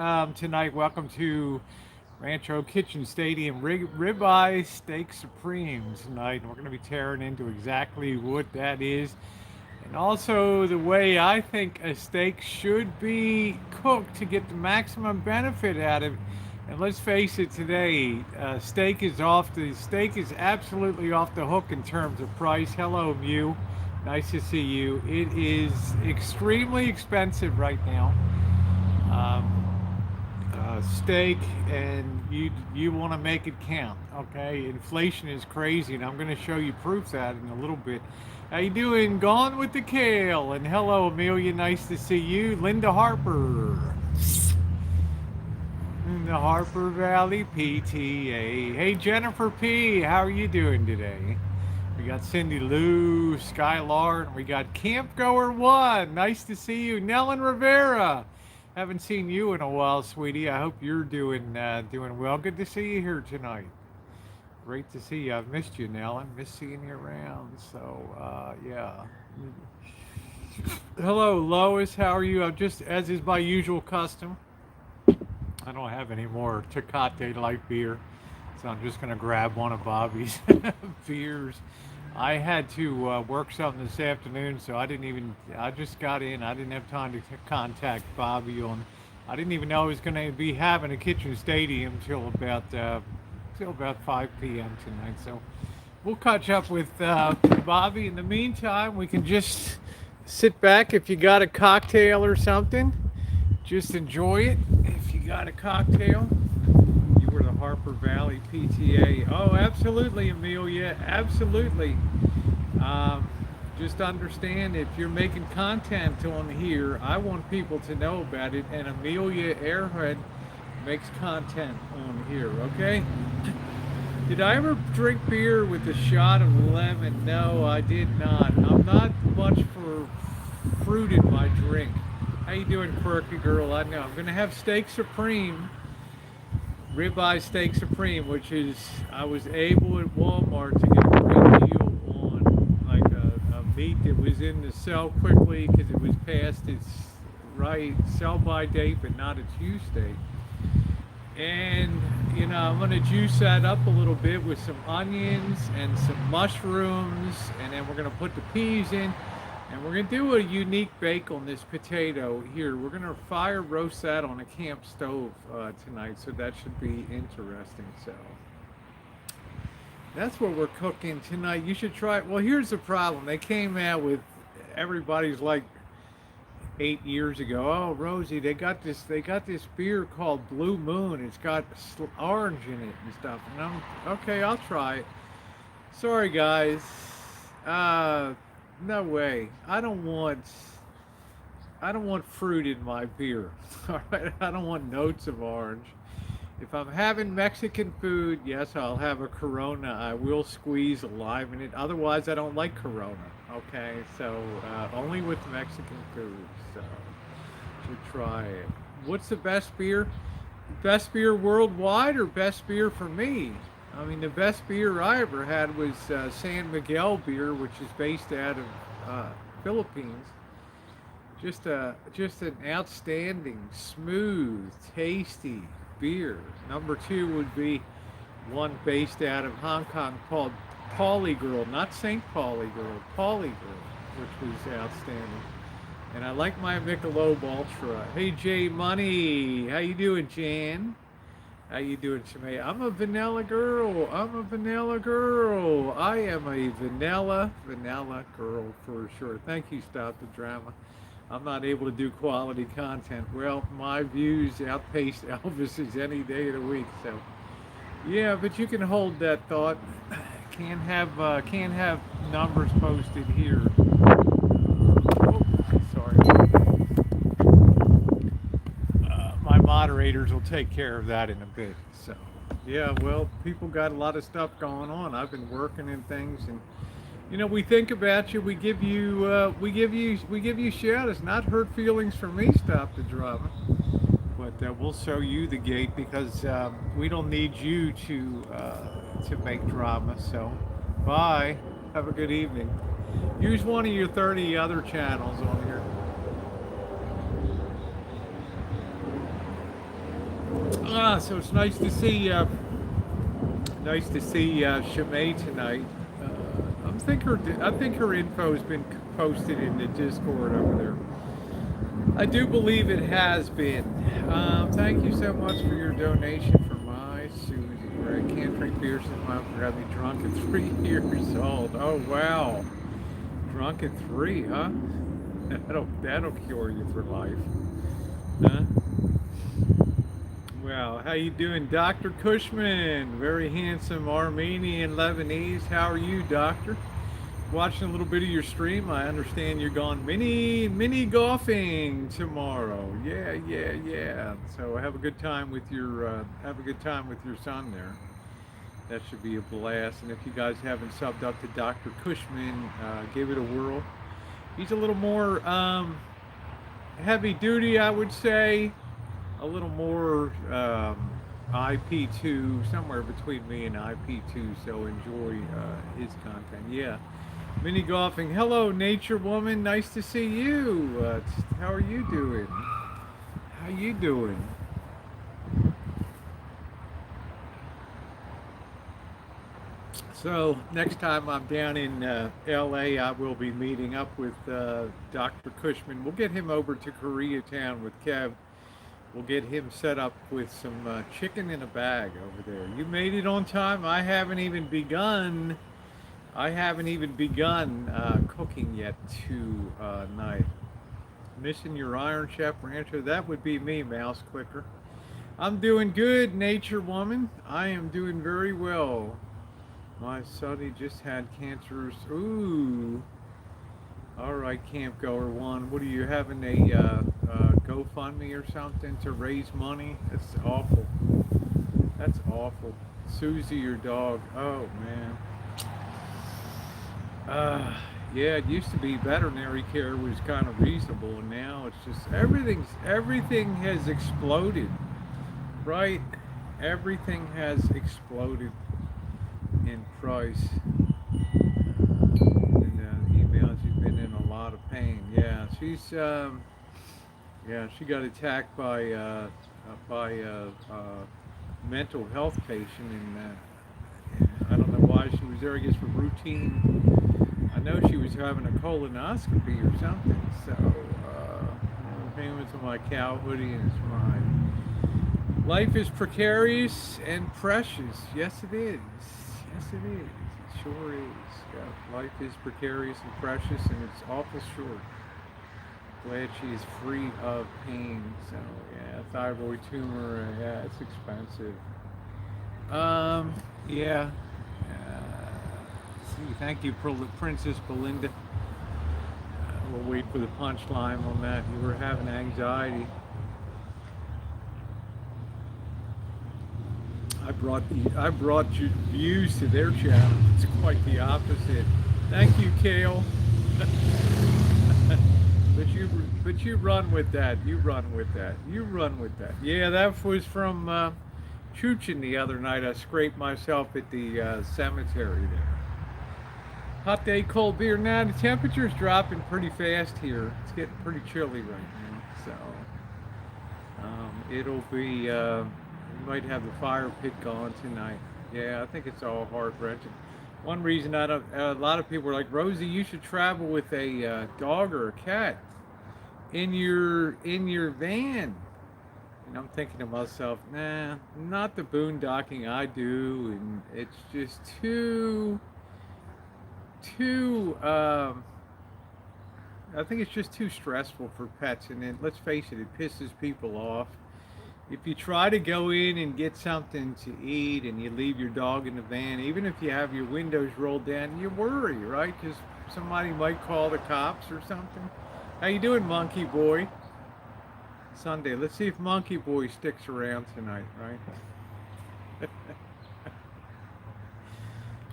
tonight. Welcome to Rancho Kitchen Stadium Ribeye Steak Supreme tonight. We're going to be tearing into exactly what that is and also the way I think a steak should be cooked to get the maximum benefit out of it. And let's face it, today steak is absolutely off the hook in terms of price. Hello, Mew. Nice to see you. It is extremely expensive right now. Um, Steak, and you want to make it count. Okay, inflation is crazy, and I'm going to show you proof that in a little bit. How you doing? Gone with the kale, and hello, Amelia. Nice to see you, Linda Harper. In the Harper Valley PTA. Hey, Jennifer P. How are you doing today? We got Cindy Lou, Skylar, and we got Camp Goer One. Nice to see you, Nellen Rivera. Haven't seen you in a while, sweetie. I hope you're doing well. Good to see you here tonight. Great to see you. I've missed you, Nellen. Miss seeing you around. So yeah. Hello, Lois. How are you? I'm just, as is my usual custom, I don't have any more Tecate light beer, so I'm just gonna grab one of Bobby's beers. I had to work something this afternoon, so I didn't even. I just got in. I didn't have time to contact Bobby on. I didn't even know I was going to be having a kitchen stadium till about 5 p.m. tonight. So we'll catch up with Bobby. In the meantime, we can just sit back. If you got a cocktail or something, just enjoy it. If you got a cocktail. For the Harper Valley PTA. Oh, absolutely, Amelia. Absolutely. Just understand if you're making content on here, I want people to know about it. And Amelia Airhead makes content on here, okay? Did I ever drink beer with a shot of lemon? No, I did not. I'm not much for fruit in my drink. How you doing, quirky girl? I know. I'm going to have Steak Supreme. Ribeye Steak Supreme, which is, I was able at Walmart to get a great deal on like a meat that was in the sell quickly because it was past its right sell by date but not its use date. And I'm going to juice that up a little bit with some onions and some mushrooms, and then we're going to put the peas in. And we're going to do a unique bake on this potato here. We're going to fire roast that on a camp stove tonight, so that should be interesting. So that's what we're cooking tonight. You should try it. Well, here's the problem. They came out with, everybody's like 8 years ago. Oh, Rosie, they got this beer called Blue Moon. It's got orange in it and stuff. And I'm, okay, I'll try it. Sorry, guys. No way. I don't want fruit in my beer. All right. I don't want notes of orange. If I'm having Mexican food, yes, I'll have a Corona. I will squeeze a lime in it. Otherwise, I don't like Corona. Okay. So only with Mexican food. So to try it. What's the best beer? Best beer worldwide or best beer for me? I mean, the best beer I ever had was San Miguel beer, which is based out of Philippines. Just an outstanding, smooth, tasty beer. Number two would be one based out of Hong Kong called Pauly Girl, not St. Pauli Girl, Pauly Girl, which was outstanding. And I like my Michelob Ultra. Hey, Jay Money, how you doing, Jan? How you doing, Shemay? I'm a vanilla girl. I'm a vanilla girl. I am a vanilla girl for sure. Thank you, Stop the Drama. I'm not able to do quality content. Well, my views outpace Elvis's any day of the week. So, yeah, but you can hold that thought. Can't have numbers posted here. Oh, sorry. My moderators will take care of that in a bit. So, yeah, well, people got a lot of stuff going on. I've been working in things, and we think about you. We give you shout. It's not hurt feelings for me. Stop the drama. But we'll show you the gate because we don't need you to make drama. So, bye. Have a good evening. Use one of your 30 other channels on here. So it's nice to see Shimei tonight. I think her info has been posted in the Discord over there. I do believe it has been. Thank you so much for your donation for my Susie. I can't drink beer since my mom got me drunk at 3 years old. Oh wow, drunk at 3, huh? That'll cure you for life, huh? Well, how you doing, Dr. Cushman? Very handsome Armenian Lebanese. How are you, Doctor? Watching a little bit of your stream. I understand you're going mini golfing tomorrow. Yeah, yeah, yeah. So have a good time with your son there. That should be a blast. And if you guys haven't subbed up to Dr. Cushman, give it a whirl. He's a little more heavy duty, I would say. A little more IP2, somewhere between me and IP2. So enjoy his content. Yeah. Mini golfing. Hello, nature woman. Nice to see you. How are you doing? How you doing? So next time I'm down in LA, I will be meeting up with Dr. Cushman. We'll get him over to Koreatown with Kev. We'll get him set up with some chicken in a bag over there. You made it on time. I haven't even begun cooking yet tonight. Missing your Iron Chef Rancho? That would be me, Mouse Clicker. I'm doing good, nature woman. I am doing very well. My sonny just had cancers. Ooh. All right, Camp Goer One. What are you having a GoFundMe or something to raise money? That's awful. That's awful. Susie, your dog. Oh man. Yeah, it used to be veterinary care was kind of reasonable, and now it's just everything has exploded, right? Everything has exploded in price. Email, she's been in a lot of pain. Yeah, she got attacked by a mental health patient, and I don't know why she was there. I guess for routine. I know she was having a colonoscopy or something. So, payments on my cow hoodie, and it's mine. Life is precarious and precious. Yes, it is. Yes, it is. It sure is. Yeah, life is precarious and precious, and it's awful short. Glad she is free of pain. So, yeah, thyroid tumor. Yeah, it's expensive. Yeah. Thank you, Princess Belinda. We'll wait for the punchline on that. You were having anxiety. I brought you views to their channel. It's quite the opposite. Thank you, Kale. but you run with that. You run with that. You run with that. Yeah, that was from Chuchin the other night. I scraped myself at the cemetery there. Hot day, cold beer. Now the temperature's dropping pretty fast here. It's getting pretty chilly right now. So it'll be. We might have the fire pit going tonight. Yeah, I think it's all heart wrenching. One reason a lot of people are like, Rosie, you should travel with a dog or a cat in your van. And I'm thinking to myself, nah, not the boondocking I do, and it's just too. I think it's just too stressful for pets, and then let's face it, it pisses people off. If you try to go in and get something to eat and you leave your dog in the van, even if you have your windows rolled down, you worry, right? Because somebody might call the cops or something. How you doing, Monkey Boy? Sunday. Let's see if Monkey Boy sticks around tonight, right?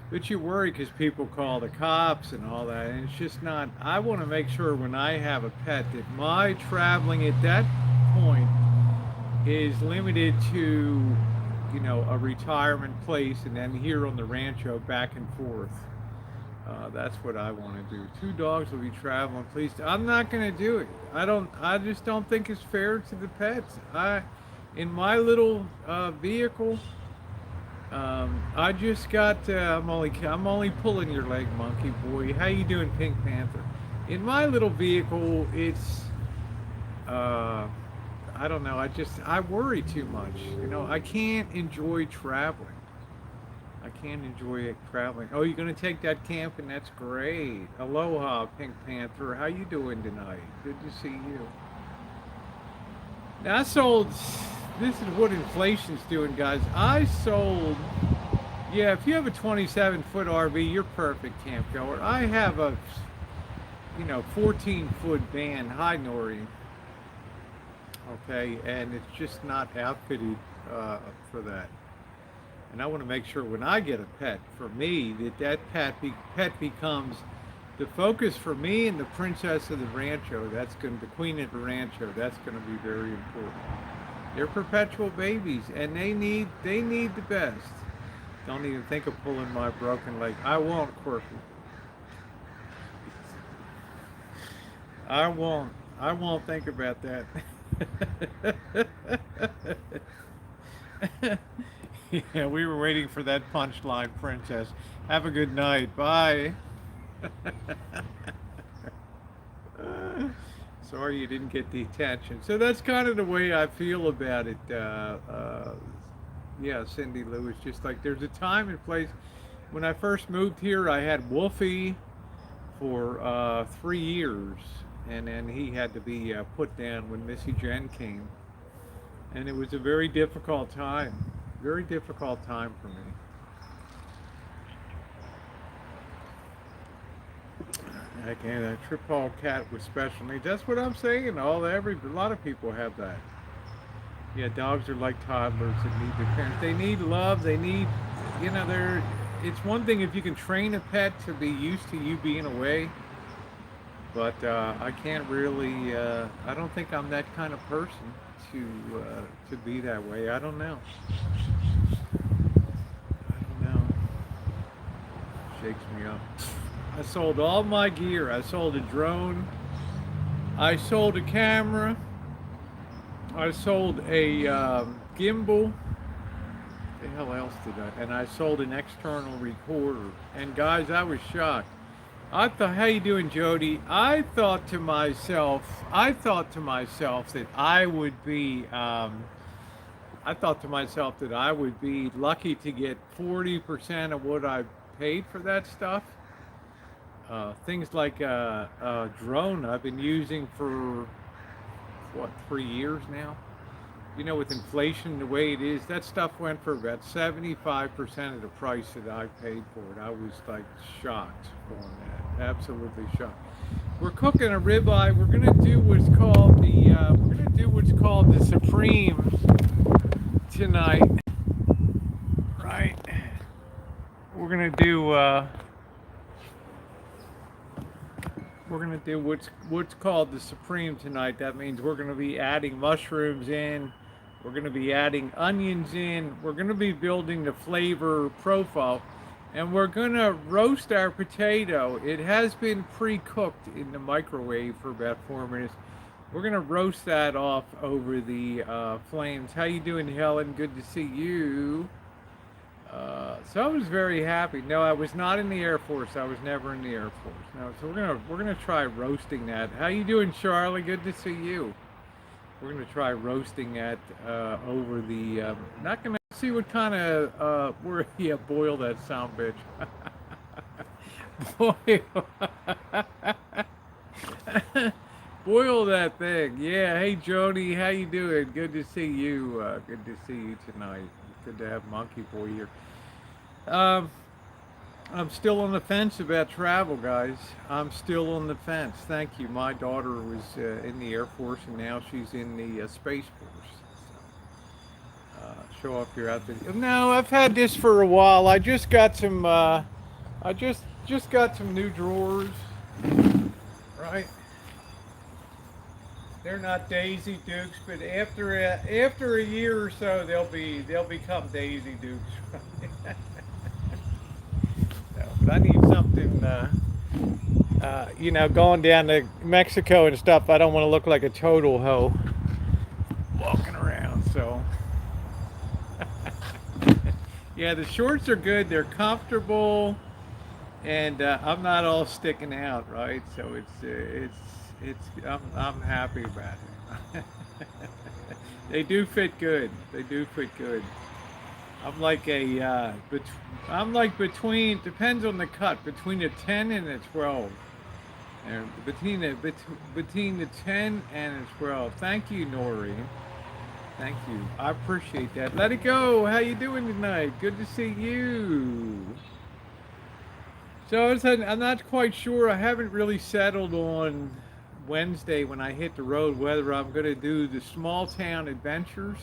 But you worry because people call the cops and all that, and it's just not. I want to make sure when I have a pet that my traveling at that point is limited to, a retirement place, and then here on the Rancho back and forth. That's what I want to do. 2 dogs will be traveling. Please, I'm not going to do it. I just don't think it's fair to the pets. In my little vehicle, I just got. I'm only pulling your leg, monkey boy. How you doing, Pink Panther? In my little vehicle, it's. Uh, I don't know. I worry too much. I can't enjoy traveling. I can't enjoy it traveling. Oh, you're gonna take that camping? That's great. Aloha, Pink Panther. How you doing tonight? Good to see you. Now, I sold. This is what inflation's doing, guys. I sold. Yeah, if you have a 27-foot RV, you're perfect camp goer. I have a, 14-foot van, high nori. Okay, and it's just not outfitted for that. And I want to make sure when I get a pet, for me, that pet becomes the focus for me and the princess of the rancho. The queen of the rancho. That's going to be very important. They're perpetual babies, and they need the best. Don't even think of pulling my broken leg. I won't, Quirky. I won't. I won't think about that. Yeah, we were waiting for that punchline, princess. Have a good night. Bye. Sorry you didn't get the attention. So that's kind of the way I feel about it. Yeah, Cindy Lou. It's just like there's a time and place. When I first moved here, I had Wolfie for 3 years, and then he had to be put down when Missy Jen came, and it was a very difficult time for me. Again, a triple cat with special needs. That's what I'm saying. A lot of people have that. Yeah, dogs are like toddlers that need their parents. They need love. They need, they're. It's one thing if you can train a pet to be used to you being away, but I can't really. I don't think I'm that kind of person to be that way. I don't know. I don't know. Shakes me up. I sold all my gear. I sold a drone. I sold a camera. I sold a gimbal. What the hell else did I? And I sold an external recorder. And guys, I was shocked. I thought, how you doing, Jody? I thought to myself that I would be. I thought to myself that I would be lucky to get 40% of what I paid for that stuff. Things like a drone I've been using for, 3 years now. With inflation the way it is, that stuff went for about 75% of the price that I paid for it. I was like shocked on that, absolutely shocked. We're cooking a ribeye. We're gonna do what's called the Supreme tonight, right? We're gonna do. We're gonna do what's called the Supreme tonight. That means we're gonna be adding mushrooms in. We're gonna be adding onions in. We're gonna be building the flavor profile, and we're gonna roast our potato. It has been pre-cooked in the microwave for about 4 minutes. We're gonna roast that off over the flames. How you doing, Helen? Good to see you. So I was very happy. No, I was not in the Air Force. I was never in the Air Force. No, so we're gonna try roasting that. How you doing, Charlie? Good to see you. We're gonna try roasting that over the. Not gonna see what kind of boil that sound bitch. Boil that thing. Yeah. Hey, Jody. How you doing? Good to see you. Good to see you tonight. Good to have Monkey Boy here. I'm still on the fence about travel, guys. I'm still on the fence. Thank you. My daughter was in the Air Force, and now she's in the Space Force. Show off your outfit. No, I've had this for a while. I just got some. I just got some new drawers. Right. They're not Daisy Dukes, but after a year or so, they'll become Daisy Dukes. But I need something, going down to Mexico and stuff. I don't want to look like a total hoe walking around. so. Yeah, the shorts are good. They're comfortable, and I'm not all sticking out, right? So I'm happy about it. They do fit good. They do fit good. I'm like I'm like between, depends on the cut, between a 10 and a 12. And between the 10 and the 12. Thank you, Noreen. Thank you. I appreciate that. Let it go. How you doing tonight? Good to see you. So I'm not quite sure. I haven't really settled on Wednesday when I hit the road whether I'm going to do the small town adventures,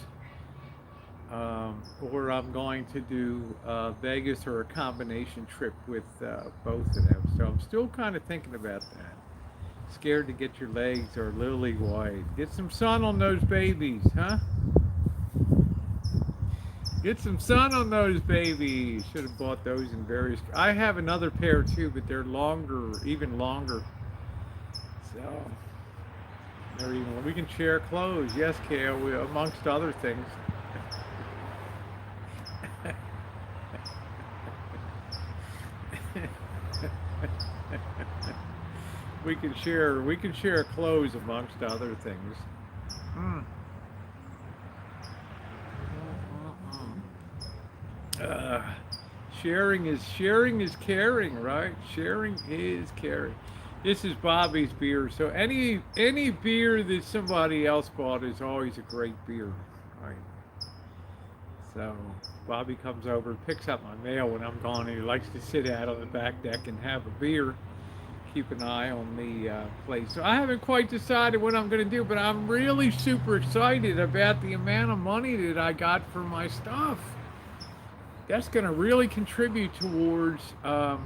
or I'm going to do Vegas, or a combination trip with both of them. So I'm still kind of thinking about that. Scared to get your legs or lily white. Get some sun on those babies, huh? Get some sun on those babies. Should have bought those in various. I have another pair too, but they're longer, even longer. So they're even. We can share clothes. Yes, Kale. Amongst other things. We can share clothes amongst other things. Hmm. Sharing is caring, right? Sharing is caring. This is Bobby's beer. So any beer that somebody else bought is always a great beer, right? So Bobby comes over and picks up my mail when I'm gone, and he likes to sit out on the back deck and have a beer. Keep an eye on the place. So I haven't quite decided what I'm going to do, but I'm really super excited about the amount of money that I got for my stuff. That's going to really contribute towards the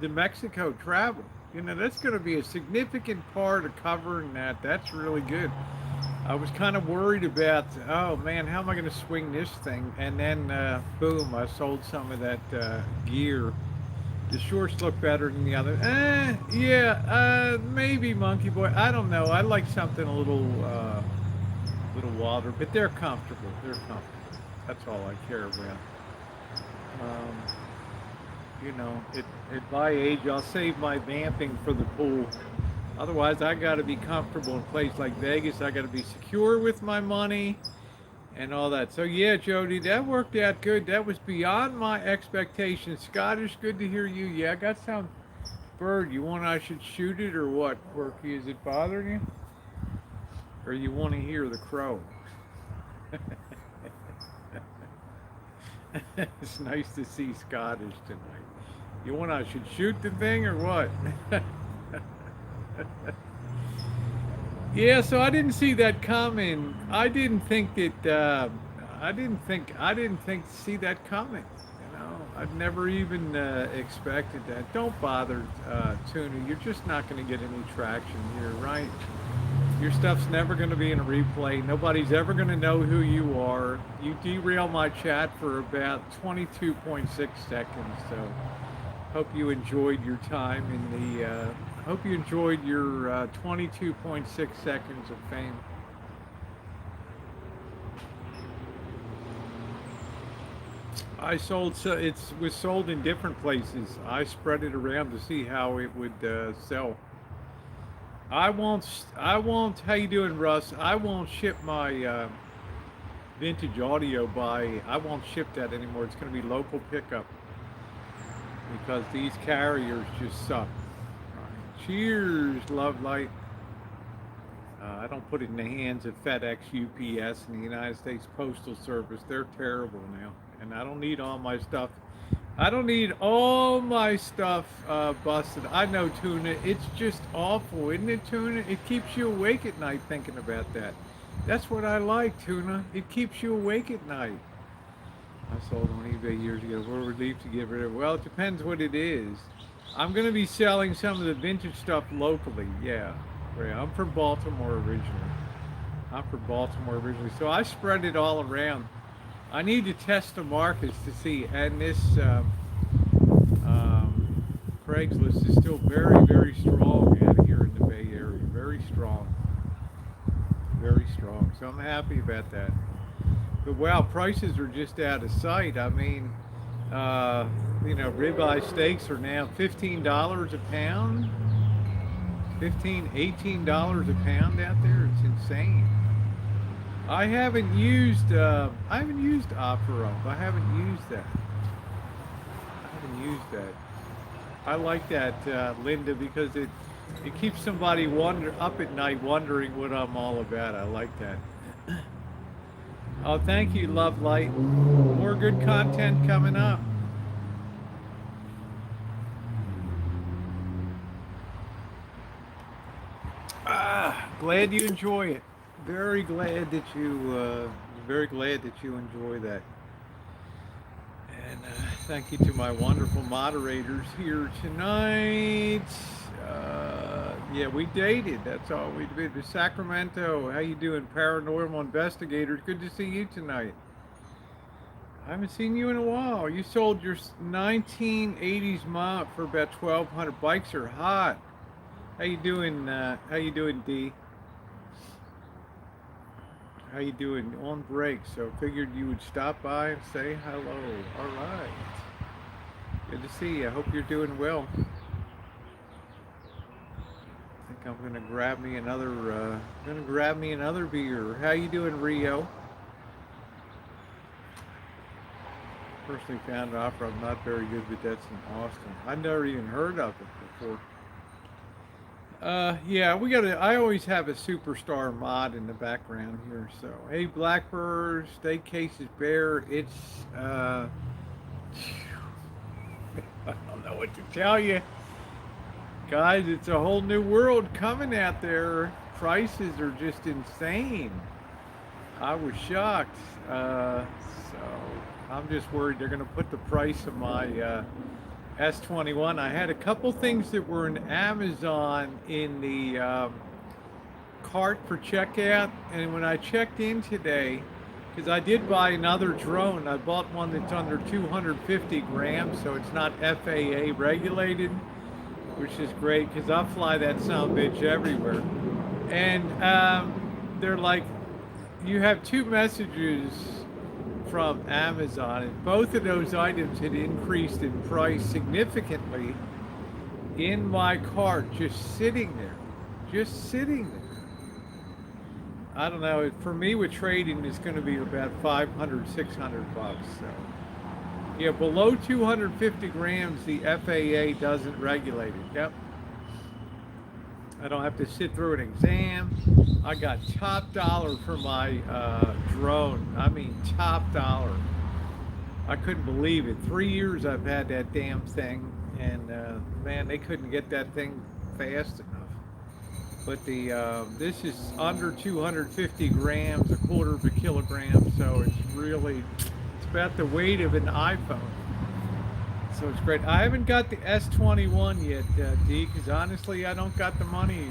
Mexico travel. You know, that's going to be a significant part of covering that. That's really good. I was kind of worried about, oh man, how am I going to swing this thing? And then, boom, I sold some of that gear. The shorts look better than the other. Maybe Monkey Boy. I don't know. I like something a little wilder, but they're comfortable. They're comfortable. That's all I care about. You know, at my age, I'll save my vamping for the pool. Otherwise, I got to be comfortable in a place like Vegas. I got to be secure with my money and all that. So yeah, Jody, that worked out good. That was beyond my expectations. Scottish, good to hear you. Yeah, I got some bird. You want I should shoot it or what, Quirky? Is it bothering you? Or you want to hear the crow? It's nice to see Scottish tonight. You want I should shoot the thing or what? Yeah, so I didn't see that coming. I didn't think that. I didn't think to see that coming. You know, I'd never even expected that. Don't bother, Tuna. You're just not going to get any traction here, right? Your stuff's never going to be in a replay. Nobody's ever going to know who you are. You derail my chat for about 22.6 seconds. So, hope you enjoyed your time in the. Hope you enjoyed your 22.6 seconds of fame. I sold, so it was sold in different places. I spread it around to see how it would sell. I won't, how you doing, Russ? I won't ship my vintage audio I won't ship that anymore. It's going to be local pickup because these carriers just suck. Cheers, Love Light. I don't put it in the hands of FedEx, UPS, and the United States Postal Service. They're terrible now. And I don't need all my stuff. I don't need all my stuff busted. I know, Tuna. It's just awful, isn't it, Tuna? It keeps you awake at night thinking about that. That's what I like, Tuna. It keeps you awake at night. I sold on eBay years ago. We're relieved to get rid of it. Well, it depends what it is. I'm going to be selling some of the vintage stuff locally. Yeah. I'm from Baltimore originally. So I spread it all around. I need to test the markets to see. And this Craigslist is still very, very strong out here in the Bay Area. Very strong. Very strong. So I'm happy about that. But wow, prices are just out of sight. I mean, ribeye steaks are now $15 a pound, 15, $18 a pound out there. It's insane. I haven't used OfferUp. I haven't used that. I haven't used that. I like that, Linda, because it keeps somebody up at night wondering what I'm all about. I like that. Oh, thank you, Love Light. More good content coming up. Glad you enjoy it. Very glad that you enjoy that. And thank you to my wonderful moderators here tonight. Yeah, we dated. That's all we did. Sacramento, how you doing, paranormal investigators? Good to see you tonight. I haven't seen you in a while. You sold your 1980s mop for about 1,200. Bikes are hot. How you doing? How you doing, D? How you doing? On break, so figured you would stop by and say hello. All right. Good to see you. I hope you're doing well. I think I'm gonna grab me another beer. How you doing, Rio? Personally found an offer I'm not very good, but that's in Austin. I never even heard of it before. Yeah, I always have a superstar mod in the background here. So, hey, Blackbird, steak case is bare. It's, I don't know what to tell you. Guys, it's a whole new world coming out there. Prices are just insane. I was shocked. So, I'm just worried they're going to put the price of my S21. I had a couple things that were in Amazon in the cart for checkout, and when I checked in today, because I did buy another drone, I bought one that's under 250 grams, so it's not FAA regulated, which is great because I fly that son of a bitch everywhere. And they're like, you have two messages from Amazon, and both of those items had increased in price significantly in my cart, just sitting there. I don't know, for me with trading it's going to be about 500, 600 bucks. So yeah, below 250 grams the FAA doesn't regulate it. Yep, I don't have to sit through an exam. I got top dollar for my drone. I mean, top dollar. I couldn't believe it. 3 years I've had that damn thing, and man, they couldn't get that thing fast enough. But this is under 250 grams, a quarter of a kilogram, so it's about the weight of an iPhone. So it's great. I haven't got the S21 yet, D, because honestly, I don't got the money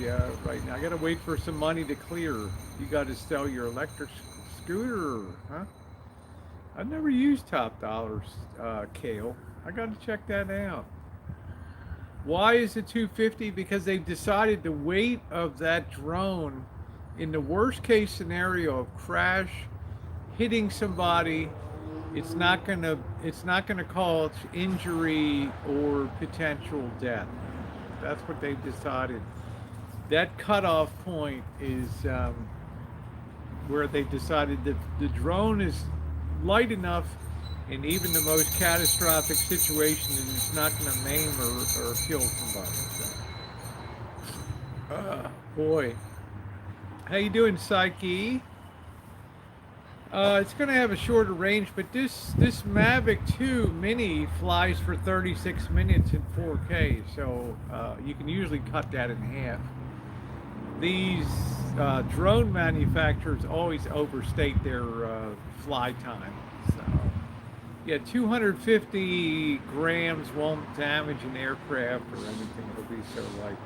right now. I got to wait for some money to clear. You got to sell your electric scooter, huh? I've never used Top Dollars, Kale. I got to check that out. Why is it 250? Because they've decided the weight of that drone, in the worst case scenario of crash, hitting somebody, it's not gonna cause injury or potential death. That's what they've decided. That cutoff point is where they've decided that the drone is light enough in even the most catastrophic situation that it's not going to maim or kill somebody. So. Boy. How you doing, Psyche? It's going to have a shorter range, but this Mavic 2 Mini flies for 36 minutes in 4K, so you can usually cut that in half. These drone manufacturers always overstate their fly time. So, yeah, 250 grams won't damage an aircraft or anything. It'll be so light.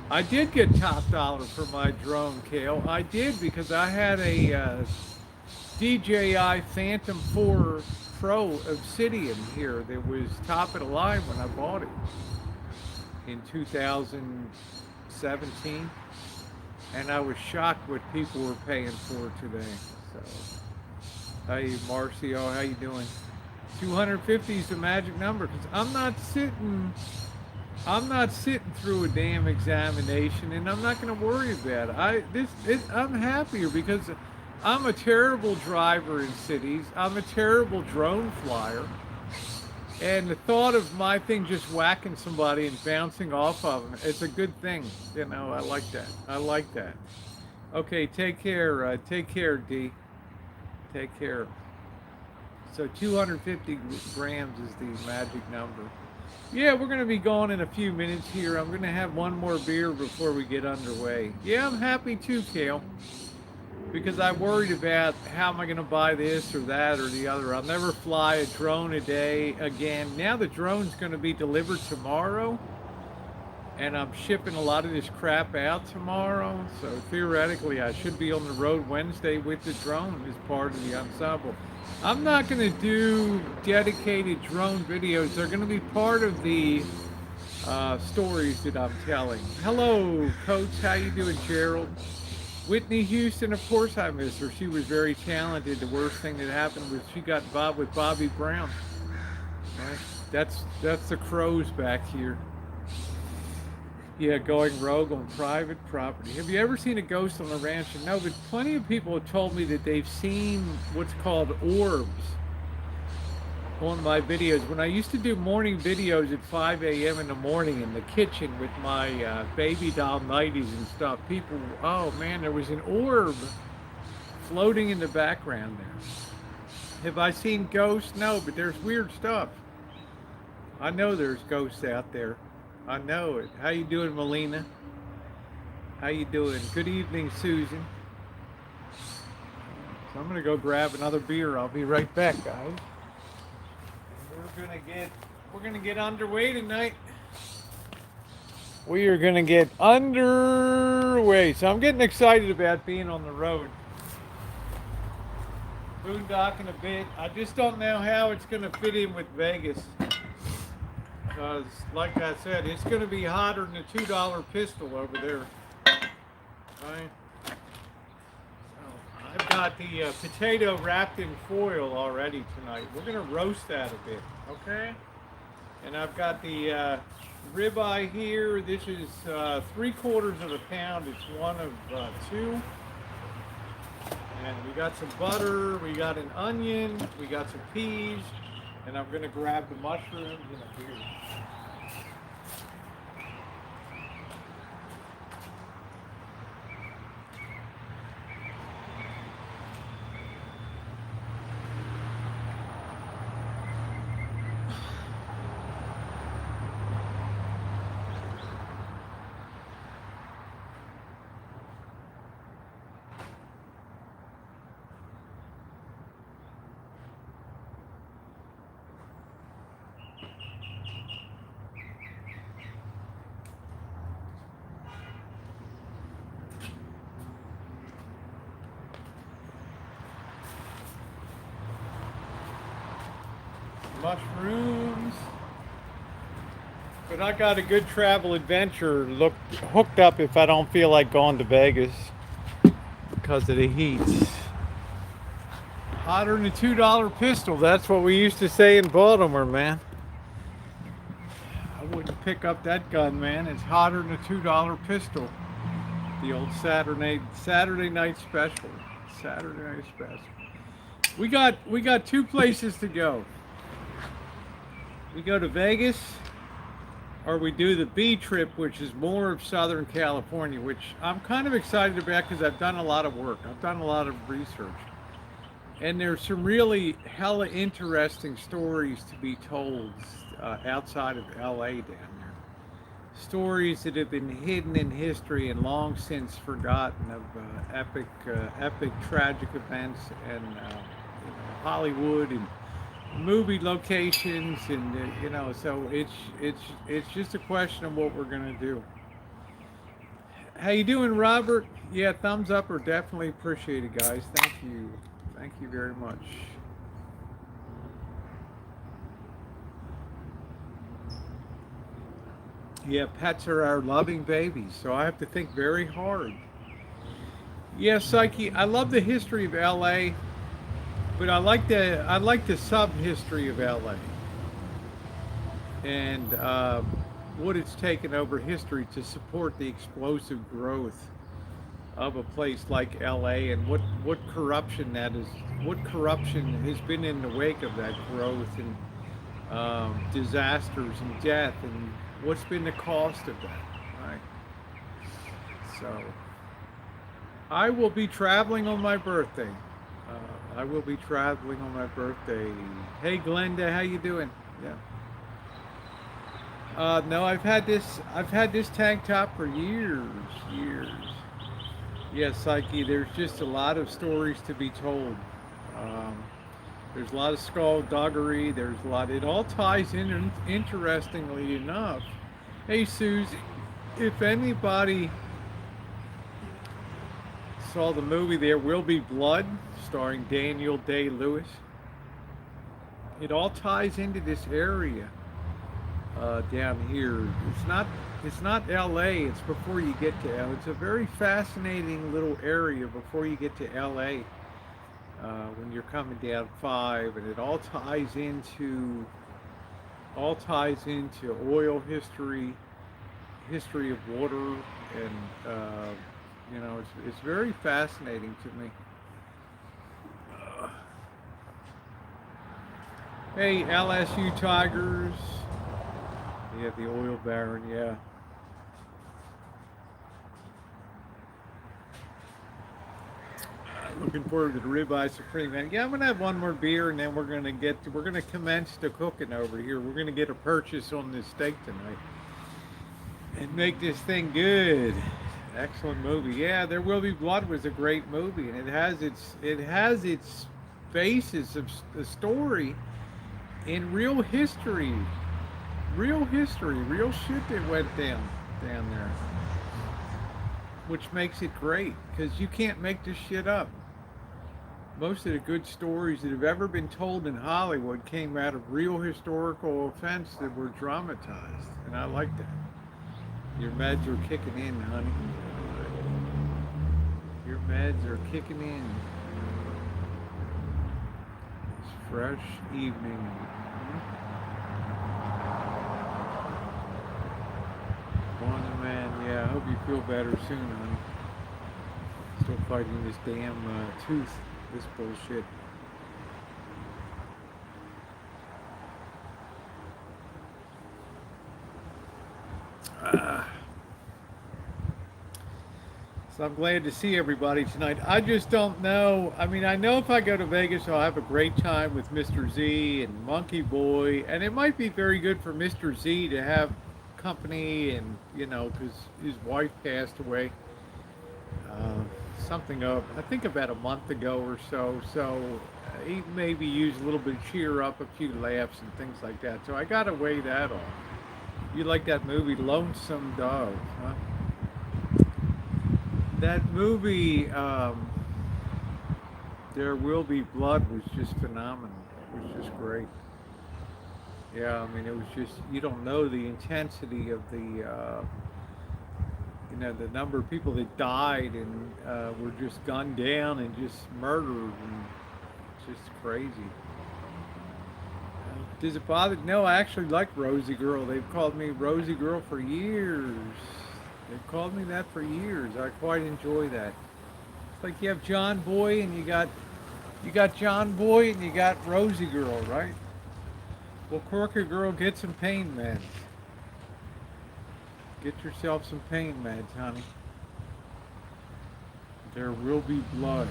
I did get top dollar for my drone, Kale. I did, because I had a DJI Phantom 4 Pro Obsidian here that was top of the line when I bought it in 2017, and I was shocked what people were paying for today. So Hey, Marcio, how you doing? 250 is the magic number because I'm not sitting through a damn examination, and I'm not going to worry about it. I'm happier because I'm a terrible driver in cities. I'm a terrible drone flyer, and the thought of my thing just whacking somebody and bouncing off of them, it's a good thing. You know, I like that. I like that. Okay, take care. Take care, D. Take care. So 250 grams is the magic number. Yeah, we're going to be going in a few minutes here. I'm going to have one more beer before we get underway. Yeah, I'm happy too, Kale, because I worried about how am I going to buy this or that or the other. I'll never fly a drone a day again. Now the drone's going to be delivered tomorrow, and I'm shipping a lot of this crap out tomorrow. So theoretically, I should be on the road Wednesday with the drone as part of the ensemble. I'm not going to do dedicated drone videos. They're going to be part of the stories that I'm telling. Hello, Coach. How you doing, Gerald? Whitney Houston, of course I miss her. She was very talented. The worst thing that happened was she got involved with Bobby Brown. Right? That's the crows back here. Yeah, going rogue on private property. Have you ever seen a ghost on a ranch? No, but plenty of people have told me that they've seen what's called orbs on my videos. When I used to do morning videos at 5 a.m. in the morning in the kitchen with my baby doll nighties and stuff, people, oh man, there was an orb floating in the background there. Have I seen ghosts? No, but there's weird stuff. I know there's ghosts out there. I know it. How you doing, Melina? How you doing? Good evening, Susan. So I'm gonna go grab another beer. I'll be right back, guys. We're gonna get underway tonight. We are gonna get underway. So I'm getting excited about being on the road. Boondocking a bit. I just don't know how it's gonna fit in with Vegas. Because, like I said, it's going to be hotter than a $2 pistol over there. Right? So I've got the potato wrapped in foil already tonight. We're going to roast that a bit, okay? And I've got the ribeye here. This is 3/4 of a pound. It's one of two. And we got some butter. We got an onion. We got some peas. And I'm going to grab the mushrooms and a beer. Mushrooms. But I got a good travel adventure hooked up if I don't feel like going to Vegas because of the heat. Hotter than a $2 pistol. That's what we used to say in Baltimore, man. I wouldn't pick up that gun, man. It's hotter than a $2 pistol. The old Saturday night special. Saturday night special. We got two places to go. We go to Vegas, or we do the B trip, which is more of Southern California, which I'm kind of excited about because I've done a lot of work. I've done a lot of research. And there's some really hella interesting stories to be told outside of LA down there. Stories that have been hidden in history and long since forgotten of epic tragic events and Hollywood and movie locations, and so it's just a question of what we're gonna do. How you doing, Robert? Yeah, thumbs up or definitely appreciate it, guys. Thank you very much. Yeah, pets are our loving babies, so I have to think very hard. Yeah, Psyche, I love the history of LA. But I like the sub history of LA and what it's taken over history to support the explosive growth of a place like LA, and what corruption that is, what corruption has been in the wake of that growth, and disasters and death, and what's been the cost of that, right? So I will be traveling on my birthday. I will be traveling on my birthday. Hey Glenda, how you doing? Yeah. No, I've had this tank top for years, years. Yes, Psyche. There's just a lot of stories to be told. Um, there's a lot of skullduggery. There's a lot. It all ties in. Interestingly enough, hey Susie, if anybody saw the movie There Will Be Blood, starring Daniel Day-Lewis, it all ties into this area down here. It's not L.A. It's before you get to L. It's a very fascinating little area before you get to L.A. When you're coming down five, and it all ties into oil history, history of water, and it's very fascinating to me. Hey, LSU Tigers. Yeah, the oil baron. Yeah. Looking forward to the Ribeye Supreme, man. Yeah, I'm gonna have one more beer, and then we're gonna commence the cooking over here. We're gonna get a purchase on this steak tonight and make this thing good. Excellent movie. Yeah, There Will Be Blood was a great movie, and it has its basis of the story in real history, real shit that went down there, which makes it great because you can't make this shit up. Most of the good stories that have ever been told in Hollywood came out of real historical events that were dramatized, and I like that. Your meds are kicking in, honey. Your meds are kicking in. It's fresh evening. Wonder man, yeah, I hope you feel better soon, honey. Still fighting this damn tooth, this bullshit. So I'm glad to see everybody tonight. I just don't know. I mean, I know if I go to Vegas, I'll have a great time with Mr. Z and Monkey Boy, and it might be very good for Mr. Z to have company, and because his wife passed away, something of I think about a month ago or so. So he maybe used a little bit of cheer up, a few laughs and things like that. So I gotta weigh that off. You like that movie Lonesome Dove, huh? That movie, There Will Be Blood, was just phenomenal. It was just great. Yeah, I mean, it was just, you don't know the intensity of the number of people that died and were just gunned down and just murdered, and it's just crazy. Does it bother? No, I actually like Rosie Girl. They've called me Rosie Girl for years. They've called me that for years. I quite enjoy that. It's like you have John Boy and you got John Boy and you got Rosie Girl, right? Well, Corker Girl, get some pain meds. Get yourself some pain meds, honey. There will be blood.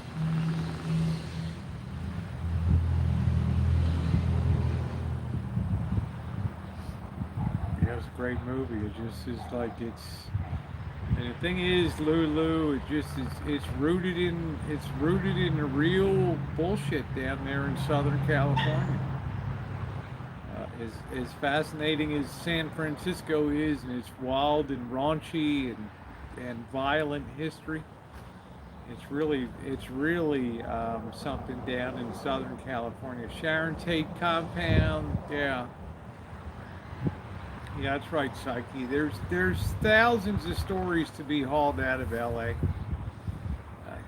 Yeah, it's a great movie. It just is like and the thing is, Lulu, it's rooted in the real bullshit down there in Southern California. As fascinating as San Francisco is, and its wild and raunchy and violent history, it's really something down in Southern California. Sharon Tate compound, yeah. Yeah, that's right, Psyche. There's thousands of stories to be hauled out of LA.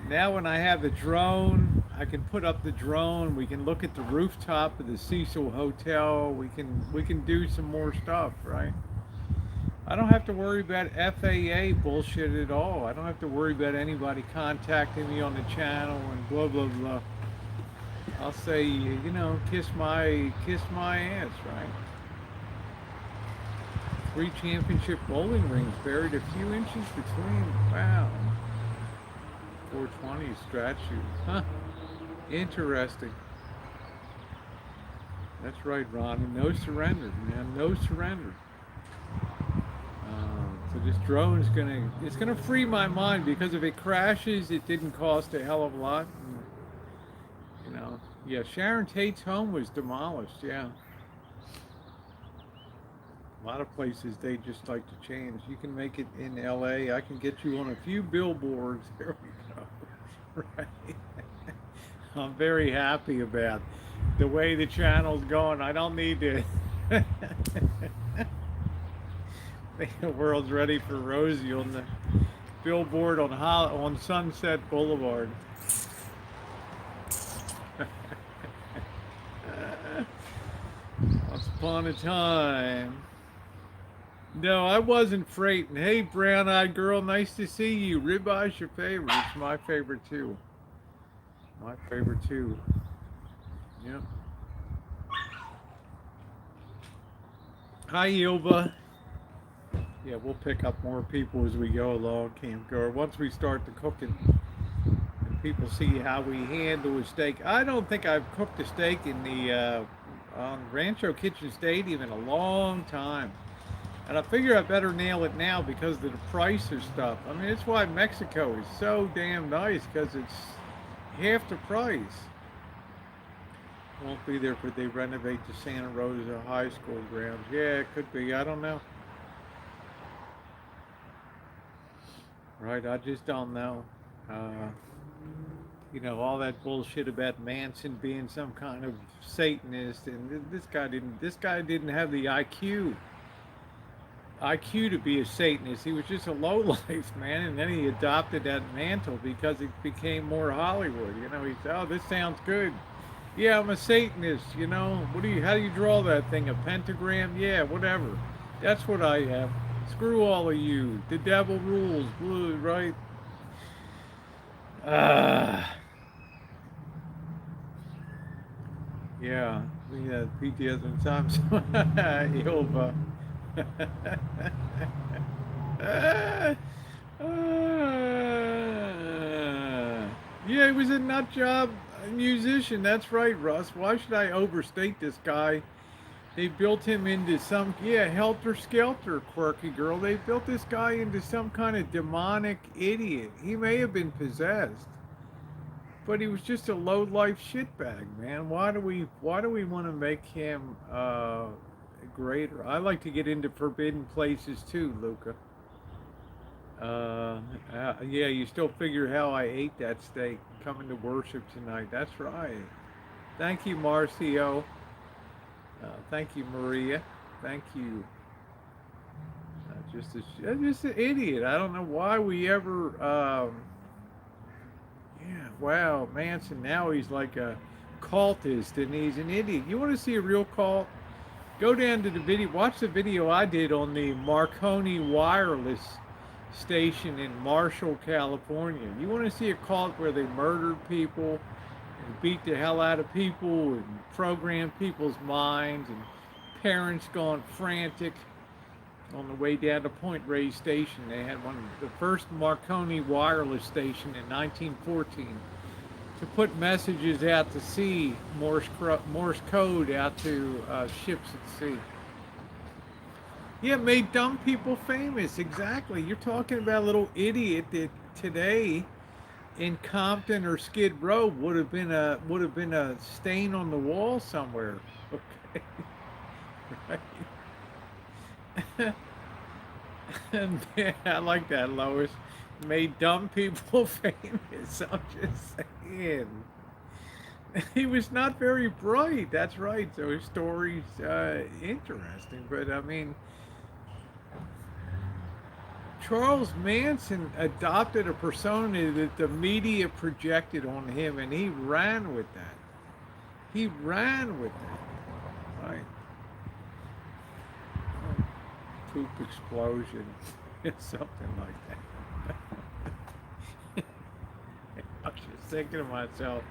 Now when I have the drone, I can put up the drone. We can look at the rooftop of the Cecil Hotel. We can do some more stuff, right? I don't have to worry about FAA bullshit at all. I don't have to worry about anybody contacting me on the channel and blah blah blah. I'll say, kiss my ass, right? 3 championship bowling rings buried a few inches between. Wow. 420 strat shoot. Huh. Interesting. That's right, Ron. And no surrender, man. No surrender. So this drone is gonna free my mind, because if it crashes, it didn't cost a hell of a lot. And, yeah, Sharon Tate's home was demolished. Yeah. A lot of places they just like to change. You can make it in LA. I can get you on a few billboards. There we go. Right. I'm very happy about the way the channel's going. I don't need to. The world's ready for Rosie on the billboard on Sunset Boulevard. Once upon a time. No, I wasn't freighting. Hey, brown-eyed girl, nice to see you. Ribeye's your favorite. It's my favorite too. My favorite too. Yep. Hi, Ilva. Yeah, we'll pick up more people as we go along, Camp Gar. Once we start the cooking, and people see how we handle a steak. I don't think I've cooked a steak in the on Rancho Kitchen Stadium in a long time. And I figure I better nail it now because of the price of stuff. I mean, it's why Mexico is so damn nice, because it's half the price. Won't be there, but they renovate the Santa Rosa High School grounds. Yeah, it could be. I don't know. Right, I just don't know. All that bullshit about Manson being some kind of Satanist, and this guy didn't have the IQ to be a Satanist. He was just a lowlife, man, and then he adopted that mantle because it became more Hollywood. He said, "Oh, this sounds good. Yeah, I'm a Satanist. How do you draw that thing? A pentagram? Yeah, whatever. That's what I am. Screw all of you. The devil rules. Blue, right?" Yeah, we had PTSD sometimes. Ilva. Yeah, he was a nut job musician. That's right, Russ. Why should I overstate this guy? They built him into helter skelter, quirky girl. They built this guy into some kind of demonic idiot. He may have been possessed, but he was just a low life shitbag, man. Why do we want to make him greater? I like to get into forbidden places too, Luca. Yeah, you still figure how I ate that steak coming to worship tonight. That's right. Thank you, Marcio. Thank you, Maria. Thank you. Just an idiot. I don't know why we ever. Yeah, wow, Manson. Now he's like a cultist, and he's an idiot. You want to see a real cult? Go down to the video. Watch the video I did on the Marconi wireless station in Marshall, California. You want to see a cult where they murdered people and beat the hell out of people and program people's minds, and parents gone frantic on the way down to Point Reyes Station. They had the first Marconi wireless station in 1914 to put messages out to sea, Morse code out to ships at sea. Yeah, made dumb people famous. Exactly. You're talking about a little idiot that today in Compton or Skid Row would have been a stain on the wall somewhere. Okay. Right. And yeah, I like that, Lois. Made dumb people famous. I'm just saying. He was not very bright. That's right. So his story's interesting. But I mean, Charles Manson adopted a persona that the media projected on him, and he ran with that. He ran with that. Right. Poop explosion. Something like that. I was just thinking to myself,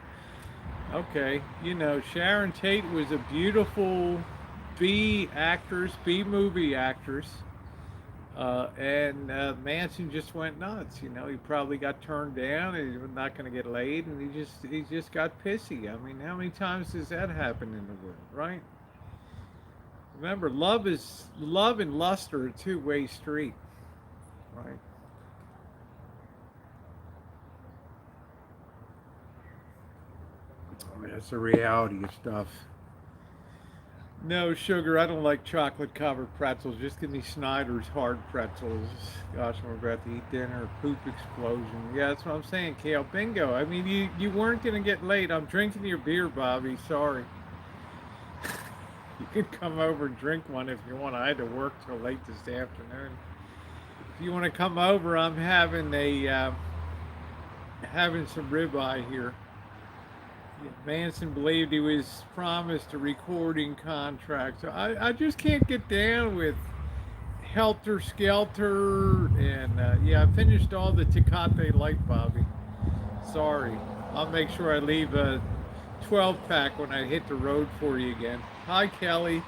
okay, you know, Sharon Tate was a beautiful B actress, B movie actress. And Manson just went nuts. You know, he probably got turned down, and he was not going to get laid, and he just got pissy. I mean, how many times does that happen in the world, right? Remember, love and lust are a two-way street, right? That's the reality of stuff. No sugar. I don't like chocolate covered pretzels. Just give me Snyder's hard pretzels. Gosh, I'm about to eat dinner. Poop explosion. Yeah, that's what I'm saying, Kale. Bingo. I mean, you weren't going to get late. I'm drinking your beer, Bobby. Sorry. You can come over and drink one if you want. I had to work till late this afternoon. If you want to come over, I'm having having some ribeye here. Manson believed he was promised a recording contract. So I just can't get down with Helter Skelter. And yeah, I finished all the Tecate Light, Bobby. Sorry. I'll make sure I leave a 12-pack when I hit the road for you again. Hi, Kelly.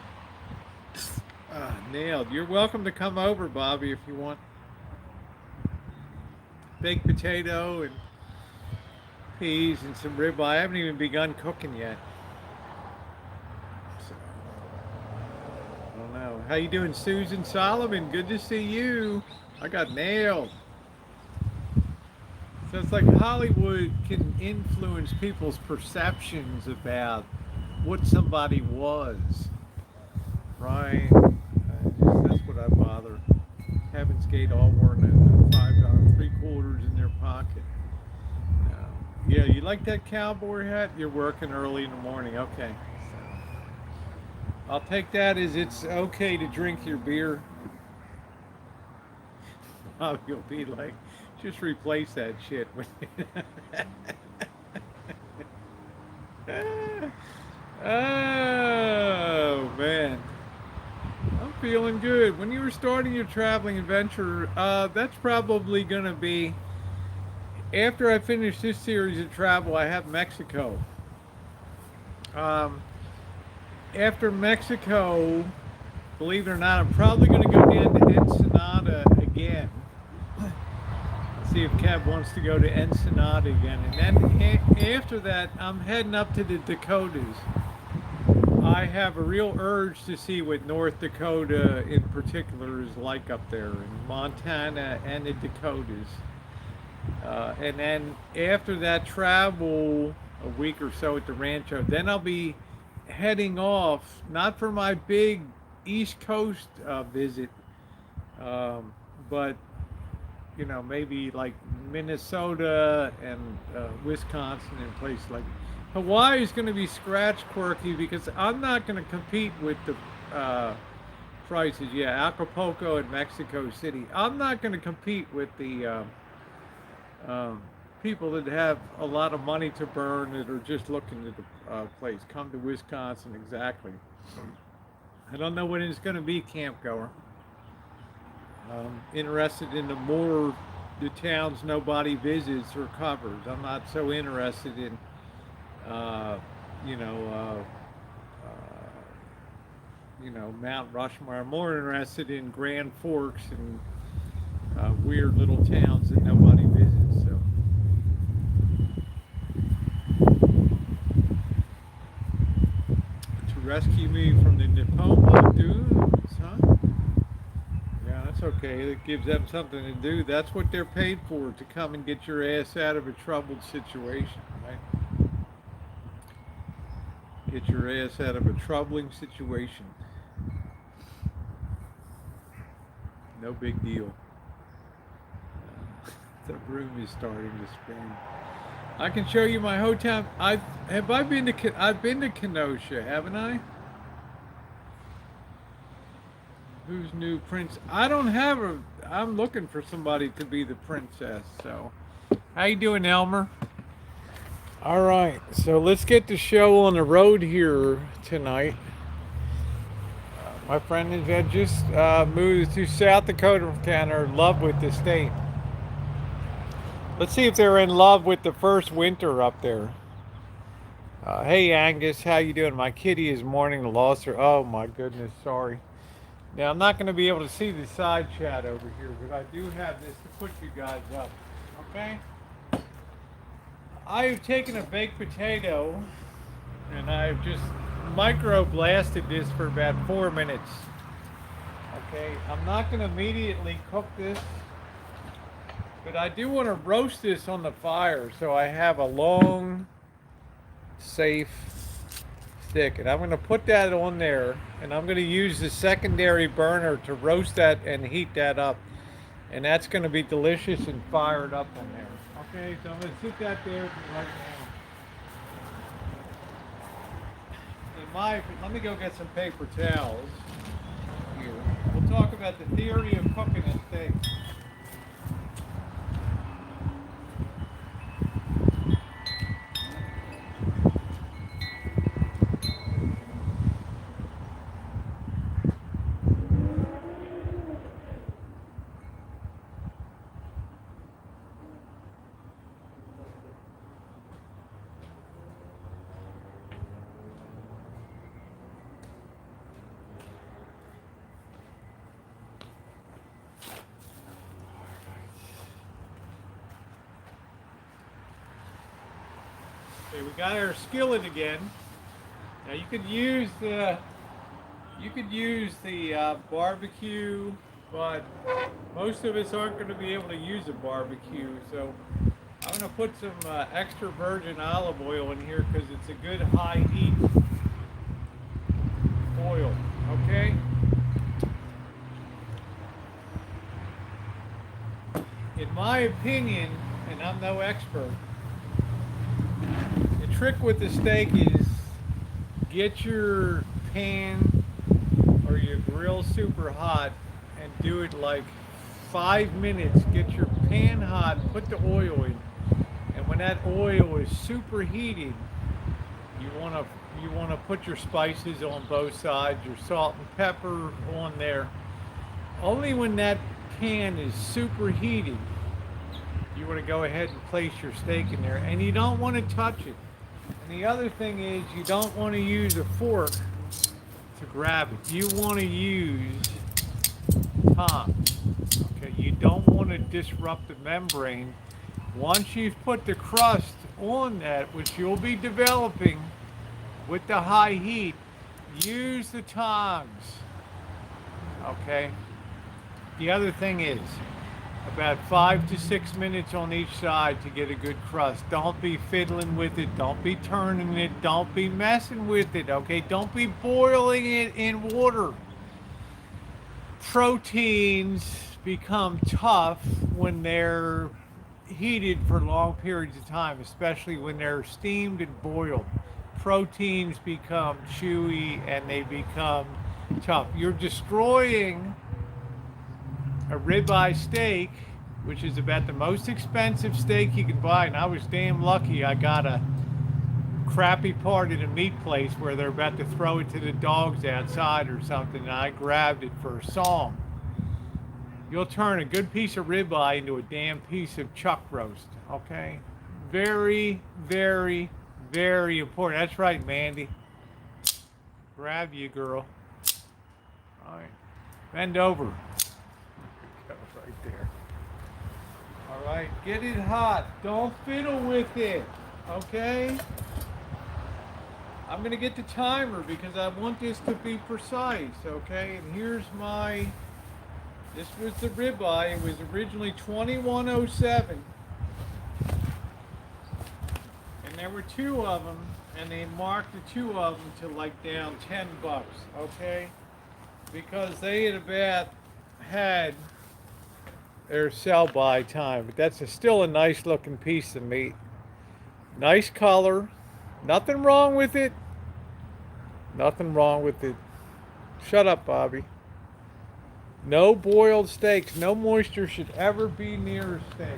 Nailed. You're welcome to come over, Bobby, if you want. Baked potato and peas and some ribeye. I haven't even begun cooking yet. So, I don't know. How you doing, Susan Solomon? Good to see you. I got nailed. So it's like Hollywood can influence people's perceptions about what somebody was, right? That's what I bother. Heaven's Gate all wearing $5.75 in their pocket. Yeah, you like that cowboy hat? You're working early in the morning. Okay. So I'll take that as it's okay to drink your beer. You'll be like, just replace that shit with Oh, man. I'm feeling good. When you were starting your traveling adventure, that's probably going to be after I finish this series of travel. I have Mexico. After Mexico, believe it or not, I'm probably going to go down to Ensenada again. See if Kev wants to go to Ensenada again. And then after that, I'm heading up to the Dakotas. I have a real urge to see what North Dakota in particular is like up there, in Montana and the Dakotas. And then after that travel, a week or so at the Rancho, then I'll be heading off, not for my big East Coast visit, but you know, maybe like Minnesota and Wisconsin and places like Hawaii is going to be scratch quirky because I'm not going to compete with the prices. Yeah, Acapulco and Mexico City. I'm not going to compete with the people that have a lot of money to burn that are just looking at the place. Come to Wisconsin, exactly. I don't know when it's going to be, camp goer. Interested in the towns nobody visits or covers. I'm not so interested in, Mount Rushmore. I'm more interested in Grand Forks and weird little towns that nobody visits. So. To rescue me from the Nipomo dunes, huh? That's okay. It gives them something to do. That's what they're paid for, to come and get your ass out of a troubled situation, right? Get your ass out of a troubling situation. No big deal. The room is starting to spin. I can show you my hotel. I've been to Kenosha, haven't I? Who's new prince? I don't have a. I'm looking for somebody to be the princess. So, how you doing, Elmer? All right. So let's get the show on the road here tonight. My friend had just moved to South Dakota and are in love with the state. Let's see if they're in love with the first winter up there. Hey Angus, how you doing? My kitty is mourning the loss. Her. Oh my goodness, sorry. Now I'm not going to be able to see the side chat over here, but I do have this to put you guys up. Okay. I've taken a baked potato and I've just micro blasted this for about 4 minutes. Okay, I'm not going to immediately cook this, but I do want to roast this on the fire so I have a long, safe stick. And I'm going to put that on there and I'm going to use the secondary burner to roast that and heat that up. And that's going to be delicious and fired up on there. Okay, so I'm going to sit that there right now. Let me go get some paper towels here. We'll talk about the theory of cooking a steak. Okay, we got our skillet again. Now you could use the barbecue, but most of us aren't going to be able to use a barbecue. So I'm going to put some extra virgin olive oil in here because it's a good high heat oil. Okay. In my opinion, and I'm no expert, the trick with the steak is get your pan or your grill super hot and do it like 5 minutes. Get your pan hot, put the oil in, and when that oil is super heated, you want to put your spices on both sides, your salt and pepper on there. Only when that pan is super heated, you want to go ahead and place your steak in there, and you don't want to touch it. And the other thing is you don't want to use a fork to grab it. You want to use tongs. Okay, you don't want to disrupt the membrane. Once you've put the crust on that, which you'll be developing with the high heat, use the tongs. Okay. The other thing is about 5 to 6 minutes on each side to get a good crust. Don't be fiddling with it. Don't be turning it. Don't be messing with it. Okay. Don't be boiling it in water. Proteins become tough when they're heated for long periods of time, especially when they're steamed and boiled. Proteins become chewy and they become tough. You're destroying a ribeye steak, which is about the most expensive steak you can buy, and I was damn lucky I got a crappy part at a meat place where they're about to throw it to the dogs outside or something, and I grabbed it for a song. You'll turn a good piece of ribeye into a damn piece of chuck roast, okay? Very, very, very important. That's right, Mandy. Grab you, girl. All right. Bend over. Right there. All right. Get it hot. Don't fiddle with it, okay? I'm going to get the timer because I want this to be precise, okay? And here's my... This was the ribeye. It was originally 2107. And there were two of them, and they marked the two of them to like down $10, okay? Because they had about had their sell-by time. But that's still a nice looking piece of meat. Nice color. Nothing wrong with it. Nothing wrong with it. Shut up, Bobby. No boiled steaks. No moisture should ever be near a steak.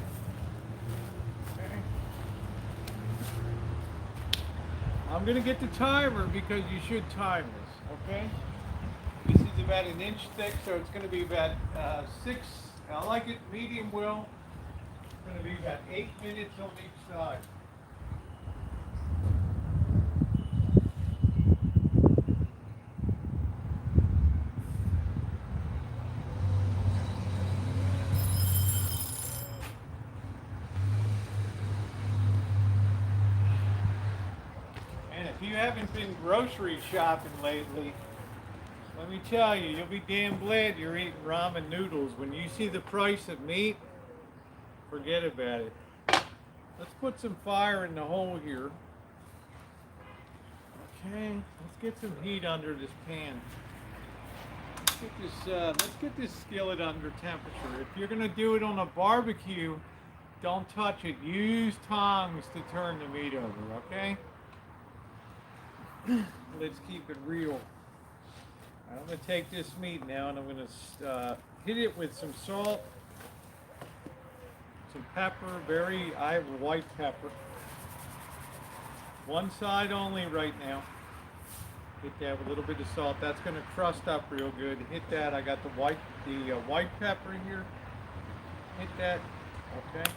Okay. I'm gonna get the timer because you should time this. Okay. This is about an inch thick, so it's gonna be about 6. I like it medium well. It's gonna be about 8 minutes on each side. And if you haven't been grocery shopping lately, let me tell you, you'll be damn glad you're eating ramen noodles. When you see the price of meat, forget about it. Let's put some fire in the hole here. Okay, let's get some heat under this pan. Let's get this skillet under temperature. If you're gonna do it on a barbecue, don't touch it. Use tongs to turn the meat over, okay? Let's keep it real. I'm going to take this meat now and I'm going to hit it with some salt, some pepper, I have white pepper. One side only right now. Hit that with a little bit of salt. That's going to crust up real good. Hit that. I got the white pepper here. Hit that. Okay.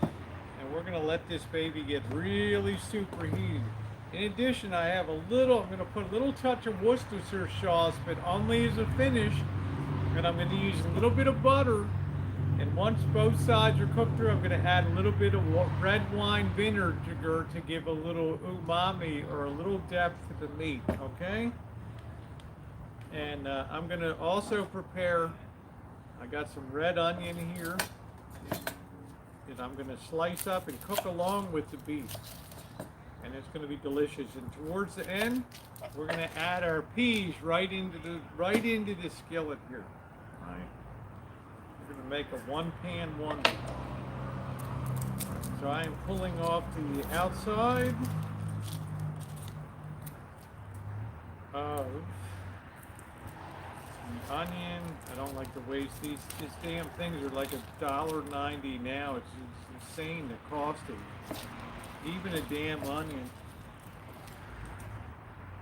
And we're going to let this baby get really superheated. In addition, I'm going to put a little touch of Worcestershire sauce, but only as a finish. And I'm going to use a little bit of butter. And once both sides are cooked through, I'm going to add a little bit of red wine vinegar to give a little umami or a little depth to the meat, okay? And I'm going to also prepare, I got some red onion here that I'm going to slice up and cook along with the beef. And it's going to be delicious. And towards the end, we're going to add our peas right into the skillet here. All right. We're going to make a one-pan wonder. So I am pulling off the outside of the onion. I don't like to waste these. These damn things are like $1.90 now. It's insane the cost of it. Even a damn onion.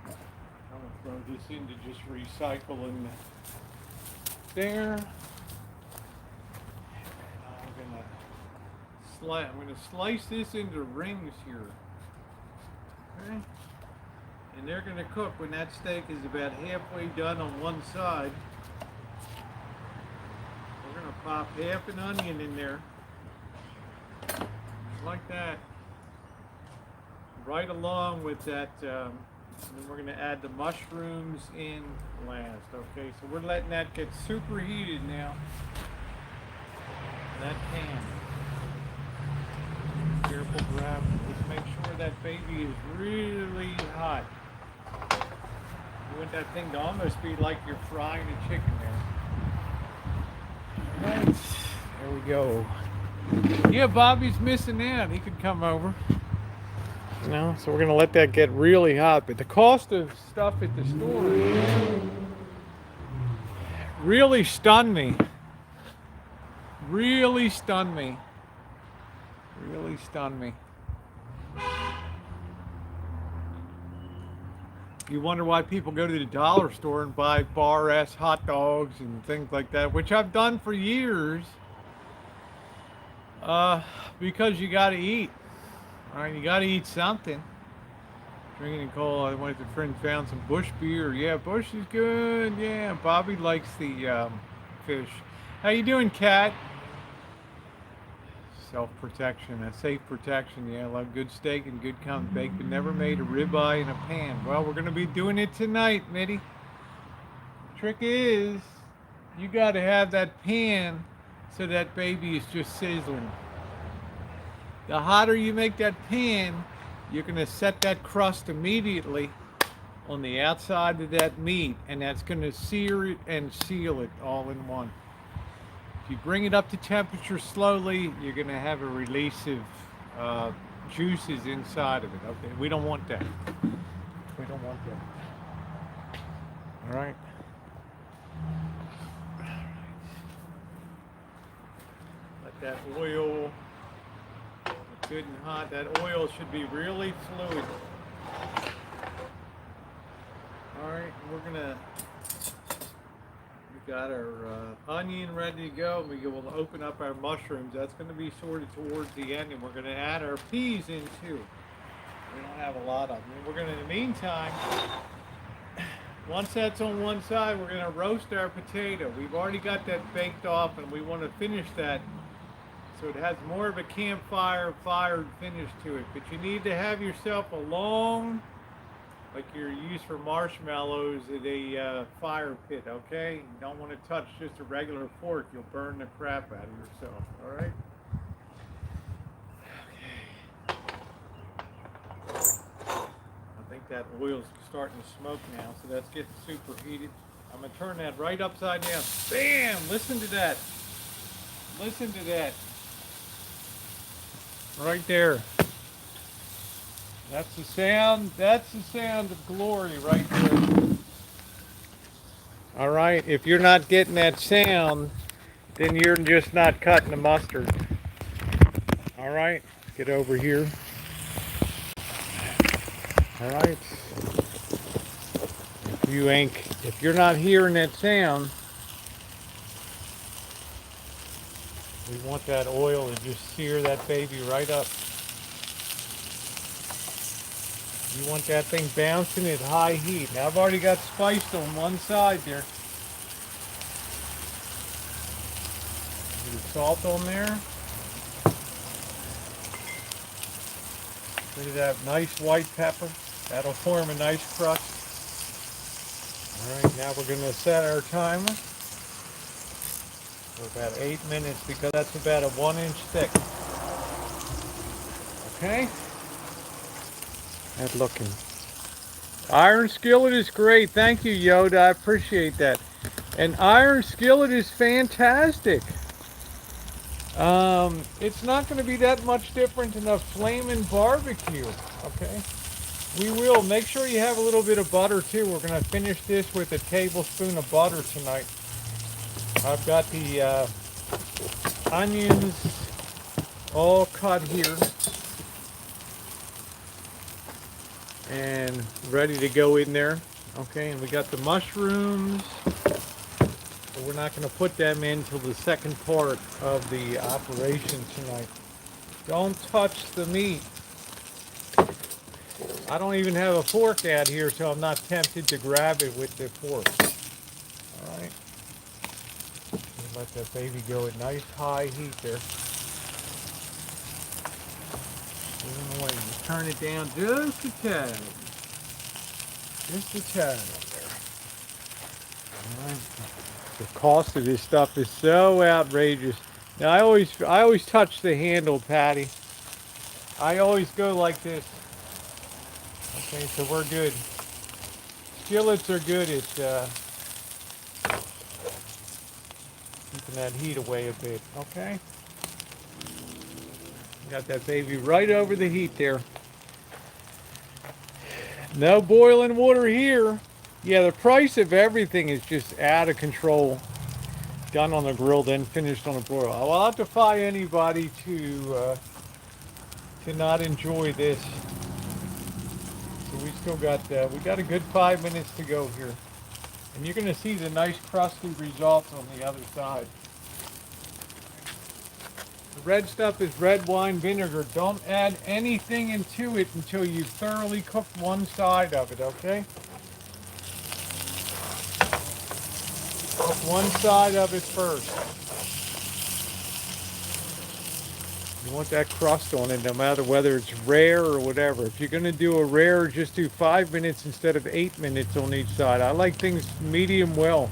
I'm going to throw this into just recycling there. I'm going to slice this into rings here. Okay? And they're going to cook when that steak is about halfway done on one side. We're going to pop half an onion in there. Like that. Right along with that, and then we're going to add the mushrooms in last. Okay, so we're letting that get super heated now. That pan. Careful grab. Just make sure that baby is really hot. You want that thing to almost be like you're frying a chicken there. Right. There we go. Yeah, Bobby's missing out. He could come over. No, so we're going to let that get really hot. But the cost of stuff at the store really stunned me. Really stunned me. Really stunned me. You wonder why people go to the dollar store and buy bar-ass hot dogs and things like that, which I've done for years. Because you got to eat. All right, you got to eat something. Drinking and coal. I went to a friend, found some Bush beer. Yeah, Bush is good. Yeah, Bobby likes the fish. How you doing, Kat? Self-protection, a safe protection. Yeah, I love good steak and good baked, but never made a ribeye in a pan. Well, we're going to be doing it tonight, Mitty. Trick is, you got to have that pan so that baby is just sizzling. The hotter you make that pan, you're going to set that crust immediately on the outside of that meat, and that's going to sear it and seal it all in one. If you bring it up to temperature slowly, you're going to have a release of juices inside of it. Okay, we don't want that. We don't want that. All right. that oil good and hot. That oil should be really fluid. Alright, we got our onion ready to go. We will open up our mushrooms. That's going to be sort of towards the end, and we're going to add our peas in too. We don't have a lot of them. And we're going to, in the meantime, once that's on one side, we're going to roast our potato. We've already got that baked off, and we want to finish that so it has more of a campfire fired finish to it. But you need to have yourself a long, like you're used for marshmallows, at a fire pit, okay? You don't want to touch just a regular fork. You'll burn the crap out of yourself, all right? I think that oil's starting to smoke now, so that's getting super heated. I'm going to turn that right upside down. Bam! Listen to that. Listen to that. Right there. That's the sound of glory right there. All right, if you're not getting that sound, then you're just not cutting the mustard. All right, get over here. All right. If you're not hearing that sound, we want that oil to just sear that baby right up. You want that thing bouncing at high heat. Now I've already got spiced on one side there. A little salt on there. Look at that nice white pepper. That'll form a nice crust. Alright, now we're going to set our timer for about 8 minutes because that's about a 1-inch thick. Okay? That looking. Iron skillet is great. Thank you, Yoda. I appreciate that. And iron skillet is fantastic. It's not going to be that much different than a flaming barbecue. Okay? We will. Make sure you have a little bit of butter too. We're going to finish this with a tablespoon of butter tonight. I've got the onions all cut here and ready to go in there. Okay, and we got the mushrooms, but we're not going to put them in until the second part of the operation tonight. Don't touch the meat. I don't even have a fork out here, so I'm not tempted to grab it with the fork. All right. Let that baby go at nice high heat there. Anyway, you turn it down just a tad. Just a tad up there. All right. The cost of this stuff is so outrageous. Now I always touch the handle, Patty. I always go like this. Okay, so we're good. Skillets are good at keeping that heat away a bit, okay? Got that baby right over the heat there. No boiling water here. Yeah, the price of everything is just out of control. Done on the grill, then finished on a broil. I'll not defy anybody to not enjoy this. So we still got we got a good 5 minutes to go here. And you're going to see the nice crusty results on the other side. The red stuff is red wine vinegar. Don't add anything into it until you've thoroughly cooked one side of it, okay? Cook one side of it first. You want that crust on it no matter whether it's rare or whatever. If you're going to do a rare, just do 5 minutes instead of 8 minutes on each side. I like things medium well.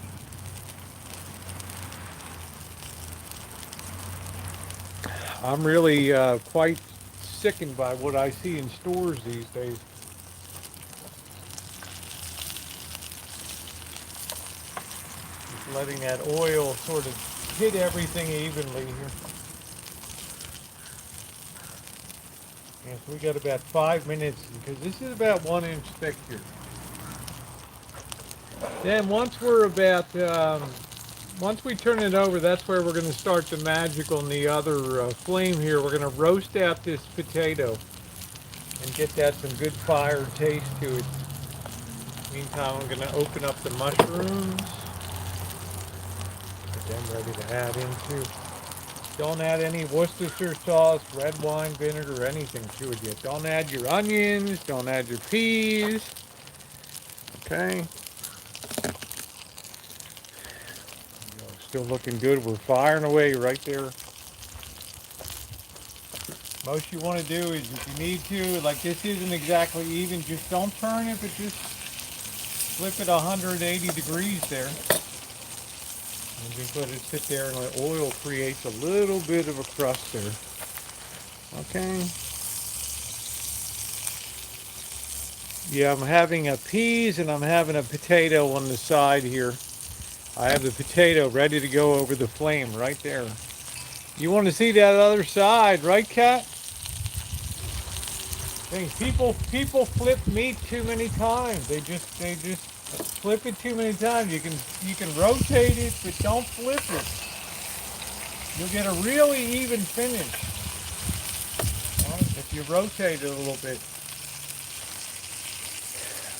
I'm really quite sickened by what I see in stores these days. Just letting that oil sort of hit everything evenly here. Yeah, so we got about 5 minutes because this is about 1 inch thick here. Then once we're about once we turn it over, that's where we're going to start the magic on the other flame here. We're going to roast out this potato and get that some good fire taste to it. Meantime, I'm going to open up the mushrooms. Get them ready to add into. Don't add any Worcestershire sauce, red wine vinegar, or anything to it yet. Don't add your onions. Don't add your peas. Okay. Still looking good. We're firing away right there. Most you want to do is, if you need to, like this isn't exactly even, just don't turn it, but just flip it 180 degrees there. And just let it sit there, and the oil creates a little bit of a crust there. Okay. Yeah, I'm having a peas and I'm having a potato on the side here. I have the potato ready to go over the flame right there. You want to see that other side, right, Kat? People flip meat too many times. They just flip it too many times. You can rotate it, but don't flip it. You'll get a really even finish. Right? If you rotate it a little bit.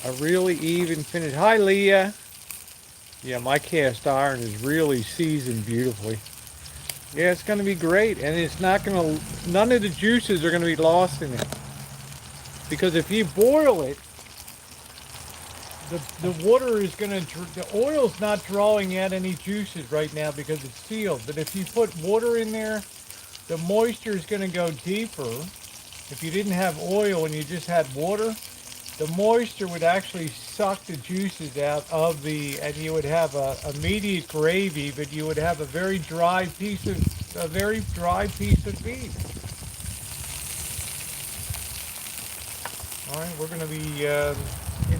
A really even finish. Hi, Leah. Yeah, my cast iron is really seasoned beautifully. Yeah, it's going to be great, and it's not going to, none of the juices are going to be lost in it. Because if you boil it, the water is going to, the oil's not drawing out any juices right now because it's sealed. But if you put water in there, the moisture is going to go deeper. If you didn't have oil and you just had water, the moisture would actually suck the juices out of the, and you would have a immediate gravy, but you would have a very dry piece of beef. All right, we're going to be,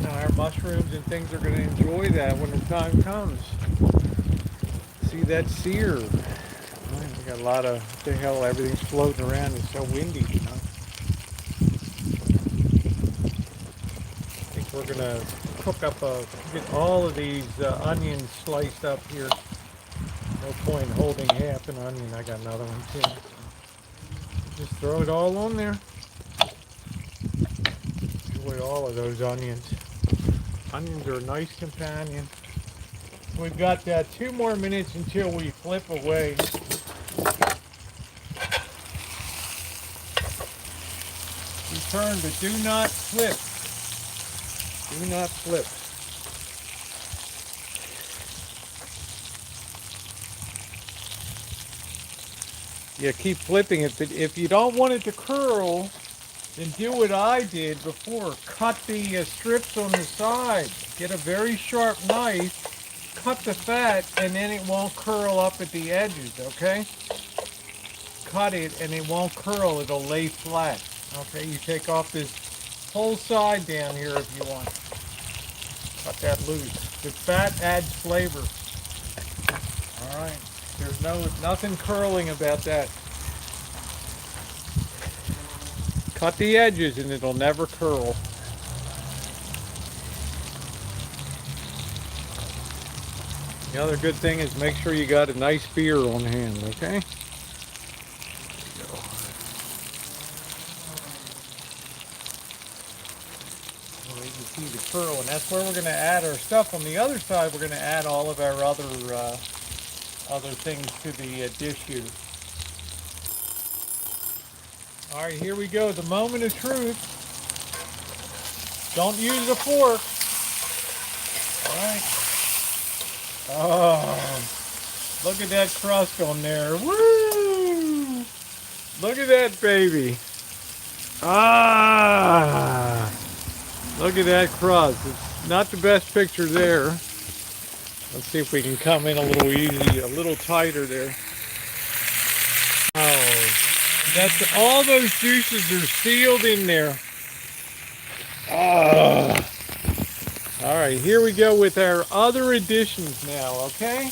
our mushrooms and things are going to enjoy that when the time comes. See that sear? All right, we got a lot of, what the hell, everything's floating around. It's so windy, you know. We're gonna cook up get all of these onions sliced up here. No point holding half an onion. I got another one too. Just throw it all on there. Enjoy all of those onions. Onions are a nice companion. We've got 2 more minutes until we flip away. You turn, but do not flip. Do not flip. Yeah, keep flipping it, but if you don't want it to curl, then do what I did before. Cut the strips on the side. Get a very sharp knife, cut the fat, and then it won't curl up at the edges, okay? Cut it and it won't curl, it'll lay flat. Okay, you take off this whole side down here if you want. Cut that loose. The fat adds flavor. All right, there's nothing curling about that. Cut the edges and it'll never curl. The other good thing is make sure you got a nice spear on hand, okay? You see the curl, and that's where we're going to add our stuff. On the other side, we're going to add all of our other things to the dish here. All right, here we go. The moment of truth. Don't use a fork. All right. Oh, look at that crust on there. Woo! Look at that baby. Ah! Look at that crust. It's not the best picture there. Let's see if we can come in a little easy, a little tighter there. Oh, that's all those juices are sealed in there. Ah. All right, here we go with our other additions now, okay?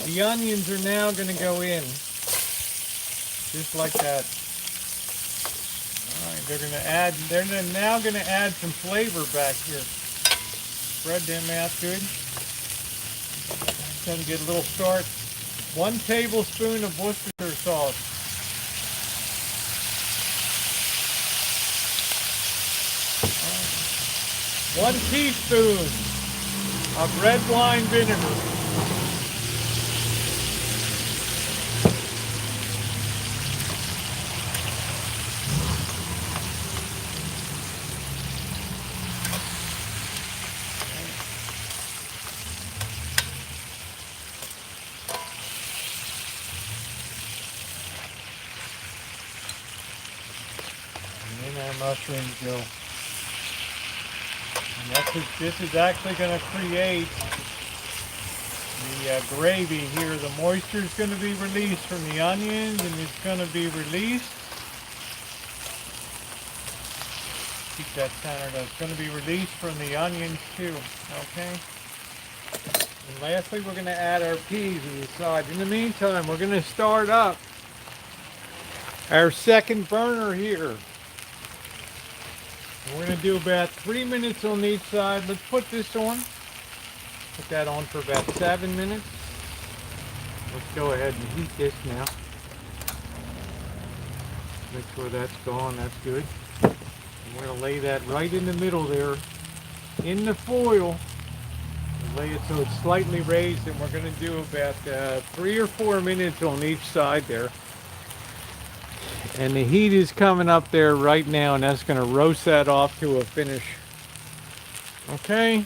The onions are now going to go in, just like that. All right, they're now going to add some flavor back here. Spread them out good. Then get a little start. 1 tablespoon of Worcestershire sauce. 1 teaspoon of red wine vinegar. Mushrooms go. And this is actually going to create the gravy here. The moisture is going to be released from the onions, and it's going to be released. Keep that centered. It's going to be released from the onions too. Okay. And lastly, we're going to add our peas to the side. In the meantime, we're going to start up our second burner here. We're going to do about 3 minutes on each side. Let's put this on. Put that on for about 7 minutes. Let's go ahead and heat this now. Make sure that's gone. That's good. And we're going to lay that right in the middle there in the foil. Lay it so it's slightly raised, and we're going to do about 3 or 4 minutes on each side there. And the heat is coming up there right now, and that's going to roast that off to a finish. Okay. I'm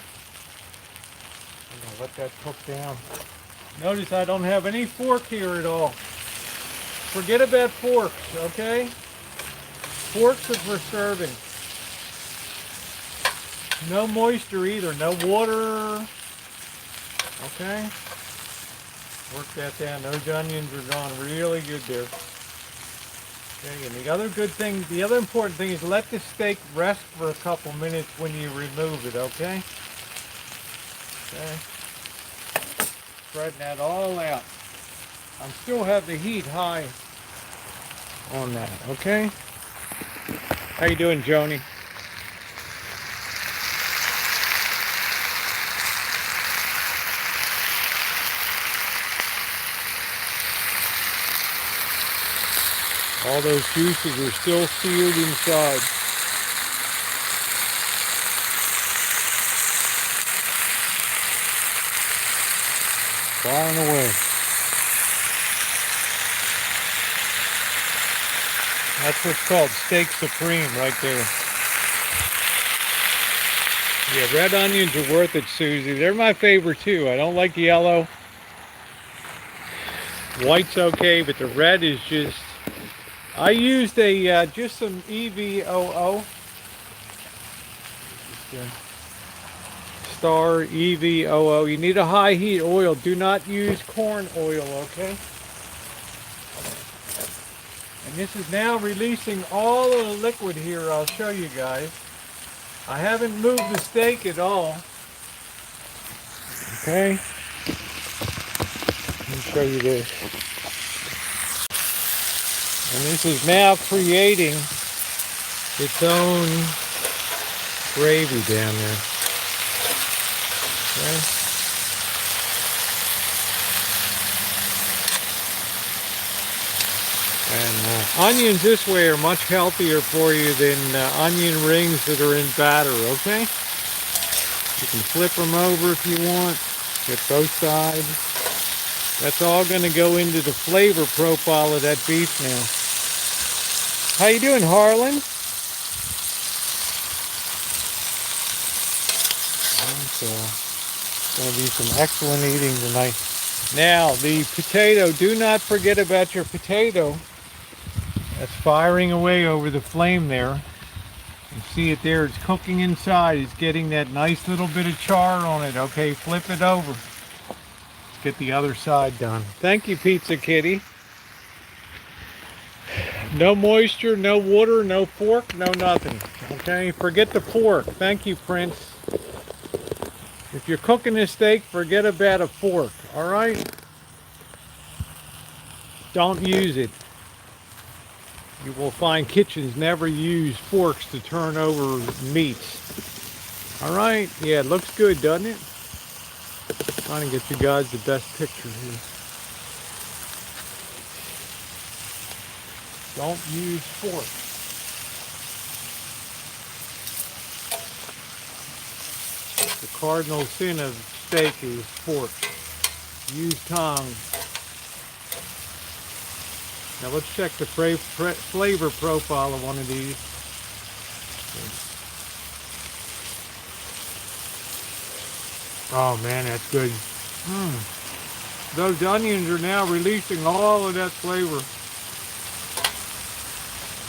going to let that cook down. Notice I don't have any fork here at all. Forget about forks, okay? Forks are for serving. No moisture either, no water. Okay. Work that down. Those onions are gone really good there. Okay, and the other good thing, the other important thing is let the steak rest for a couple minutes when you remove it, okay? Okay. Spreading that all out. I still have the heat high on that, okay? How you doing, Joni? All those juices are still seared inside. Firing away. That's what's called steak supreme right there. Yeah, red onions are worth it, Susie. They're my favorite too. I don't like yellow. White's okay, but the red is just... I used a just some EVOO. Star EVOO. You need a high heat oil. Do not use corn oil, okay? And this is now releasing all of the liquid here. I'll show you guys. I haven't moved the steak at all. Okay? Let me show you this. And this is now creating its own gravy down there. Okay. And onions this way are much healthier for you than onion rings that are in batter, okay? You can flip them over if you want. Get both sides. That's all going to go into the flavor profile of that beef now. How you doing, Harlan? So, going to be some excellent eating tonight. Now, the potato. Do not forget about your potato. That's firing away over the flame there. You see it there. It's cooking inside. It's getting that nice little bit of char on it. Okay, flip it over. Let's get the other side done. Thank you, Pizza Kitty. No moisture, no water, no fork, no nothing. Okay, forget the fork. Thank you, Prince. If you're cooking a steak, forget about a fork, all right? Don't use it. You will find kitchens never use forks to turn over meats. All right, yeah, it looks good, doesn't it? Trying to get you guys the best picture here. Don't use forks. The cardinal sin of steak is forks. Use tongs. Now let's check the flavor profile of one of these. Oh man, that's good. Those onions are now releasing all of that flavor.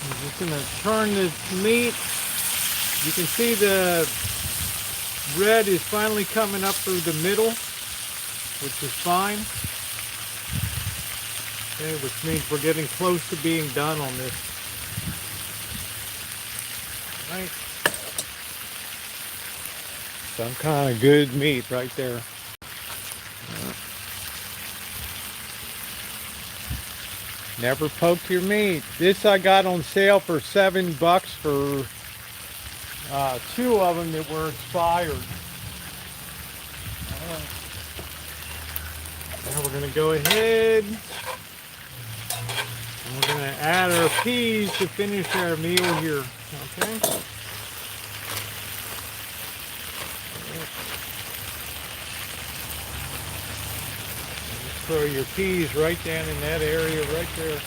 I'm just gonna turn this meat. You can see the red is finally coming up through the middle, which is fine. Okay, which means we're getting close to being done on this. All right. Some kind of good meat right there. Never poke your meat. This I got on sale for $7 for 2 of them that were expired. Now we're going to go ahead and we're going to add our peas to finish our meal here. Okay. Throw your peas right down in that area right there.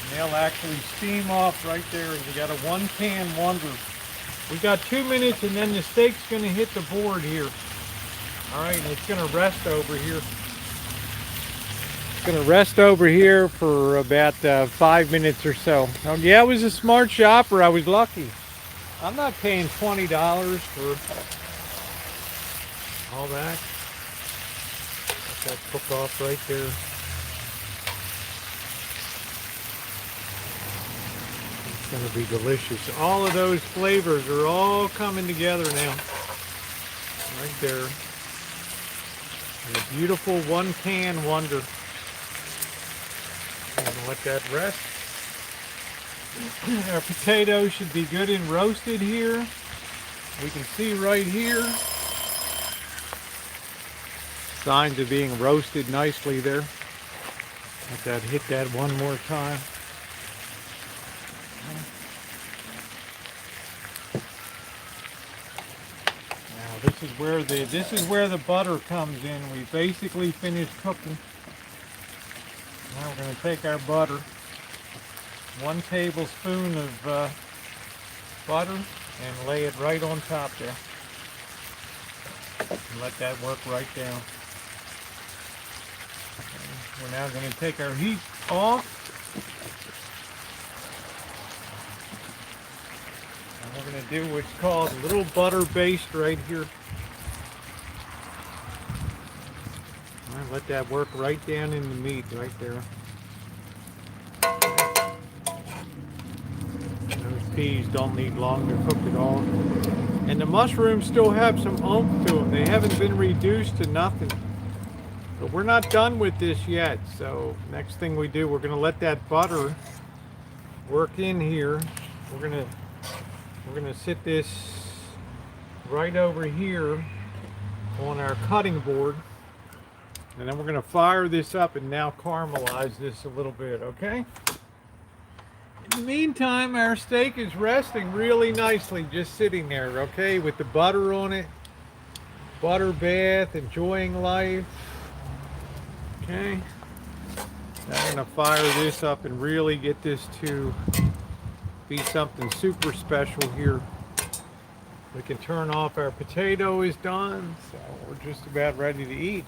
And they'll actually steam off right there. We got a 1-pan wonder. We got 2 minutes and then the steak's going to hit the board here. All right, and it's going to rest over here. It's going to rest over here for about 5 minutes or so. Oh, yeah, I was a smart shopper. I was lucky. I'm not paying $20 for all that. Let that cook off right there. It's going to be delicious. All of those flavors are all coming together now. Right there. And a beautiful 1-pan wonder. I'm going to let that rest. Our potatoes should be good and roasted here. We can see right here signs of being roasted nicely there. Let that hit that one more time. Now this is where the butter comes in. We basically finished cooking. Now we're going to take our butter, 1 tablespoon of butter, and lay it right on top there. And let that work right down. We're now going to take our heat off. And we're going to do what's called a little butter baste right here. All right, let that work right down in the meat right there. Those peas don't need long to cook at all. And the mushrooms still have some oomph to them. They haven't been reduced to nothing. But we're not done with this yet. So next thing we do, we're going to let that butter work in here. We're going to sit this right over here on our cutting board. And then we're going to fire this up and now caramelize this a little bit, okay? In the meantime, our steak is resting really nicely, just sitting there, okay, with the butter on it. Butter bath, enjoying life. Okay. Now I'm going to fire this up and really get this to be something super special here. We can turn off. Our potato is done, so we're just about ready to eat.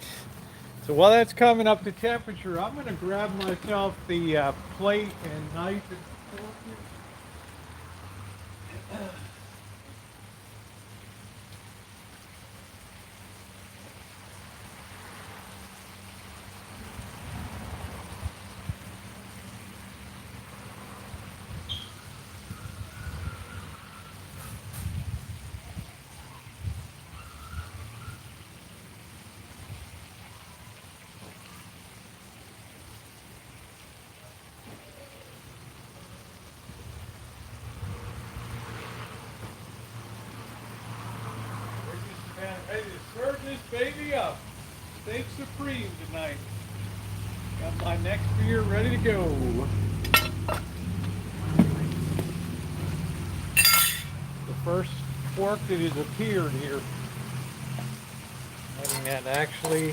So while that's coming up to temperature, I'm going to grab myself the plate and knife and fork here. Ready to serve this baby up. Steak Supreme tonight. Got my next beer ready to go. The first fork that has appeared here. Letting that actually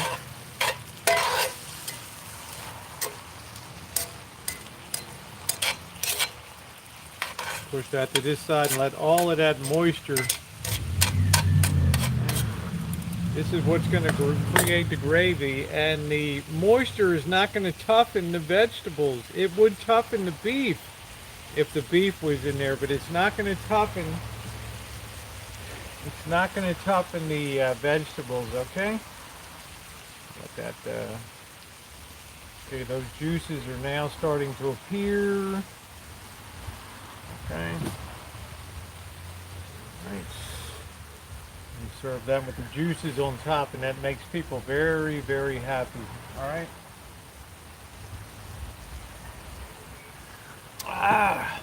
push that to this side and let all of that moisture. This is what's going to create the gravy, and the moisture is not going to toughen the vegetables. It would toughen the beef if the beef was in there, but it's not going to toughen. It's not going to toughen the vegetables. Okay. Let that. Okay, those juices are now starting to appear. Okay. Nice. You serve them with the juices on top, and that makes people very, very happy. All right. Ah.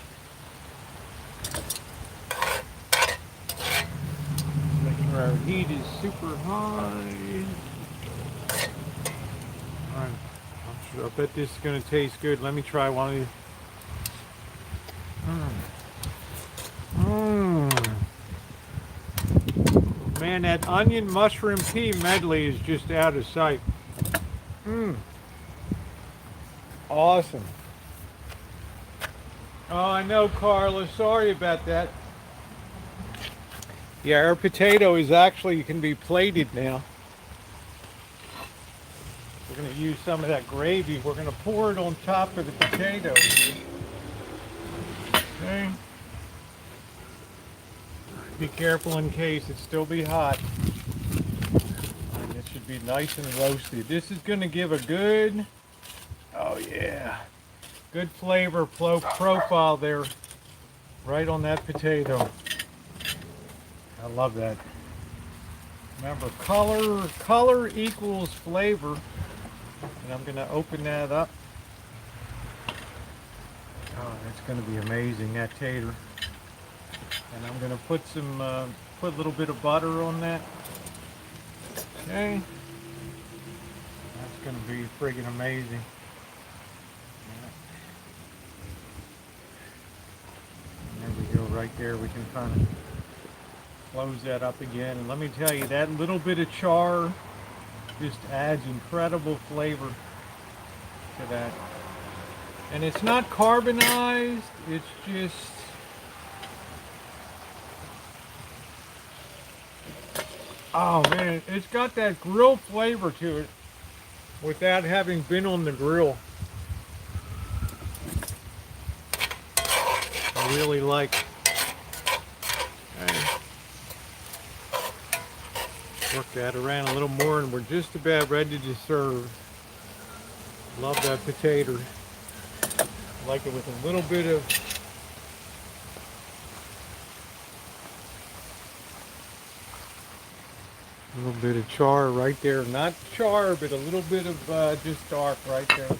Make sure our heat is super high. All right. I bet this is going to taste good. Let me try one of these. Man, that onion mushroom pea medley is just out of sight. Awesome. Oh, I know, Carla. Sorry about that. Yeah, our potato is actually can be plated now. We're going to use some of that gravy. We're going to pour it on top of the potato. Okay. Be careful in case it still be hot. And it should be nice and roasted. This is going to give a good, oh yeah, good flavor profile there, right on that potato. I love that. Remember, color equals flavor. And I'm going to open that up. Oh, that's going to be amazing, that tater. And I'm going to put put a little bit of butter on that. Okay. That's going to be friggin' amazing. And there we go, right there. We can kind of close that up again. And let me tell you, that little bit of char just adds incredible flavor to that. And it's not carbonized, it's just oh man, it's got that grill flavor to it without having been on the grill. I really like. Okay. Work that around a little more and we're just about ready to serve. Love that potato. I like it with a little bit of char right there. Not char, but a little bit of just dark right there.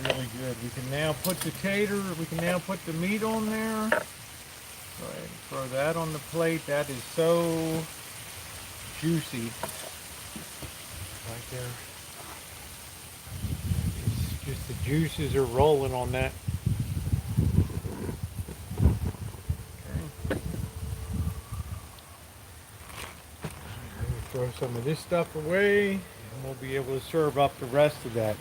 Really good. We can now put we can now put the meat on there. Go ahead and throw that on the plate. That is so juicy. Right there. It's just the juices are rolling on that. Okay. Throw some of this stuff away and we'll be able to serve up the rest of that.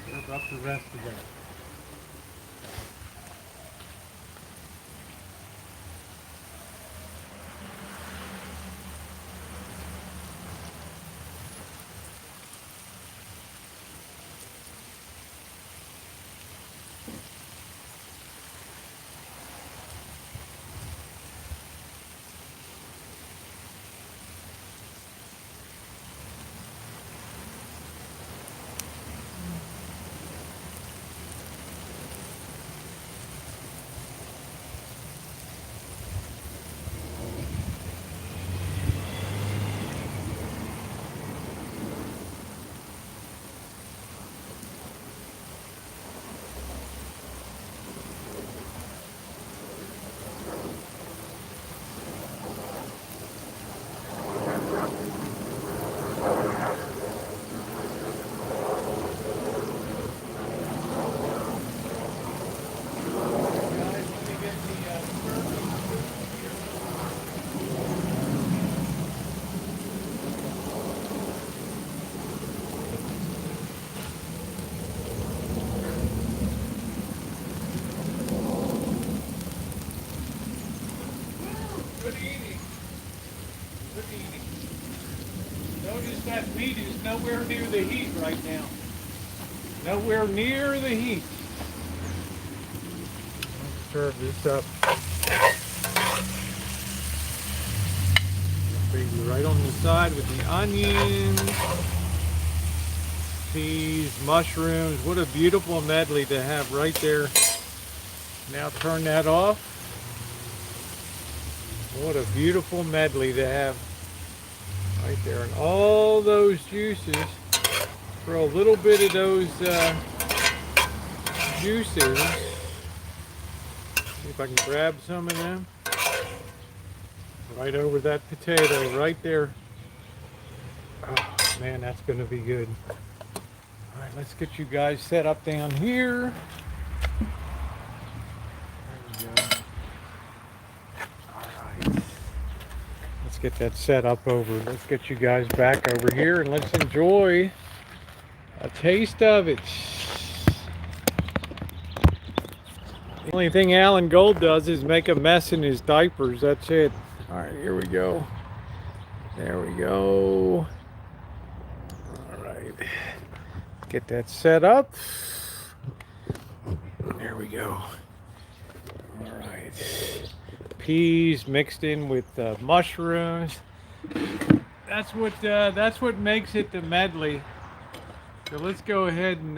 Serve up the rest of that. Good eating. Good eating. Notice that meat is nowhere near the heat right now. Nowhere near the heat. Let's serve this up. Baby, right on the side with the onions, peas, mushrooms. What a beautiful medley to have right there. Now turn that off. What a beautiful medley to have right there. And all those juices, throw a little bit of those juices. See if I can grab some of them. Right over that potato, right there. Oh man, that's gonna be good. All right, let's get you guys set up down here. There we go. All right. Let's get that set up over. Let's get you guys back over here and let's enjoy a taste of it. The only thing Alan Gold does is make a mess in his diapers. That's it. All right, here we go. There we go. All right. Get that set up. There we go. All right. Peas mixed in with mushrooms. That's what makes it the medley. So let's go ahead and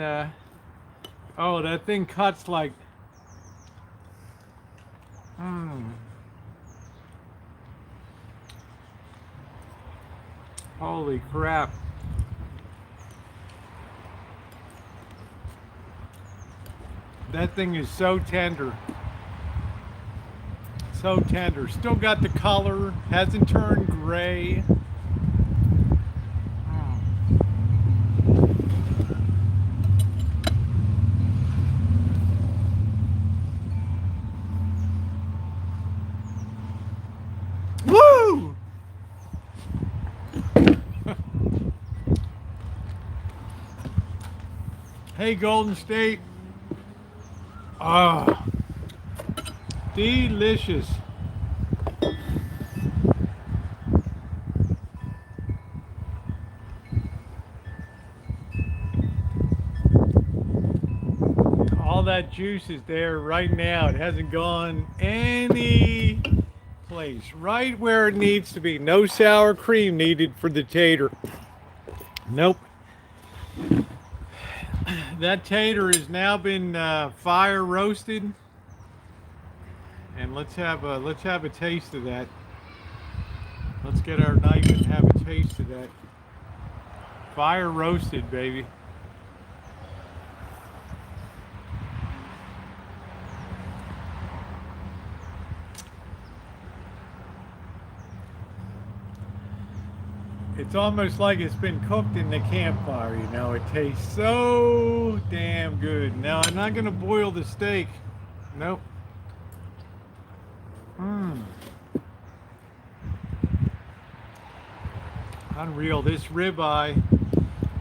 oh, that thing cuts like holy crap. That thing is so tender. So tender. Still got the color, hasn't turned gray. Woo! Hey, Golden State. Ah, delicious. All that juice is there right now. It hasn't gone any place. Right where it needs to be. No sour cream needed for the tater. Nope. That tater has now been fire roasted, and let's have a taste of that. Let's get our knife and have a taste of that. Fire roasted, baby. It's almost like it's been cooked in the campfire, you know. It tastes so damn good. Now, I'm not going to boil the steak. Nope. Unreal. This ribeye,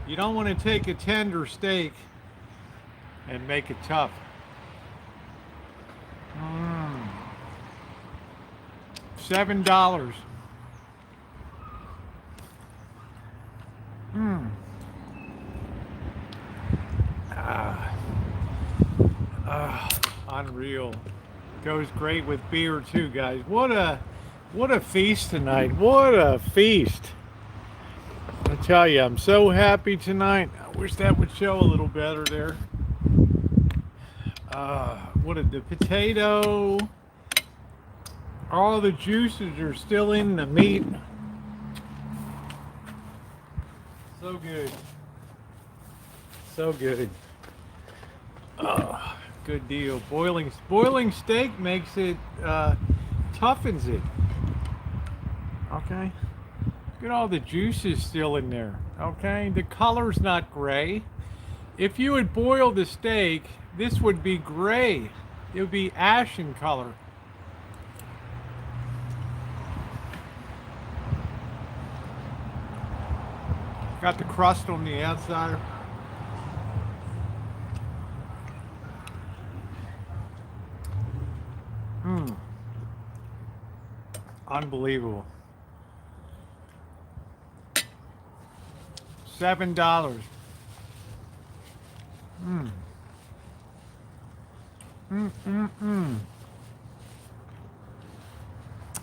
you don't want to take a tender steak and make it tough. $7. Unreal. Goes great with beer too, guys. What a feast tonight. What a feast. I tell you, I'm so happy tonight. I wish that would show a little better there. The potato. All the juices are still in the meat. So good. So good. Good deal. Boiling steak makes it, toughens it. Okay. Look at all the juices still in there. Okay. The color's not gray. If you would boil the steak, this would be gray. It would be ashen color. Got the crust on the outside. Unbelievable. $7.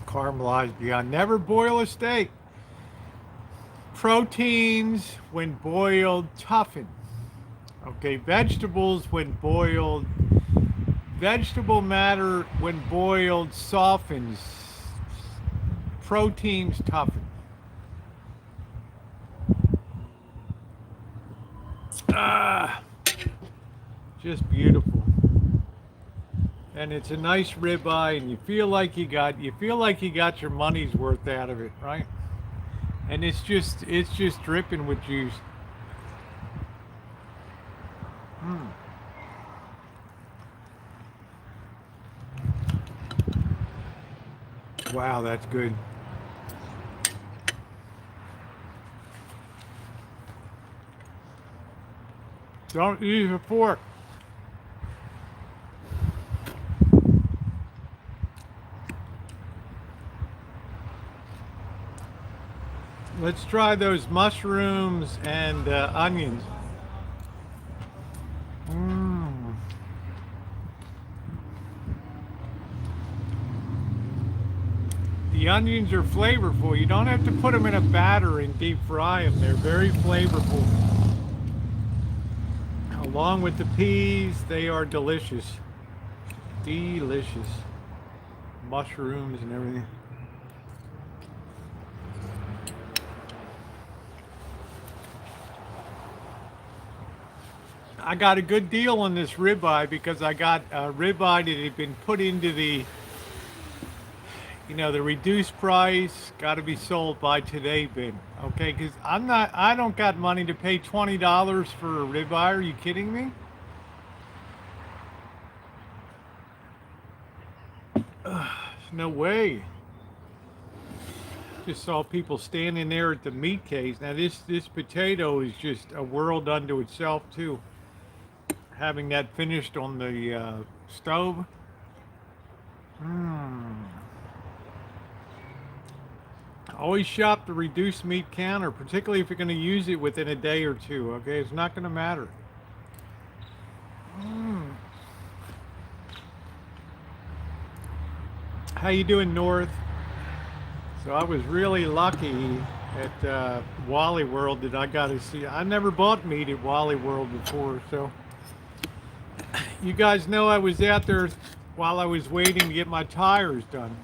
Caramelized beyond. Never boil a steak. Proteins, when boiled, toughen. Okay, vegetables, when boiled, vegetable matter, when boiled, softens. Proteins, toughen. Just beautiful. And it's a nice ribeye, and you feel like you got your money's worth out of it, right? And it's just dripping with juice. Wow, that's good. Don't use a fork. Let's try those mushrooms and onions. The onions are flavorful. You don't have to put them in a batter and deep fry them. They're very flavorful. Along with the peas, they are delicious. Delicious. Mushrooms and everything. I got a good deal on this ribeye because I got ribeye that had been put into the, the reduced price, got to be sold by today bin. Okay, because I don't got money to pay $20 for a ribeye. Are you kidding me? No way. Just saw people standing there at the meat case. Now this potato is just a world unto itself too. Having that finished on the stove. Always shop the reduced meat counter, particularly if you're going to use it within a day or two. Okay, it's not going to matter. How you doing, North? So I was really lucky at Wally World that I got to see. I never bought meat at Wally World before, so you guys know I was out there while I was waiting to get my tires done.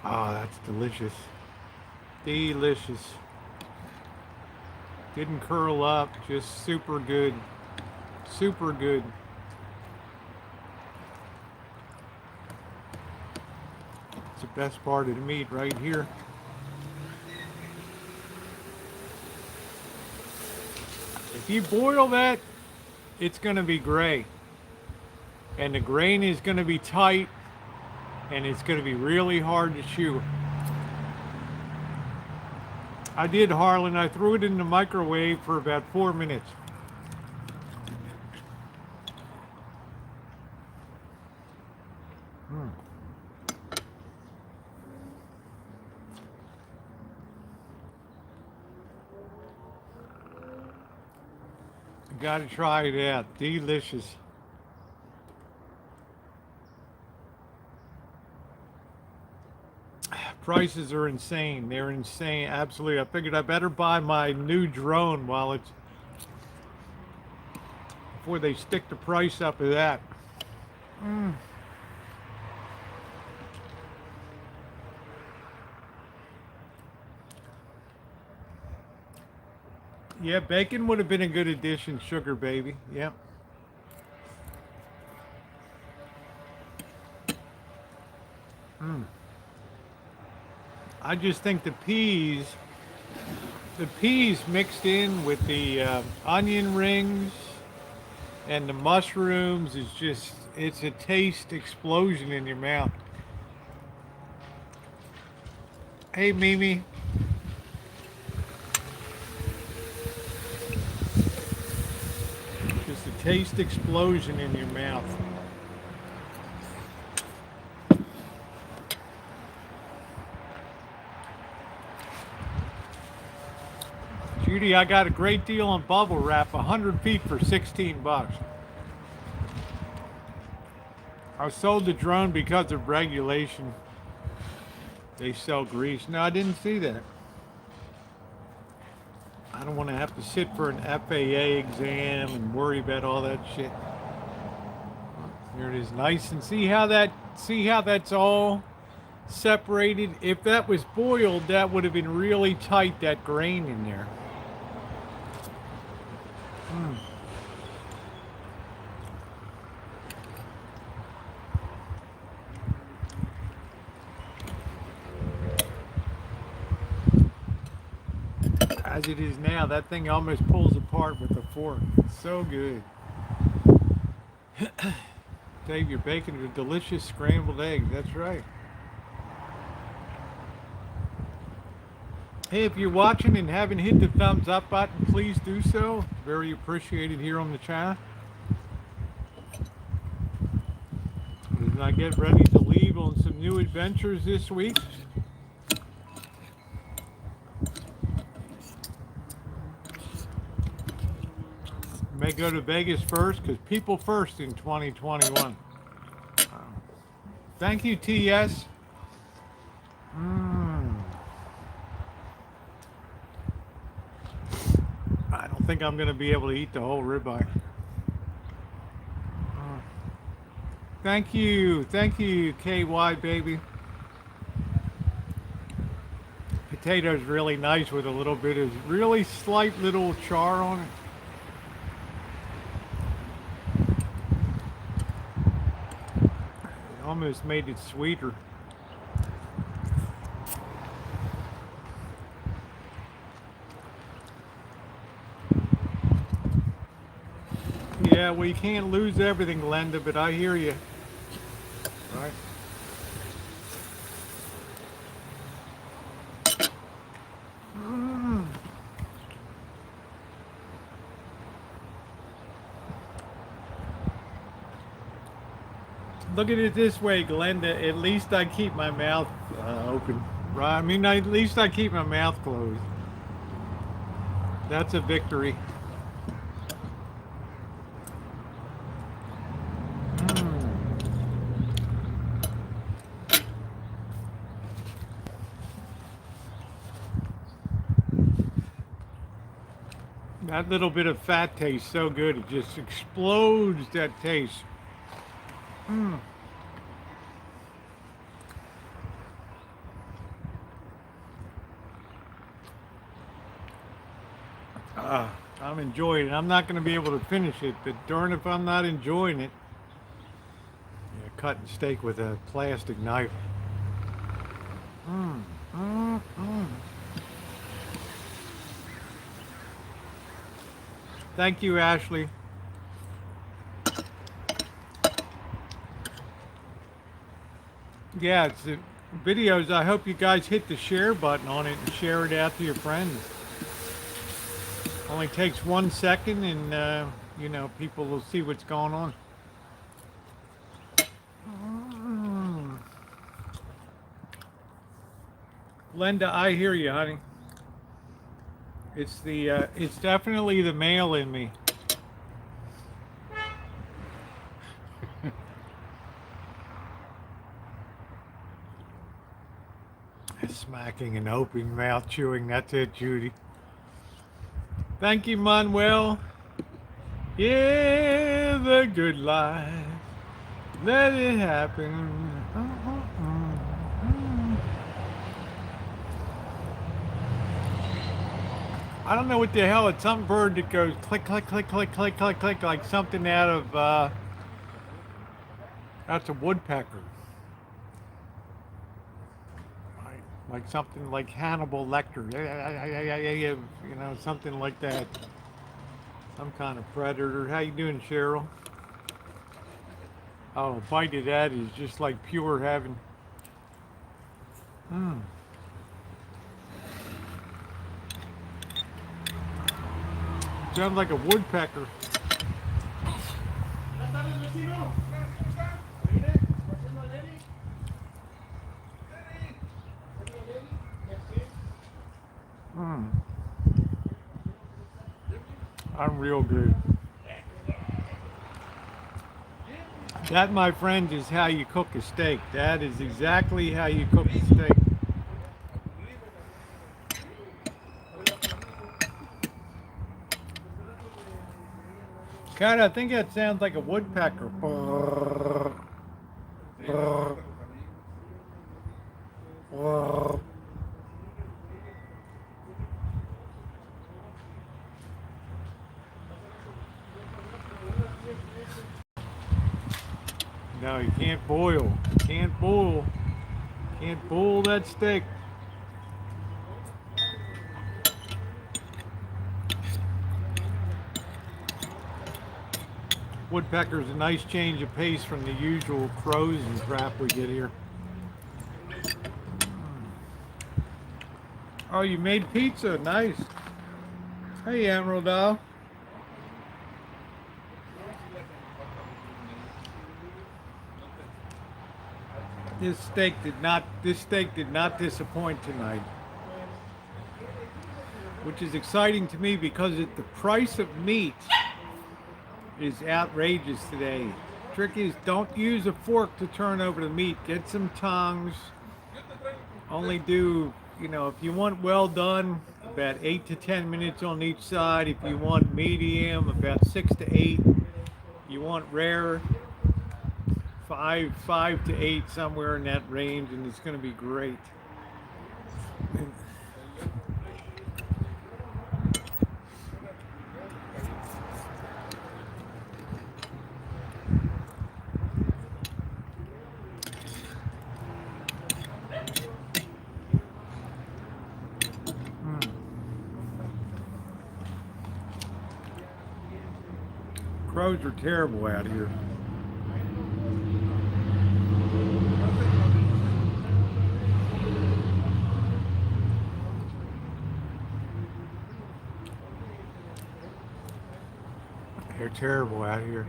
Oh, that's delicious. Delicious. Didn't curl up, just super good. Super good. It's the best part of the meat right here. If you boil that, it's going to be gray. And the grain is going to be tight. And it's going to be really hard to chew. I did, Harlan. I threw it in the microwave for about 4 minutes. Got to try it out. Delicious. Prices are insane. They're insane. Absolutely. I figured I better buy my new drone while it's before they stick the price up of that. Yeah, bacon would have been a good addition, sugar baby. Yep. I just think the peas mixed in with the onion rings and the mushrooms is just, it's a taste explosion in your mouth. Hey, Mimi. taste explosion in your mouth. Judy, I got a great deal on bubble wrap, 100 feet for 16 bucks. I sold the drone because of regulation. They sell grease. No, I didn't see that. I don't want to have to sit for an FAA exam and worry about all that shit. Here it is, nice, and see how that's all separated. If that was boiled, that would have been really tight, that grain in there. As it is now, that thing almost pulls apart with a fork. It's so good. Dave, you're baking a delicious scrambled egg. That's right. Hey, if you're watching and haven't hit the thumbs up button, please do so. Very appreciated here on the channel. As I get ready to leave on some new adventures this week. May go to Vegas first, because people first in 2021. Thank you, TS. I don't think I'm going to be able to eat the whole ribeye. Thank you, KY baby. Potato's really nice with a little bit of really slight little char on it. Almost made it sweeter. Yeah, well, you can't lose everything, Glenda, but I hear you. Right. Look at it this way, Glenda. At least I keep my mouth open. Right? I mean, at least I keep my mouth closed. That's a victory. That little bit of fat tastes so good. It just explodes that taste. I'm enjoying it. I'm not going to be able to finish it, but darn if I'm not enjoying it. Yeah, cutting steak with a plastic knife. Thank you, Ashley. Yeah, it's the videos. I hope you guys hit the share button on it and share it out to your friends. Only takes 1 second and, you know, people will see what's going on. Linda, I hear you, honey. It's the, it's definitely the male in me. Smacking and open mouth chewing. That's it, Judy. Thank you, Manuel. Yeah, the good life. Let it happen. I don't know what the hell. It's some bird that goes click, click, click, click, click, click, click, like something out of, that's a woodpecker. Like something like Hannibal Lecter, you know, something like that. Some kind of predator. How you doing, Cheryl? Oh, a bite of that is just like pure heaven. Sounds like a woodpecker. Mm. I'm real good. That, my friend, is how you cook a steak. That is exactly how you cook a steak. God, I think that sounds like a woodpecker. Brrr, brrr, brrr. No, you can't boil. Can't boil. Can't boil that steak. Woodpecker's a nice change of pace from the usual crows and crap we get here. Oh, you made pizza. Nice. Hey, Emerald Doll. This steak did not disappoint tonight. Which is exciting to me because the price of meat is outrageous today. Trick is, don't use a fork to turn over the meat. Get some tongs. Only do, if you want well done, about 8 to 10 minutes on each side. If you want medium, about 6 to 8. You want rare, 5 to 8, somewhere in that range, and it's going to be great. Crows are terrible out here. They're terrible out here.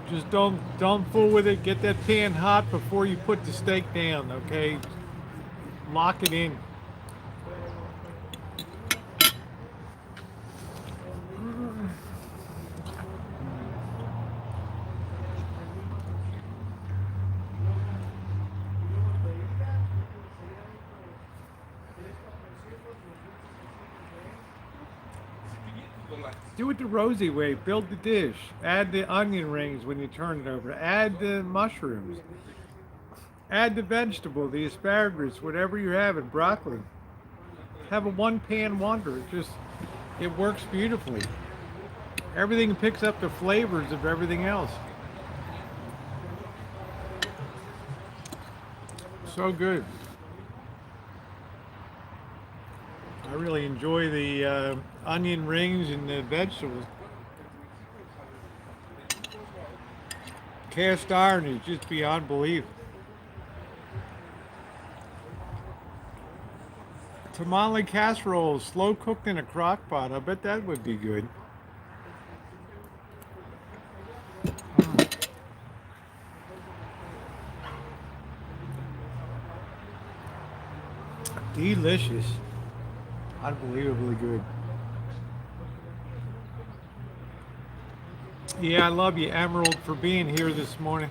Just don't fool with it. Get that pan hot before you put the steak down, okay? Lock it in. Do it the Rosie way. Build the dish. Add the onion rings when you turn it over. Add the mushrooms. Add the vegetable, the asparagus, whatever you have, and broccoli. Have a one-pan wonder. It works beautifully. Everything picks up the flavors of everything else. So good. I really enjoy the onion rings and the vegetables. Cast iron is just beyond belief. Tamale casserole, slow cooked in a crock pot. I bet that would be good. Delicious. Unbelievably good. Yeah, I love you, Emerald, for being here this morning.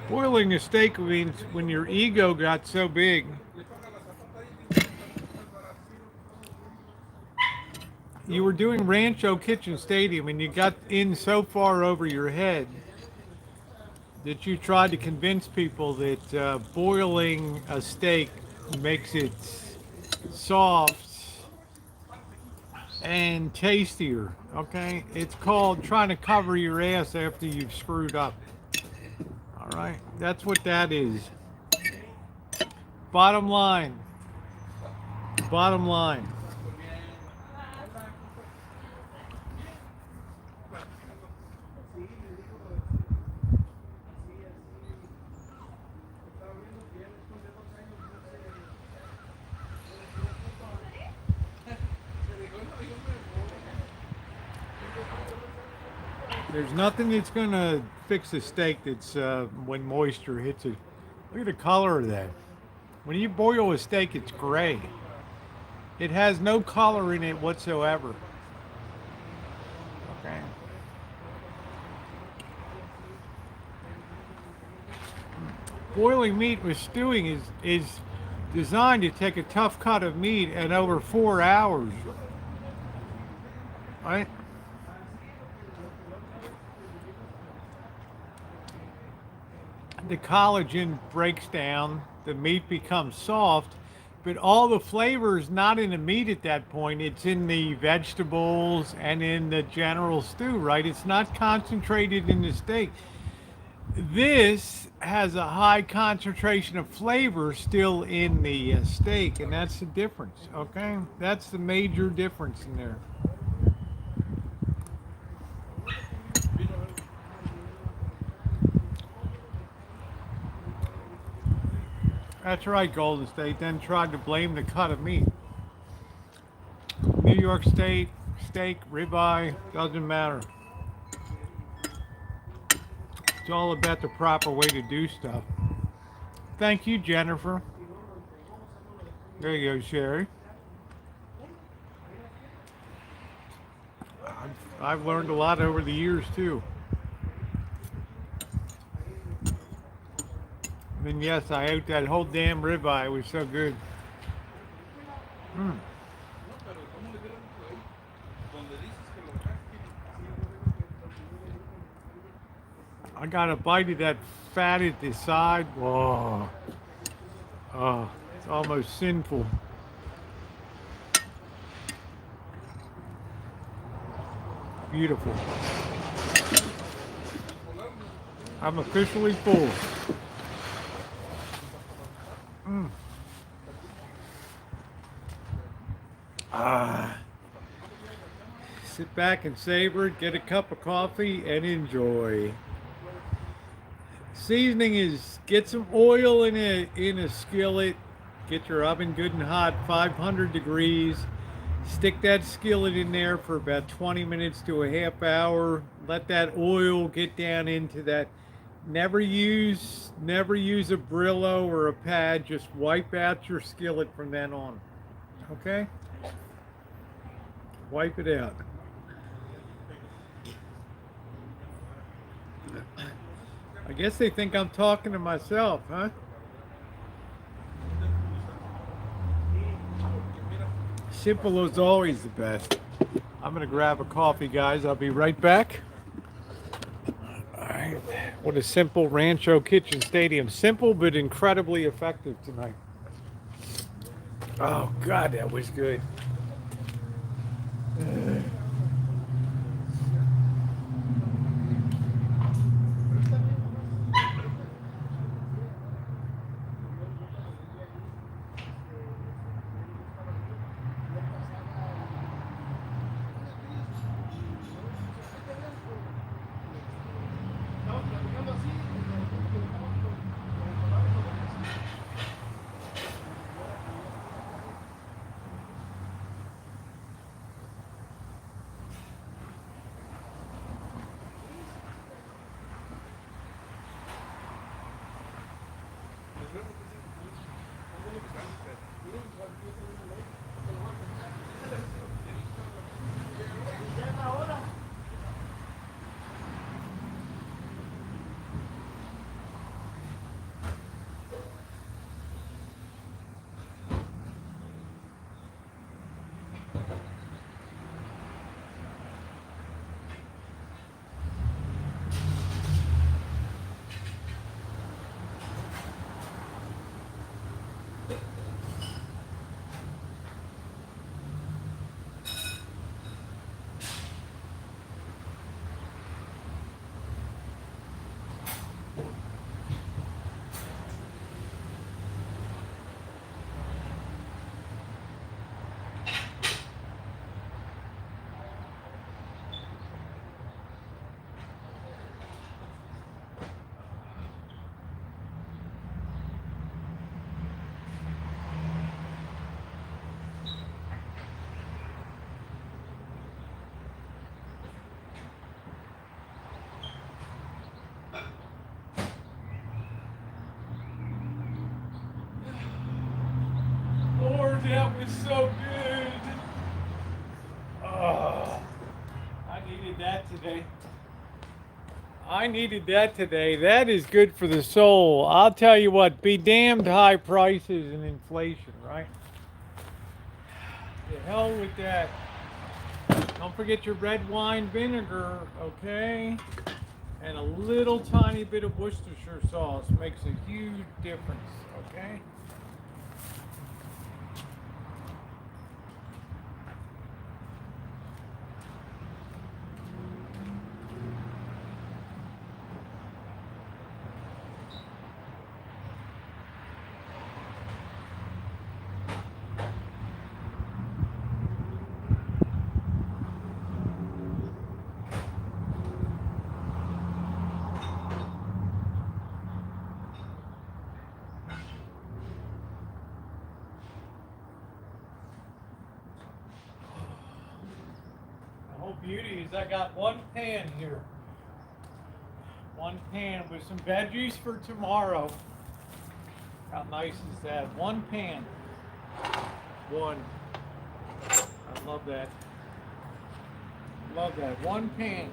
Boiling a steak means when your ego got so big, you were doing Rancho Kitchen Stadium and you got in so far over your head that you tried to convince people that boiling a steak makes it soft and tastier, okay? It's called trying to cover your ass after you've screwed up. All right, that's what that is. Bottom line. Bottom line. There's nothing that's gonna fix a steak that's when moisture hits it. Look at the color of that. When you boil a steak, it's gray. It has no color in it whatsoever. Okay. Boiling meat with stewing is designed to take a tough cut of meat at over 4 hours. Right? The collagen breaks down, the meat becomes soft, but all the flavor is not in the meat at that point. It's in the vegetables and in the general stew, right? It's not concentrated in the steak. This has a high concentration of flavor still in the steak, and that's the difference, okay? That's the major difference in there. That's right, Golden State then tried to blame the cut of meat. New York State, steak, ribeye, doesn't matter. It's all about the proper way to do stuff. Thank you, Jennifer. There you go, Sherry. I've learned a lot over the years, too. And yes, I ate that whole damn ribeye. It was so good. I got a bite of that fat at the side. Whoa. Oh, it's almost sinful. Beautiful. I'm officially full. Sit back and savor it, get a cup of coffee, and enjoy. Seasoning is get some oil in a skillet, get your oven good and hot, 500 degrees. Stick that skillet in there for about 20 minutes to a half hour. Let that oil get down into that. Never use a Brillo or a pad. Just wipe out your skillet from then on. Okay? Wipe it out. I guess they think I'm talking to myself, huh? Simple as always the best. I'm gonna grab a coffee, guys. I'll be right back. All right. What a simple Rancho Kitchen Stadium. Simple but incredibly effective tonight. Oh God, that was good. that was so good. Oh, I needed that today. I needed that today. That is good for the soul. I'll tell you what, be damned high prices and inflation, right? The hell with that. Don't forget your red wine vinegar, okay? And a little tiny bit of Worcestershire sauce makes a huge difference, okay? Beauty is I got one pan here. One pan with some veggies for tomorrow. How nice is that? One pan. One. I love that. Love that. One pan.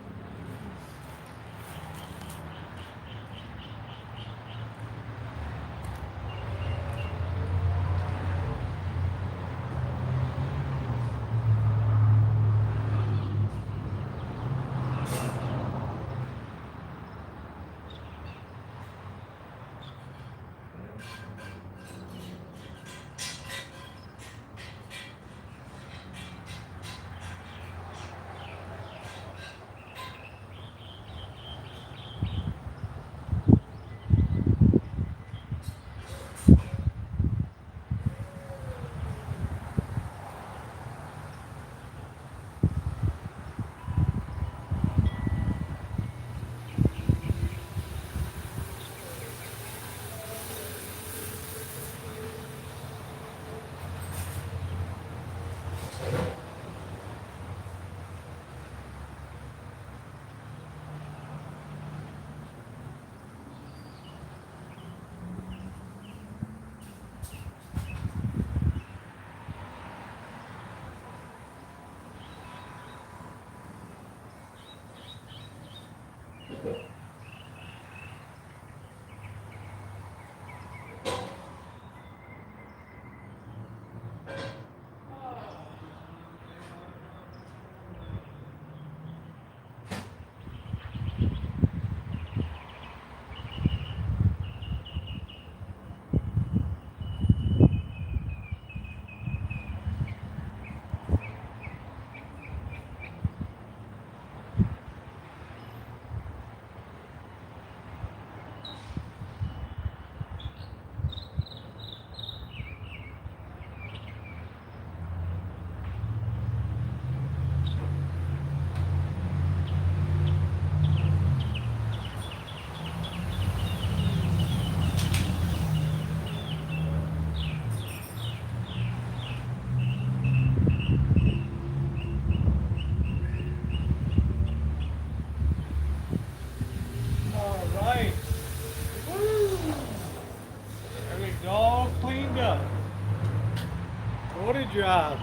Job.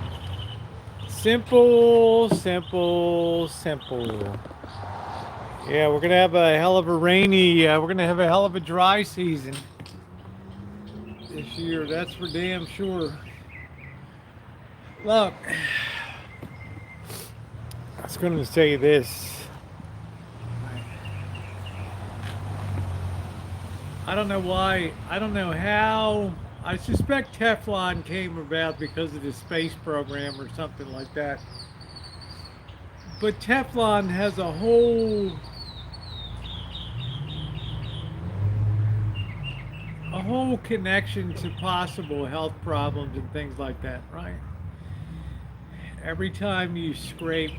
Simple, simple, simple. Yeah, we're gonna have a hell of a rainy. We're gonna have a hell of a dry season this year. That's for damn sure. Look, I was gonna say this. I don't know why. I don't know how. I suspect Teflon came about because of the space program or something like that. But Teflon has a whole connection to possible health problems and things like that, right? Every time you scrape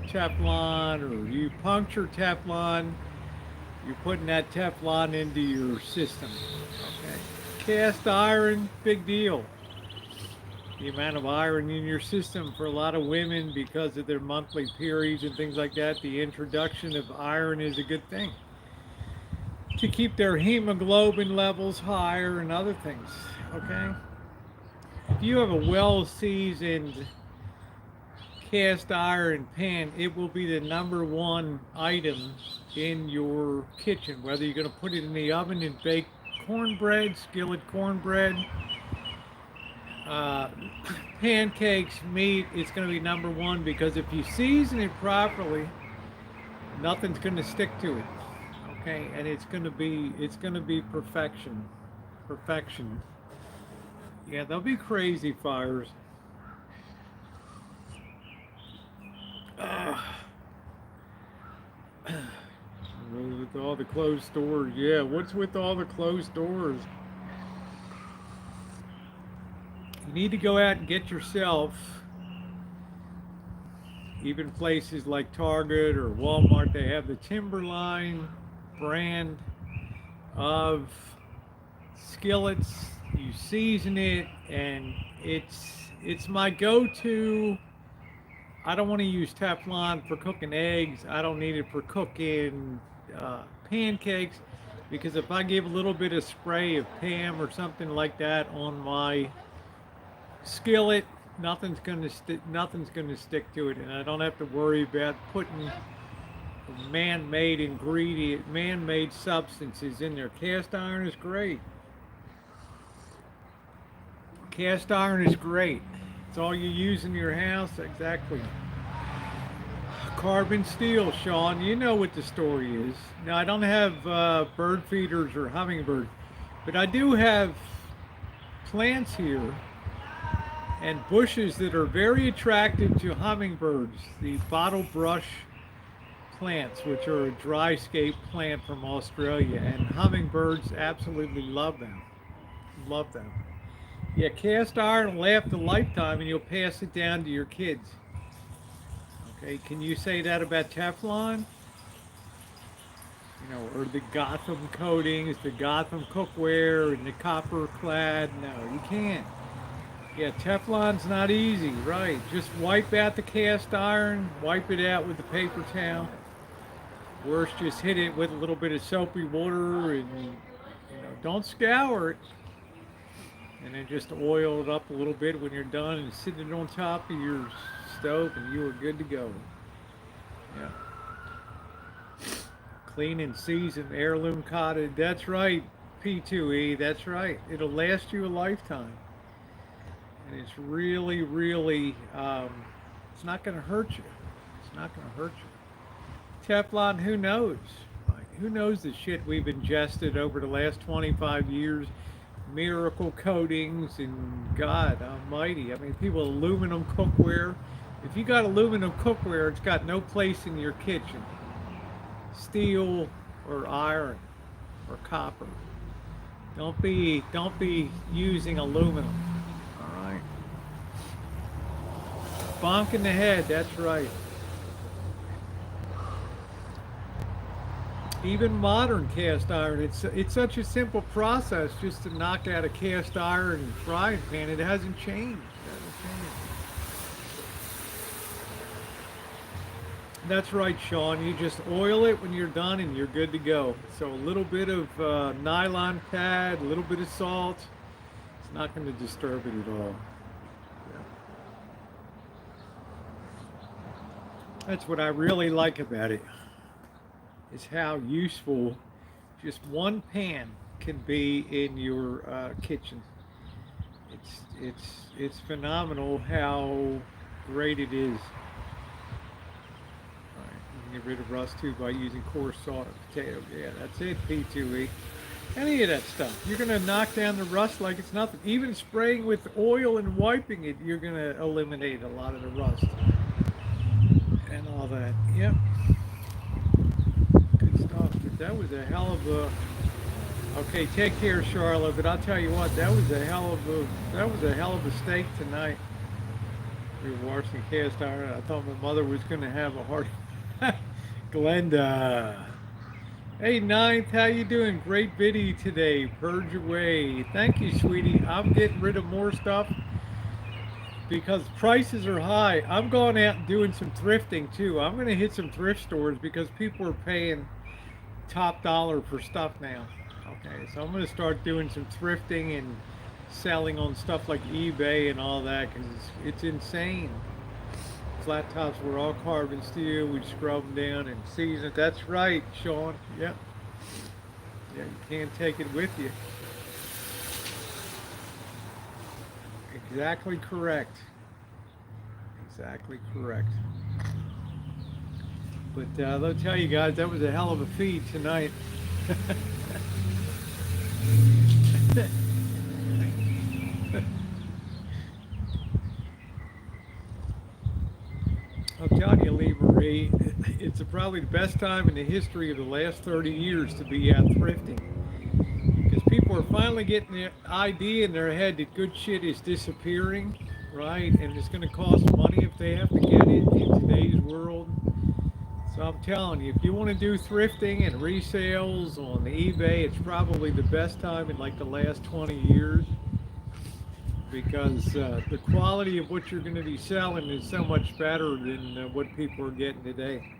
Teflon or you puncture Teflon, you're putting that Teflon into your system, okay? Cast iron, big deal. The amount of iron in your system for a lot of women because of their monthly periods and things like that, the introduction of iron is a good thing to keep their hemoglobin levels higher and other things, okay? if you have a well-seasoned cast iron pan, it will be the number one item in your kitchen. Whether you're going to put it in the oven and bake cornbread, skillet cornbread, uh, pancakes, meat, it's going to be number one, because if you season it properly, nothing's going to stick to it. Okay, and it's going to be perfection, perfection. Yeah, there'll be crazy fires. Uh, with all the closed doors, yeah. What's with all the closed doors? You need to go out and get yourself, even places like Target or Walmart, they have the Timberline brand of skillets. You season it, and it's my go-to. I don't want to use Teflon for cooking eggs. I don't need it for cooking pancakes, because if I give a little bit of spray of Pam or something like that on my skillet, nothing's gonna stick to it, and I don't have to worry about putting man-made ingredient, man-made substances in there. Cast iron is great. Cast iron is great. It's all you use in your house. Exactly. Carbon steel, Sean. You know what the story is. Now, I don't have bird feeders or hummingbirds, but I do have plants here and bushes that are very attractive to hummingbirds. The bottle brush plants, which are a dryscape plant from Australia, and hummingbirds absolutely love them. Love them. Yeah, cast iron will last a lifetime, and you'll pass it down to your kids. Okay, can you say that about Teflon? You know, or the Gotham coatings, the Gotham cookware, and the copper clad? No, you can't. Yeah, Teflon's not easy, right? Just wipe out the cast iron, wipe it out with the paper towel. Worse, just hit it with a little bit of soapy water, and don't scour it. And then just oil it up a little bit when you're done, and sit it on top of your stove, and you are good to go. Yeah. Clean and seasoned, heirloom cottage. That's right, P2E. That's right. It'll last you a lifetime. And it's really, really, it's not going to hurt you. It's not going to hurt you. Teflon, who knows? Who knows the shit we've ingested over the last 25 years? Miracle coatings, and God almighty. I mean, people, aluminum cookware. If you got aluminum cookware, it's got no place in your kitchen. Steel or iron or copper. Don't be using aluminum. All right. Bonk in the head. That's right. Even modern cast iron, it's such a simple process just to knock out a cast iron frying pan. It hasn't changed. That's right, Sean. You just oil it when you're done, and you're good to go. So a little bit of nylon pad, a little bit of salt. It's not going to disturb it at all. Yeah. That's what I really like about it. Is how useful just one pan can be in your kitchen. It's phenomenal how great it is. All right, you can get rid of rust too by using coarse salt and potato. Yeah, that's it, P2E. Any of that stuff, you're gonna knock down the rust like it's nothing. Even spraying with oil and wiping it, you're gonna eliminate a lot of the rust and all that. Yep. That was a hell of a. Okay, take care, Charlotte. But I'll tell you what, that was a hell of a steak tonight. We were washing cast iron. I thought my mother was going to have a heart. Glenda. Hey, Ninth, how you doing? Great video today. Purge away. Thank you, sweetie. I'm getting rid of more stuff because prices are high. I'm going out and doing some thrifting too. I'm going to hit some thrift stores because people are paying top dollar for stuff now. Okay, so I'm going to start doing some thrifting and selling on stuff like eBay and all that, because it's insane. Flat tops were all carbon steel. We scrub them down and season it. That's right, Sean. Yep. Yeah, you can't take it with you. Exactly correct. Exactly correct. But I'll tell you guys, that was a hell of a feed tonight. I'm telling you, Lee Marie, it's probably the best time in the history of the last 30 years to be out thrifting. Because people are finally getting the idea in their head that good shit is disappearing, right? And it's going to cost money if they have to get it in today's world. So I'm telling you, if you want to do thrifting and resales on eBay, it's probably the best time in like the last 20 years. Because the quality of what you're going to be selling is so much better than what people are getting today.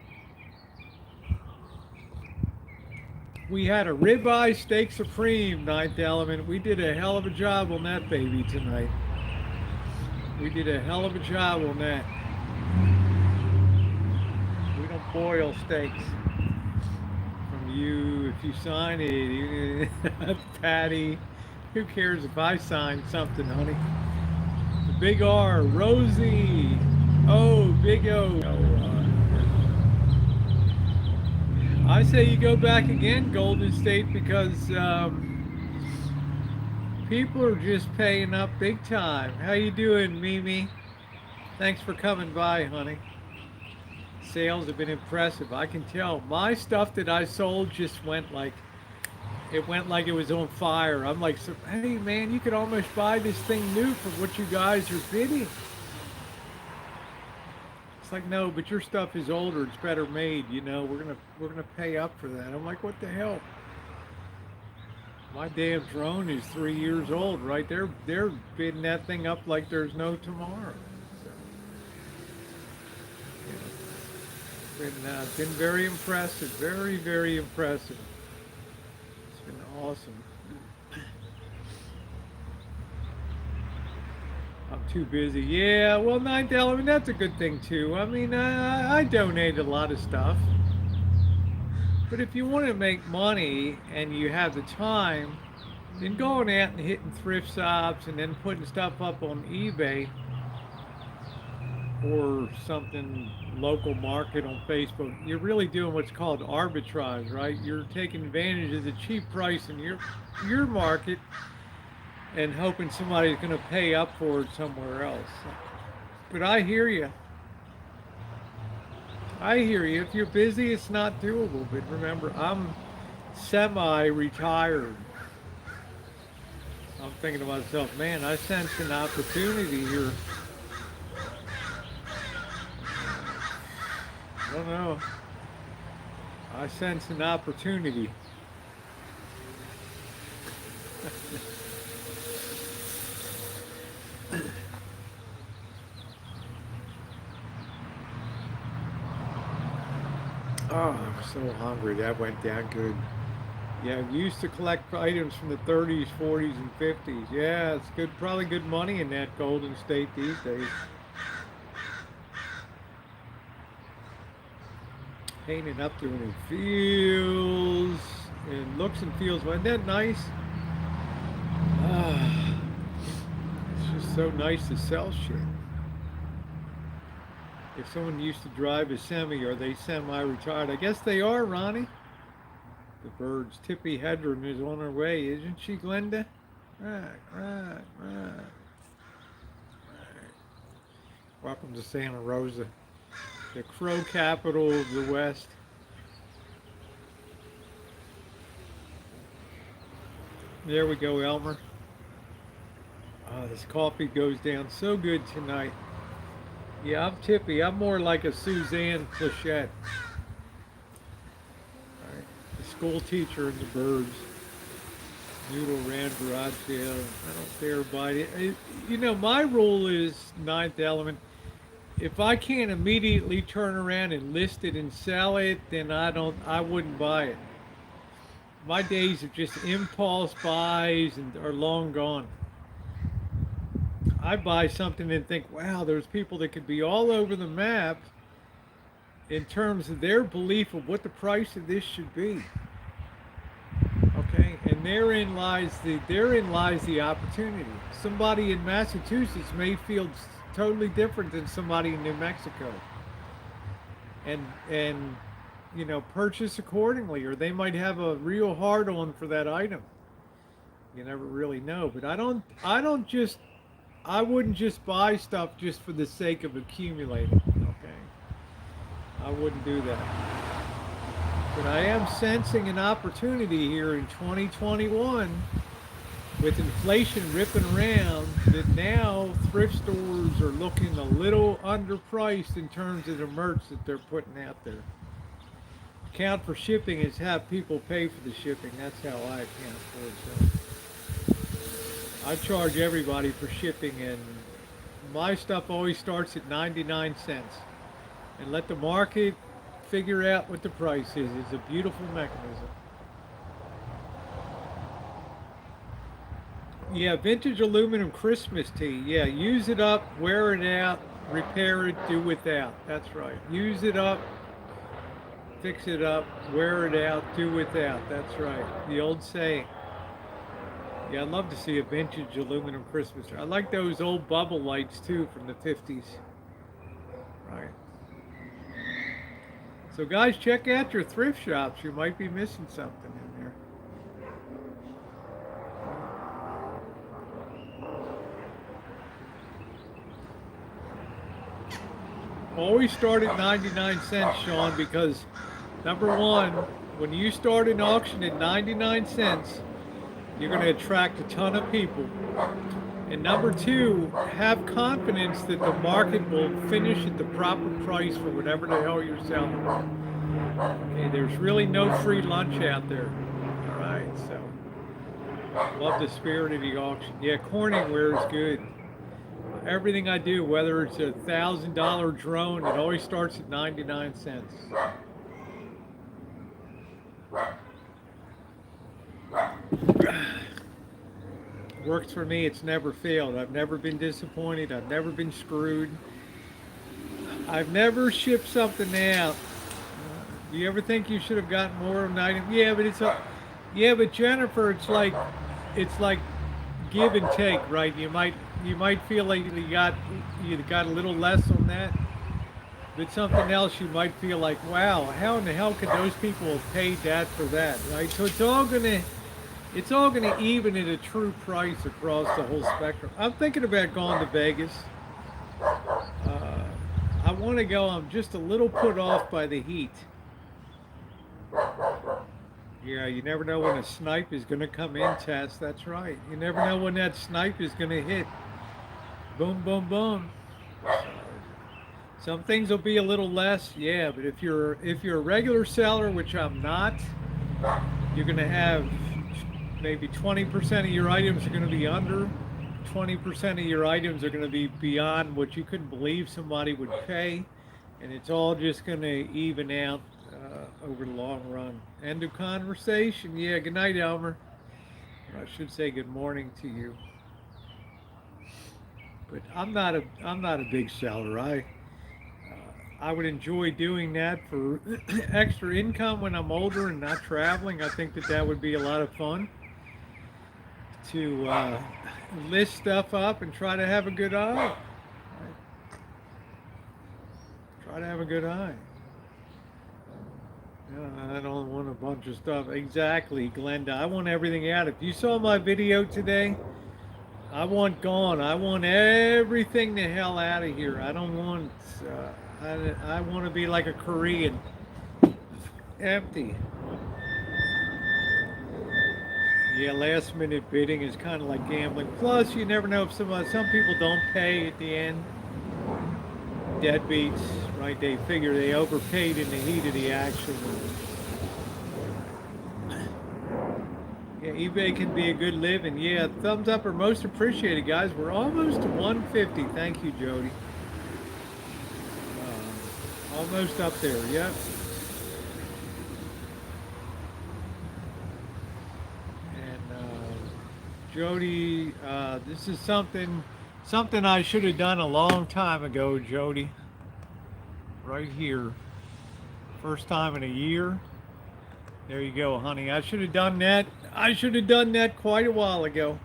We had a ribeye steak supreme, Ninth Element. We did a hell of a job on that baby tonight. We did a hell of a job on that. We don't boil steaks. From you, if you sign it, Patty. Who cares if I sign something, honey? The big R, Rosie. Oh, big O. I say you go back again, Golden State, because people are just paying up big time. How you doing, Mimi? Thanks for coming by, honey. Sales have been impressive. I can tell. My stuff that I sold just went like it was on fire. I'm like, so, hey man, you could almost buy this thing new for what you guys are bidding. It's like, no, but your stuff is older. It's better made. You know, we're gonna pay up for that. I'm like, what the hell? My damn drone is 3 years old, right? They're bidding that thing up like there's no tomorrow. So, yeah. Been very impressive. Very, very impressive. Been awesome. I'm too busy. Yeah, well, Ninth Element, that's a good thing too. I mean, I donate a lot of stuff. But if you want to make money and you have the time, then going out and hitting thrift shops and then putting stuff up on eBay or something local market on Facebook, you're really doing what's called arbitrage, right? You're taking advantage of the cheap price in your market and hoping somebody's going to pay up for it somewhere else. But I hear you. I hear you. If you're busy, it's not doable. But remember, I'm semi-retired. I'm thinking to myself, man, I sense an opportunity here. I don't know. I sense an opportunity. Oh, I'm so hungry. That went down good. Yeah, we used to collect items from the 30s, 40s, and 50s. Yeah, it's good. Probably good money in that Golden State these days. Painting up to it feels and looks and feels. Wasn't that nice? It's just so nice to sell shit. If someone used to drive a semi, are they semi-retired? I guess they are, Ronnie. The birds. Tippy Hedren is on her way, isn't she, Glenda? Right. Welcome to Santa Rosa, the crow capital of the West. There we go, Elmer. Oh, this coffee goes down so good tonight. Yeah, I'm Tippy. I'm more like a Suzanne Plachette. Right. The school teacher and the birds. Noodle ran garage sale. I don't dare bite it. You know, my rule is Ninth Element. If I can't immediately turn around and list it and sell it, then I wouldn't buy it. My days of just impulse buys are long gone. I buy something and think, wow, there's people that could be all over the map in terms of their belief of what the price of this should be. Okay, and therein lies the opportunity. Somebody in Massachusetts may feel totally different than somebody in New Mexico, and purchase accordingly, or they might have a real hard on for that item. You never really know. But I wouldn't just buy stuff just for the sake of accumulating. Okay, I wouldn't do that. But I am sensing an opportunity here in 2021 with inflation ripping around that now thrift stores are looking a little underpriced in terms of the merch that they're putting out there. Account for shipping is have people pay for the shipping. That's how I account for it. So I charge everybody for shipping, and my stuff always starts at 99 cents. And let the market figure out what the price is. It's a beautiful mechanism. Yeah, vintage aluminum Christmas tea. Yeah, use it up, wear it out, repair it, do without. That's right. Use it up, fix it up, wear it out, do without. That's right. The old saying. Yeah, I'd love to see a vintage aluminum Christmas tree. I like those old bubble lights too from the 50s. Right. So guys, check out your thrift shops. You might be missing something in there. Always start at 99 cents, Sean, because number one, when you start an auction at 99 cents, you're going to attract a ton of people. And number two, have confidence that the market will finish at the proper price for whatever the hell you're selling. Okay, there's really no free lunch out there. All right, so love the spirit of the auction. Yeah, Corningware is good. Everything I do, whether it's a $1,000 drone, it always starts at 99 cents. Works for me. It's never failed. I've never been disappointed. I've never been screwed. I've never shipped something out. Do you ever think you should have gotten more of an item? Yeah, but Jennifer, it's like give and take, right? You might feel like you got a little less on that, but something else you might feel like, wow, how in the hell could those people have paid that for that, right? So it's all gonna even at a true price across the whole spectrum. I'm thinking about going to Vegas. I want to go. I'm just a little put off by the heat. Yeah, you never know when a snipe is going to come in, Tess. That's right. You never know when that snipe is going to hit. Boom, boom, boom. Some things will be a little less, yeah. But if you're a regular seller, which I'm not, you're going to have maybe 20% of your items are going to be under. 20% of your items are going to be beyond what you couldn't believe somebody would pay, and it's all just going to even out over the long run. End of conversation. Yeah, good night, Elmer. Or I should say good morning to you. But I'm not a big seller. I would enjoy doing that for extra income when I'm older and not traveling. I think that would be a lot of fun to list stuff up and try to have a good eye. Try to have a good eye. I don't want a bunch of stuff. Exactly, Glenda. I want everything out. If you saw my video today, I want gone. I want everything the hell out of here. I don't want. I want to be like a Korean, empty. Yeah, last minute bidding is kind of like gambling. Plus, you never know if some people don't pay at the end. Deadbeats, right? They figure they overpaid in the heat of the action. Yeah, eBay can be a good living. Yeah, thumbs up are most appreciated, guys. We're almost to 150. Thank you, Jody. Almost up there. Yep. And Jody, this is something Something I should have done a long time ago, Jody. Right here. First time in a year. There you go, honey. I should have done that. I should have done that quite a while ago.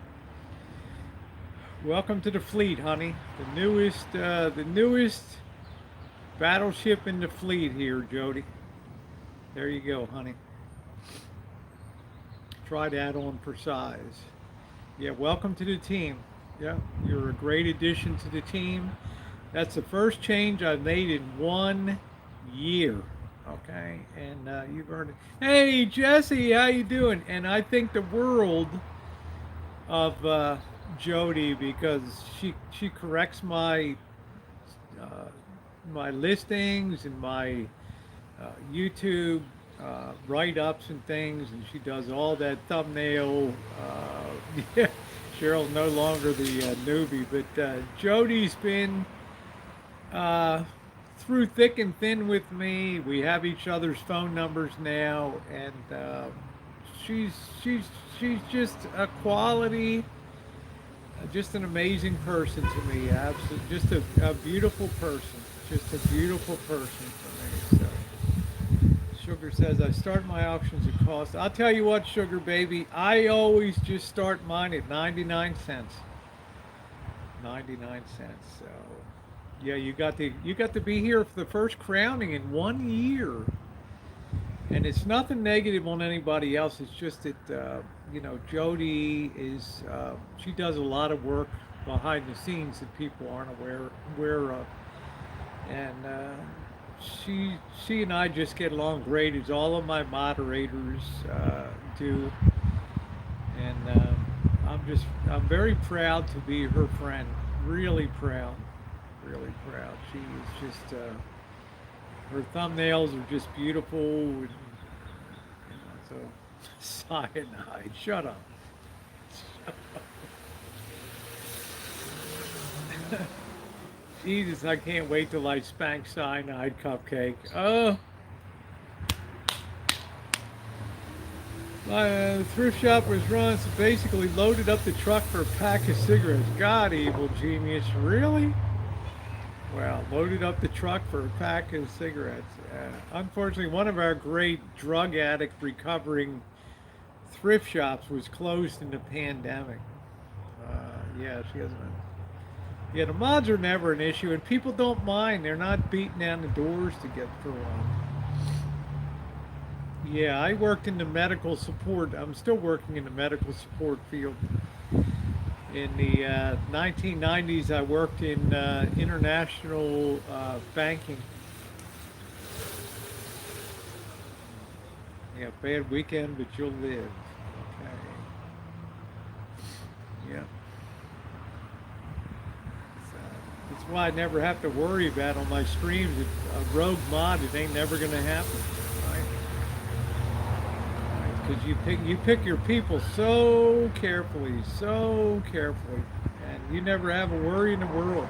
Welcome to the fleet, honey. The newest battleship in the fleet here, Jody. There you go, honey. Try that on for size. Yeah, welcome to the team. Yeah, you're a great addition to the team. That's the first change I've made in 1 year. Okay, and you've earned it. Hey, Jesse, how you doing? And I think the world of Jody because she corrects my my listings and my YouTube write-ups and things, and she does all that thumbnail. Yeah, Cheryl's no longer the newbie, but Jody's been through thick and thin with me. We have each other's phone numbers now, and she's just a quality, just an amazing person to me. Absolutely, just a beautiful person. Just a beautiful person for me. So. Sugar says, I start my auctions at cost. I'll tell you what, Sugar baby, I always just start mine at 99 cents. 99 cents. So, yeah, you got to be here for the first crowning in 1 year. And it's nothing negative on anybody else. It's just that, you know, Jody is, she does a lot of work behind the scenes that people aren't aware of. And, she and I just get along great, as all of my moderators do, and I'm very proud to be her friend. Really proud, really proud. She is just her thumbnails are just beautiful. And, you know, so cyanide. Shut up. Jesus, I can't wait till I spank cyanide cupcake. Oh. My thrift shop was run, so basically loaded up the truck for a pack of cigarettes. God, evil genius. Really? Well, loaded up the truck for a pack of cigarettes. Unfortunately, one of our great drug addict recovering thrift shops was closed in the pandemic. Yeah, she hasn't been. Yeah, the mods are never an issue, and people don't mind. They're not beating down the doors to get through them. Yeah, I worked in the medical support. I'm still working in the medical support field. In the 1990s, I worked in international banking. Yeah, bad weekend, but you'll live. Okay. Yeah. That's why I never have to worry about on my streams. If a rogue mod, it ain't never going to happen, right? Because you pick your people so carefully, and you never have a worry in the world.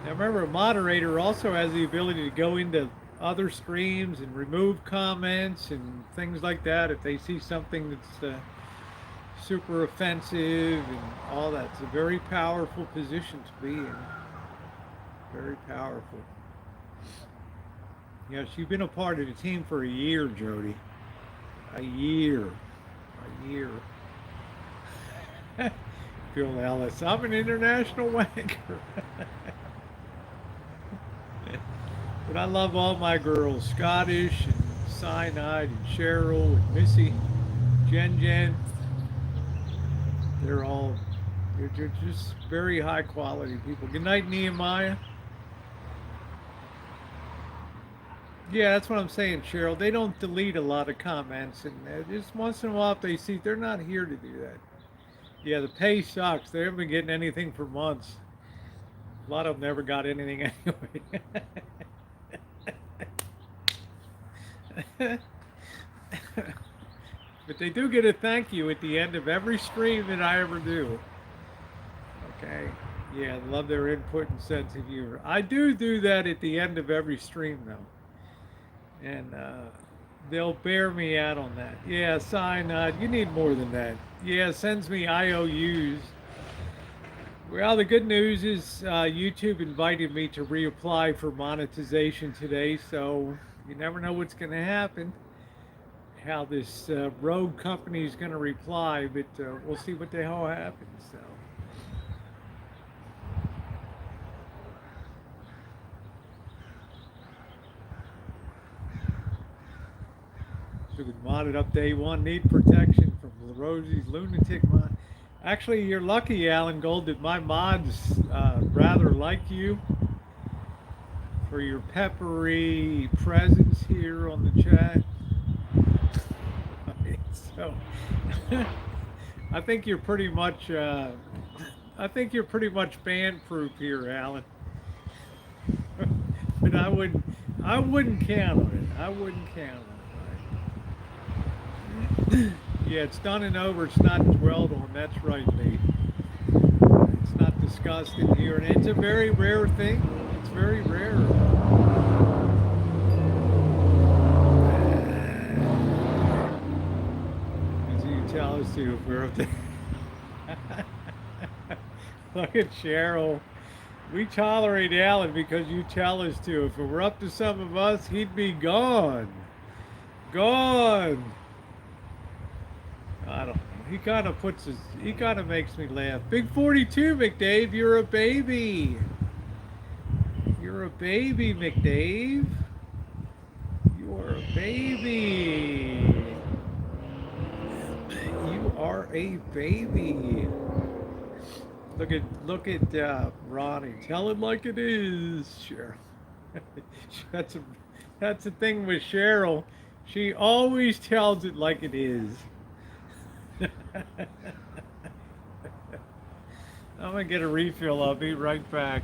Now remember, a moderator also has the ability to go into other streams and remove comments and things like that if they see something that's super offensive and all that. It's a very powerful position to be in. Very powerful. Yes, you've been a part of the team for a year, Jody. A year. Phil Ellis, I'm an international wanker. But I love all my girls, Scottish and Cyanide and Cheryl and Missy, Jen. They're just very high quality people. Good night, Nehemiah. Yeah, that's what I'm saying, Cheryl. They don't delete a lot of comments, and just once in a while, if they see, they're not here to do that. Yeah, the pay sucks. They haven't been getting anything for months. A lot of them never got anything anyway. But they do get a thank you at the end of every stream that I ever do. Okay. Yeah, love their input and sense of humor. I do that at the end of every stream, though. And they'll bear me out on that. Yeah, Cyanide, you need more than that. Yeah, sends me IOUs. Well, the good news is YouTube invited me to reapply for monetization today, so you never know what's going to happen, how this rogue company is going to reply, but we'll see what the hell happens. So. So we modded up day one, need protection from Rosie's lunatic mod. Actually, you're lucky, Alan Gold, that my mods rather like you for your peppery presence here on the chat. So, I think you're pretty much, band proof here, Alan. But I wouldn't count on it. I wouldn't count on it. Yeah, it's done and over. It's not dwelled on. That's right, Lee. It's not discussed in here, and it's a very rare thing. It's very rare. As you tell us to, if we're up there. Look at Cheryl. We tolerate Alan because you tell us to. If it were up to some of us, he'd be gone. Gone. I don't know. He kind of makes me laugh. Big 42, McDave, you're a baby. You're a baby, McDave. You are a baby. You are a baby. Look at Ronnie. Tell it like it is, Cheryl. That's the thing with Cheryl. She always tells it like it is. I'm gonna get a refill. I'll be right back.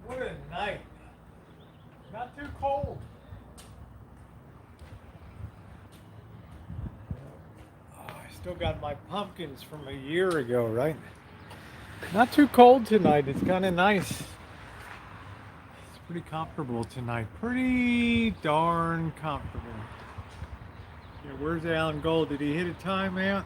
What a night. Not too cold. Oh, I still got my pumpkins from a year ago, right? Not too cold tonight. It's kind of nice. It's pretty comfortable tonight. Pretty darn comfortable. Yeah, where's Alan Gold? Did he hit a timeout?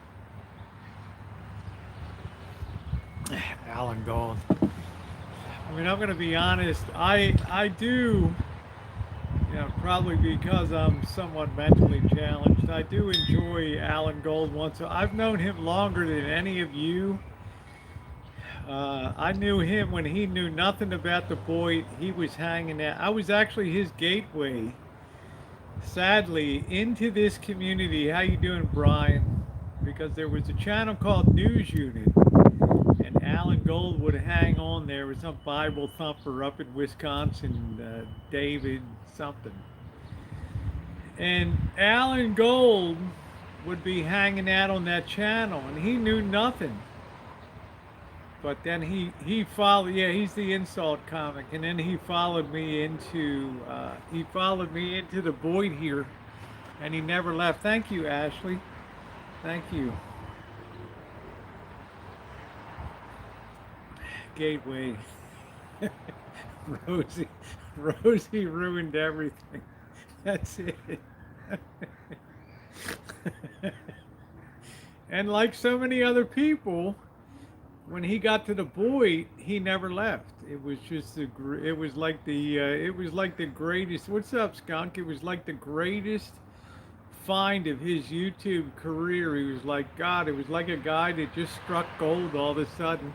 Alan Gold. I mean, I'm going to be honest. I do, probably because I'm somewhat mentally challenged. I do enjoy Alan Gold once. I've known him longer than any of you. I knew him when he knew nothing about the boy he was hanging out. I was actually his gateway, sadly, into this community. How you doing, Brian? Because there was a channel called News Unit, and Alan Gold would hang on there with some Bible thumper up in Wisconsin, David something. And Alan Gold would be hanging out on that channel, and he knew nothing. But then he followed, yeah, he's the insult comic, and then he followed me into the void here, and he never left. Thank you, Ashley. Thank you. Gateway. Rosie ruined everything. That's it. And like so many other people, when he got to the void, he never left. It was just it was like the greatest. What's up, Skunk? It was like the greatest find of his YouTube career. He was like God. It was like a guy that just struck gold all of a sudden.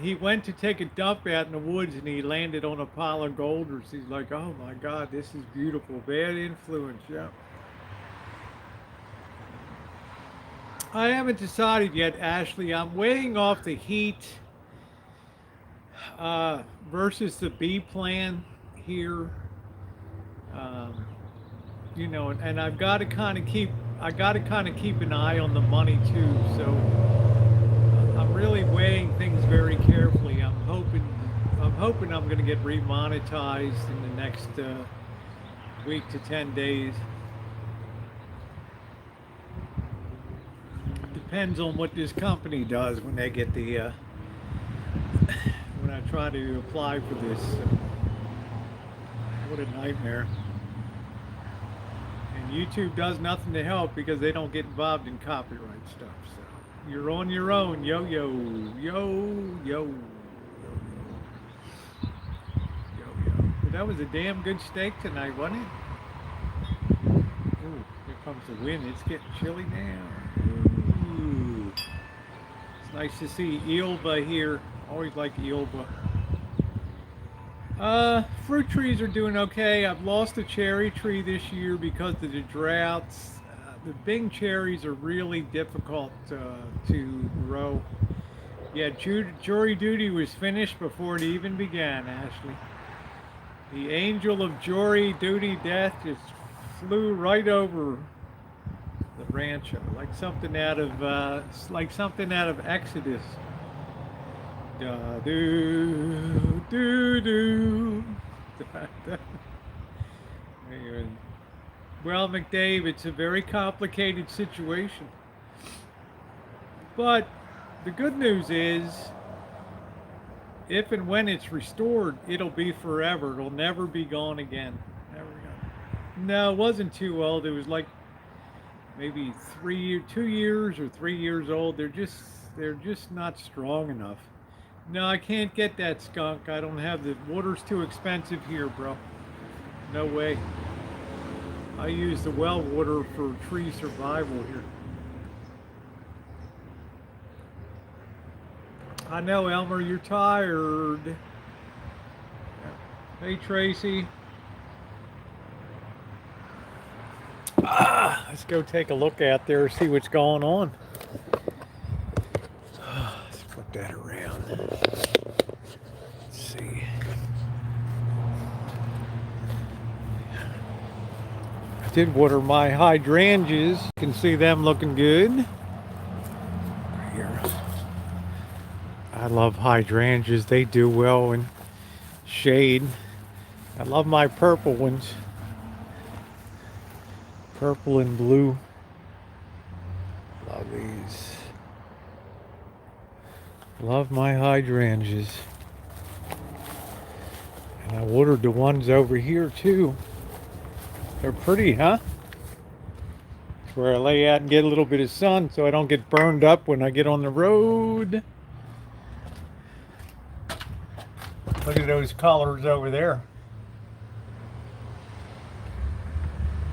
He went to take a dump out in the woods, and he landed on a pile of boulders. He's like, oh my God, this is beautiful. Bad influence, yeah. I haven't decided yet, Ashley. I'm weighing off the heat versus the B plan here. And I've got to kind of keep an eye on the money too. So I'm really weighing things very carefully. I'm hoping I'm going to get remonetized in the next week to 10 days. Depends on what this company does when they get the when I try to apply for this. What a nightmare. And YouTube does nothing to help because they don't get involved in copyright stuff. So you're on your own. Yo yo yo yo yo yo. But that was a damn good steak tonight, wasn't it? Ooh, here comes the wind. It's getting chilly now. It's nice to see Eelba here. Always like Eelba. Fruit trees are doing okay. I've lost a cherry tree this year because of the droughts. The Bing cherries are really difficult to grow. Yeah, jury duty was finished before it even began, Ashley. The angel of jury duty death just flew right over the Rancho, like something out of Exodus. Da do do do. Well, McDave, it's a very complicated situation. But the good news is, if and when it's restored, it'll be forever. It'll never be gone again. Never gone. No, it wasn't too old. It was like maybe 2 years or 3 years old. They're just not strong enough. No, I can't get that, Skunk. I don't have the water's too expensive here, bro. No way. I use the well water for tree survival here. I know, Elmer, you're tired. Hey, Tracy. Let's go take a look out there, see what's going on. Let's flip that around. Let's see. I did water my hydrangeas. You can see them looking good. Here. I love hydrangeas. They do well in shade. I love my purple ones. Purple and blue. Love these. Love my hydrangeas. And I watered the ones over here too. They're pretty, huh? where I lay out and get a little bit of sun so I don't get burned up when I get on the road. Look at those colors over there.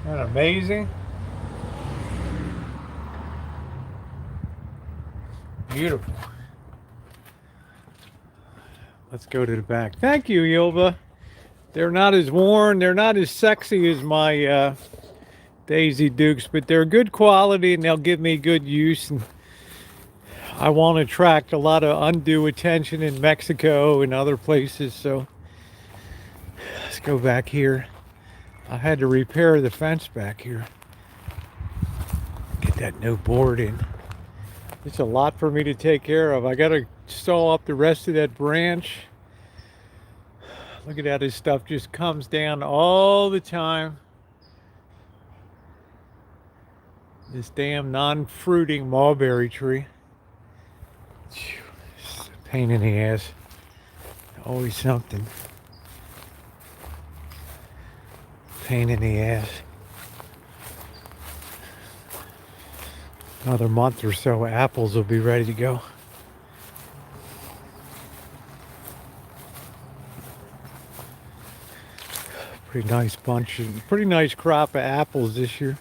Isn't that amazing? Beautiful. Let's go to the back. Thank you, Yilva. They're not as worn, they're not as sexy as my Daisy Dukes, but they're good quality and they'll give me good use. And I won't attract a lot of undue attention in Mexico and other places. So let's go back here. I had to repair the fence back here. Get that new board in. It's a lot for me to take care of. I got to saw up the rest of that branch. Look at how this stuff just comes down all the time. This damn non-fruiting mulberry tree. It's a pain in the ass. Always something. Pain in the ass. Another month or so, apples will be ready to go. Pretty nice bunch, pretty nice crop of apples this year.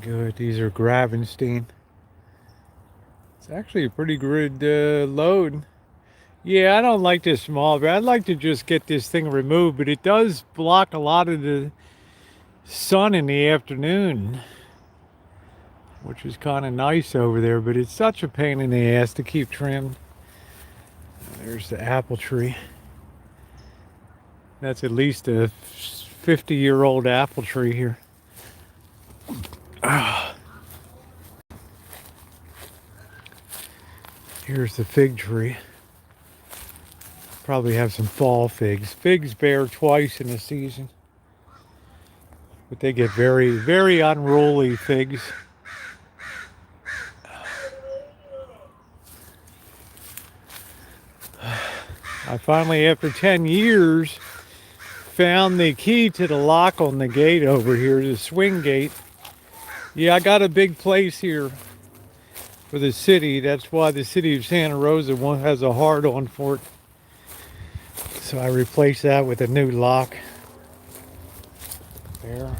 Good. These are Gravenstein. It's actually a pretty good load. Yeah, I don't like this small, but I'd like to just get this thing removed, but it does block a lot of the sun in the afternoon, which is kind of nice over there, but it's such a pain in the ass to keep trimmed. There's the apple tree. That's at least a 50-year-old apple tree here. Here's the fig tree. Probably have some fall figs. Figs bear twice in a season, but they get very, very unruly figs. I finally, after 10 years, found the key to the lock on the gate over here, the swing gate. Yeah, I got a big place here for the city. That's why the city of Santa Rosa has a hard-on for it. So I replaced that with a new lock. There.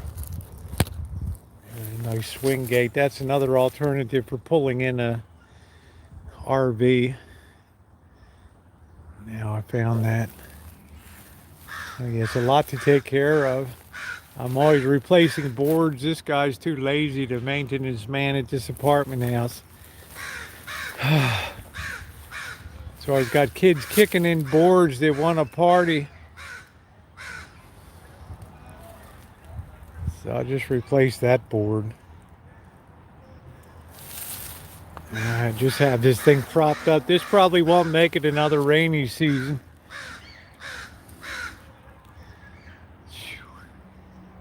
And a nice swing gate. That's another alternative for pulling in a RV. Now I found that. It's a lot to take care of. I'm always replacing boards. This guy's too lazy to maintenance man at this apartment house. So I've got kids kicking in boards. They want a party. So I just replaced that board. And I just have this thing propped up. This probably won't make it another rainy season.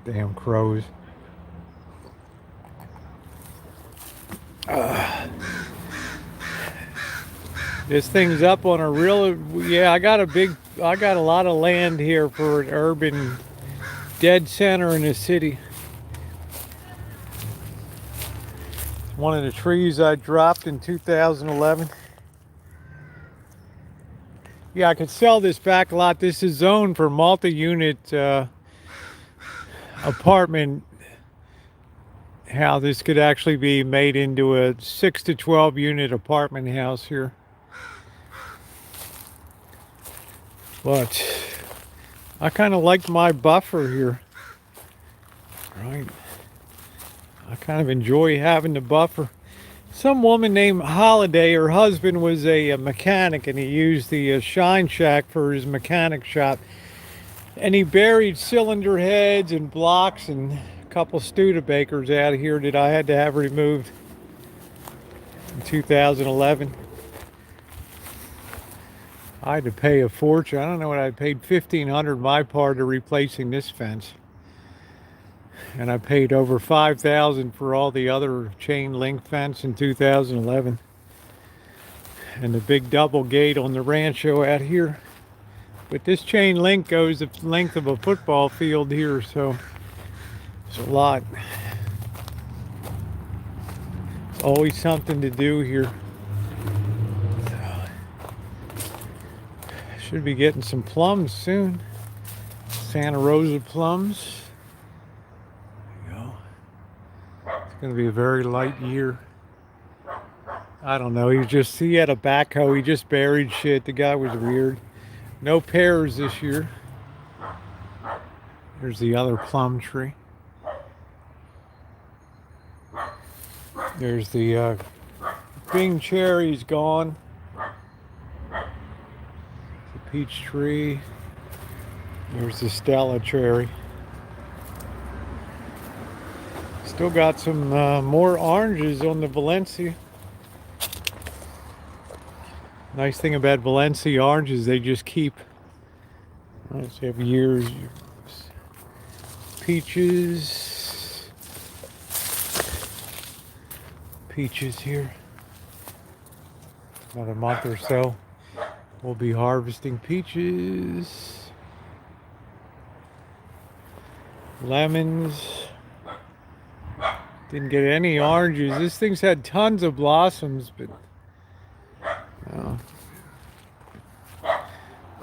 Damn crows. This thing's up on a real, yeah, I got a lot of land here for an urban dead center in the city. One of the trees I dropped in 2011. Yeah, I could sell this back lot. This is zoned for multi-unit apartment. How this could actually be made into a 6 to 12 unit apartment house here. But I kind of like my buffer here, right? I kind of enjoy having the buffer. Some woman named Holiday, her husband was a mechanic, and he used the Shine Shack for his mechanic shop. And he buried cylinder heads and blocks and a couple Studebakers out of here that I had to have removed in 2011. I had to pay a fortune. I don't know what I paid, $1,500 my part of replacing this fence. And I paid over $5,000 for all the other chain link fence in 2011. And the big double gate on the Rancho out here. But this chain link goes the length of a football field here, so it's a lot. It's always something to do here. Should be getting some plums soon. Santa Rosa plums. There you go. It's going to be a very light year. I don't know. He had a backhoe. He just buried shit. The guy was weird. No pears this year. There's the other plum tree. There's the Bing cherry's gone. The peach tree. There's the Stella cherry. Still got some more oranges on the Valencia. Nice thing about Valencia oranges, they just keep. They have years. Peaches. Peaches here. Another month or so, we'll be harvesting peaches. Lemons. Didn't get any oranges. This thing's had tons of blossoms, but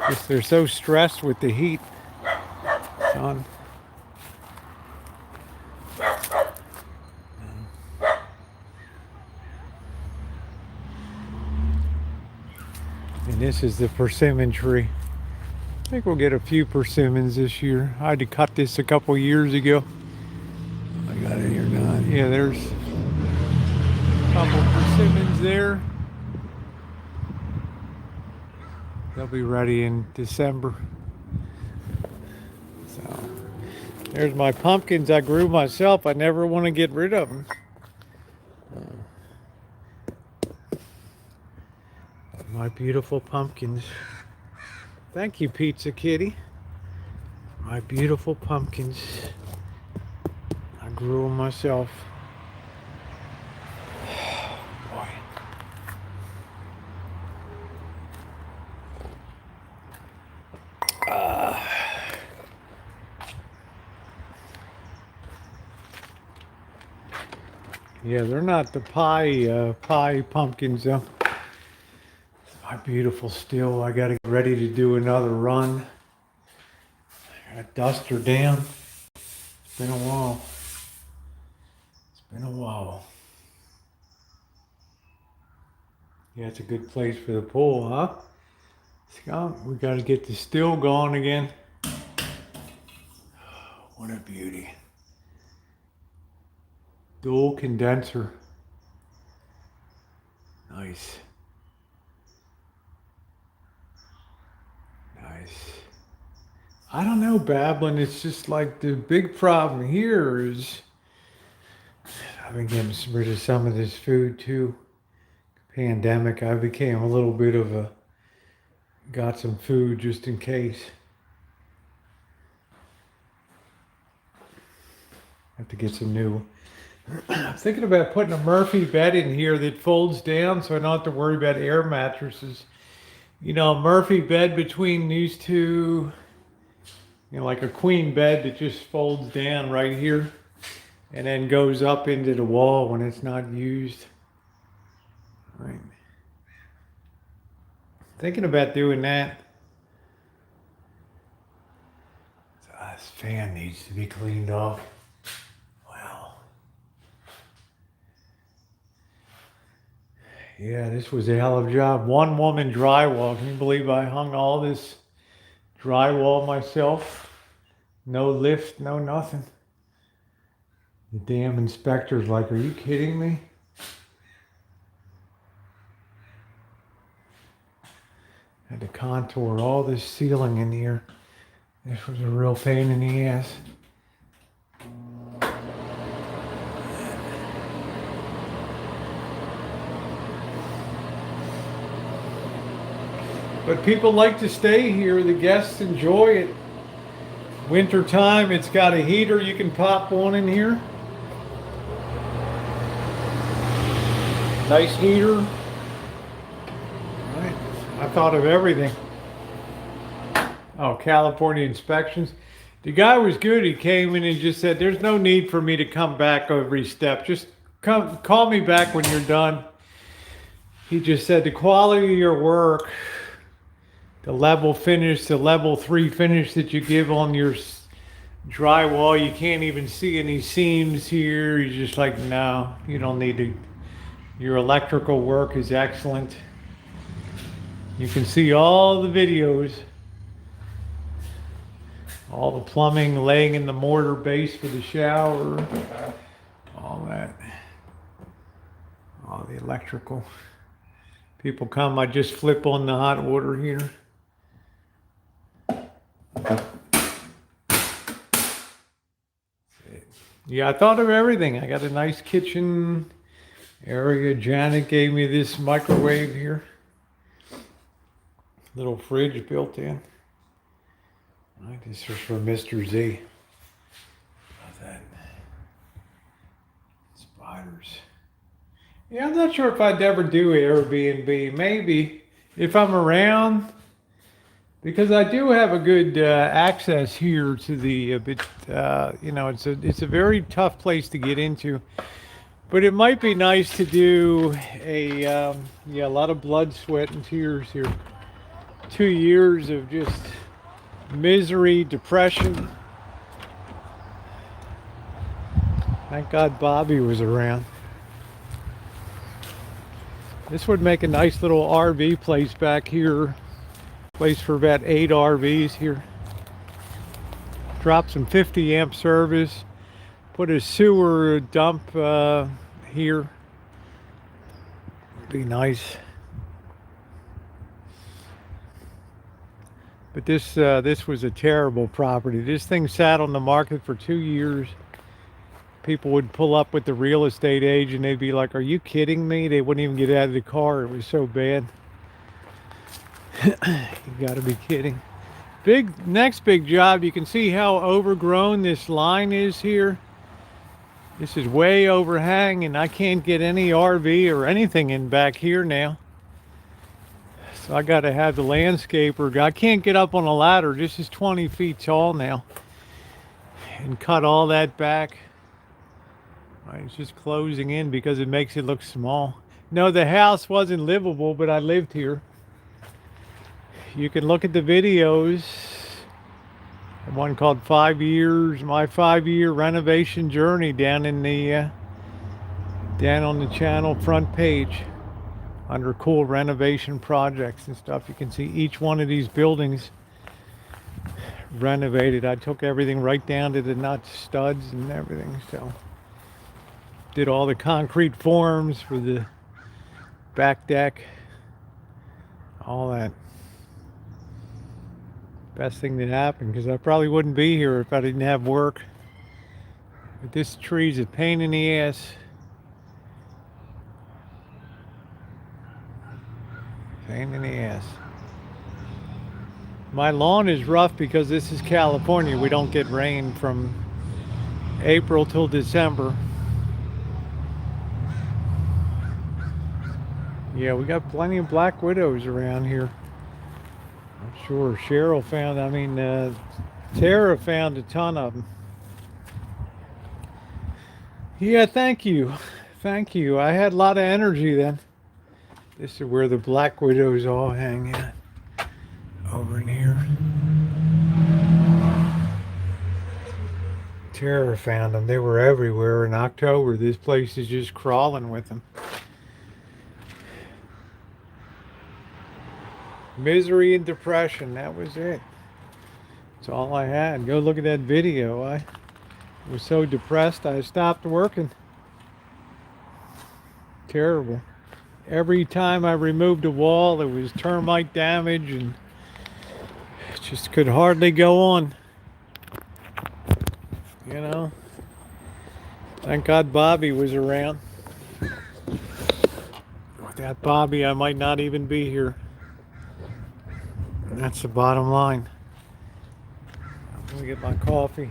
just they're so stressed with the heat. Son. And this is the persimmon tree. I think we'll get a few persimmons this year. I had to cut this a couple years ago. I got it here now. Yeah, there's a couple persimmons there. They'll be ready in December. So there's my pumpkins I grew myself. I never want to get rid of them. My beautiful pumpkins. Thank you, Pizza Kitty. My beautiful pumpkins. I grew them myself. Boy. Yeah, they're not the pie pumpkins though. My beautiful still. I gotta get ready to do another run. I gotta dust her down. It's been a while. It's been a while. Yeah, it's a good place for the pool, huh? Scott, we gotta get the still going again. What a beauty. Dual condenser. Nice. I don't know, babbling. It's just like the big problem here is I've been getting rid of some of this food too. Pandemic, I became a little bit of a got some food just in case. Have to get some new. I'm thinking about putting a Murphy bed in here that folds down so I don't have to worry about air mattresses. You know, a Murphy bed between these two, you know, like a queen bed that just folds down right here and then goes up into the wall when it's not used. Right. Thinking about doing that. This fan needs to be cleaned off. Wow. Yeah, this was a hell of a job. One woman drywall. Can you believe I hung all this drywall myself? No lift, no nothing. The damn inspector's like, are you kidding me? Had to contour all this ceiling in here. This was a real pain in the ass. But people like to stay here. The guests enjoy it. Winter time, it's got a heater. You can pop one in here. Nice heater. I thought of everything. Oh, California inspections. The guy was good. He came in and just said, "There's no need for me to come back every step. Just come, call me back when you're done." He just said the quality of your work, the level finish, the level 3 finish that you give on your drywall, you can't even see any seams here. He's just like, no, you don't need to. Your electrical work is excellent. You can see all the videos. All the plumbing, laying in the mortar base for the shower, all that, all the electrical. People come, I just flip on the hot water here. Yeah, I thought of everything. I got a nice kitchen area. Janet gave me this microwave here. Little fridge built in. This is for Mr. Z. How's that? Spiders. Yeah, I'm not sure if I'd ever do Airbnb. Maybe if I'm around, because I do have a good access here to the you know, it's a very tough place to get into. But it might be nice to do a yeah, a lot of blood, sweat, and tears here. 2 years of just misery, depression. Thank God Bobby was around. This would make a nice little RV place back here. Place for about 8 RVs here. Drop some 50 amp service. Put a sewer dump here. Be nice. But this was a terrible property. This thing sat on the market for 2 years. People would pull up with the real estate agent. They'd be like, "Are you kidding me?" They wouldn't even get out of the car. It was so bad. You gotta be kidding. Next big job. You can see how overgrown this line is here. This is way overhang, and I can't get any RV or anything in back here now. So I got to have the landscaper. I can't get up on a ladder. This is 20 feet tall now. And cut all that back. It's just closing in because it makes it look small. No, the house wasn't livable, but I lived here. You can look at the videos. The one called 5 Years, my 5-year renovation journey down in the down on the channel front page. Under cool renovation projects and stuff. You can see each one of these buildings renovated. I took everything right down to the nuts, studs, and everything. So did all the concrete forms for the back deck, all that. Best thing that happened, because I probably wouldn't be here if I didn't have work. But this tree's a pain in the ass. Pain in the ass. My lawn is rough because this is California. We don't get rain from April till December. Yeah, we got plenty of black widows around here. I'm sure Cheryl found, Tara found a ton of them. Yeah, thank you. Thank you. I had a lot of energy then. This is where the black widows all hang out. Over in here. Tara found them. They were everywhere in October. This place is just crawling with them. Misery and depression. That was it. That's all I had. Go look at that video. I was so depressed I stopped working. Terrible. Every time I removed a wall, there was termite damage, and it just could hardly go on. You know? Thank God Bobby was around. Without Bobby, I might not even be here. And that's the bottom line. Let me get my coffee.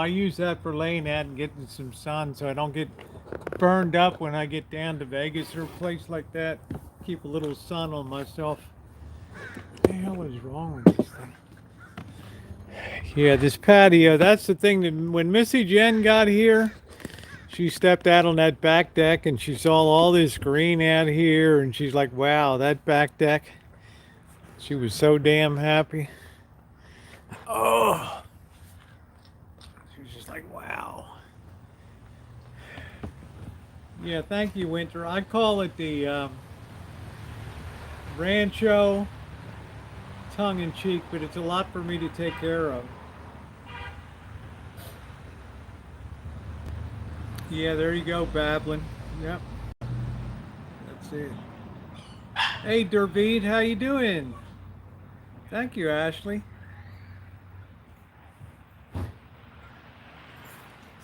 use that for laying out and getting some sun so I don't get burned up when I get down to Vegas or a place like that. Keep a little sun on myself. What the hell is wrong with this thing? Yeah, this patio, that's the thing that when Missy Jen got here, she stepped out on that back deck and she saw all this green out here and she's like, wow, that back deck. She was so damn happy. Oh, she was just like, wow. Yeah, thank you, Winter. I call it the Rancho tongue-in-cheek, but it's a lot for me to take care of. Yeah, there you go, babbling. Yep. That's it. Hey, Derbeat, how you doing? Thank you, Ashley.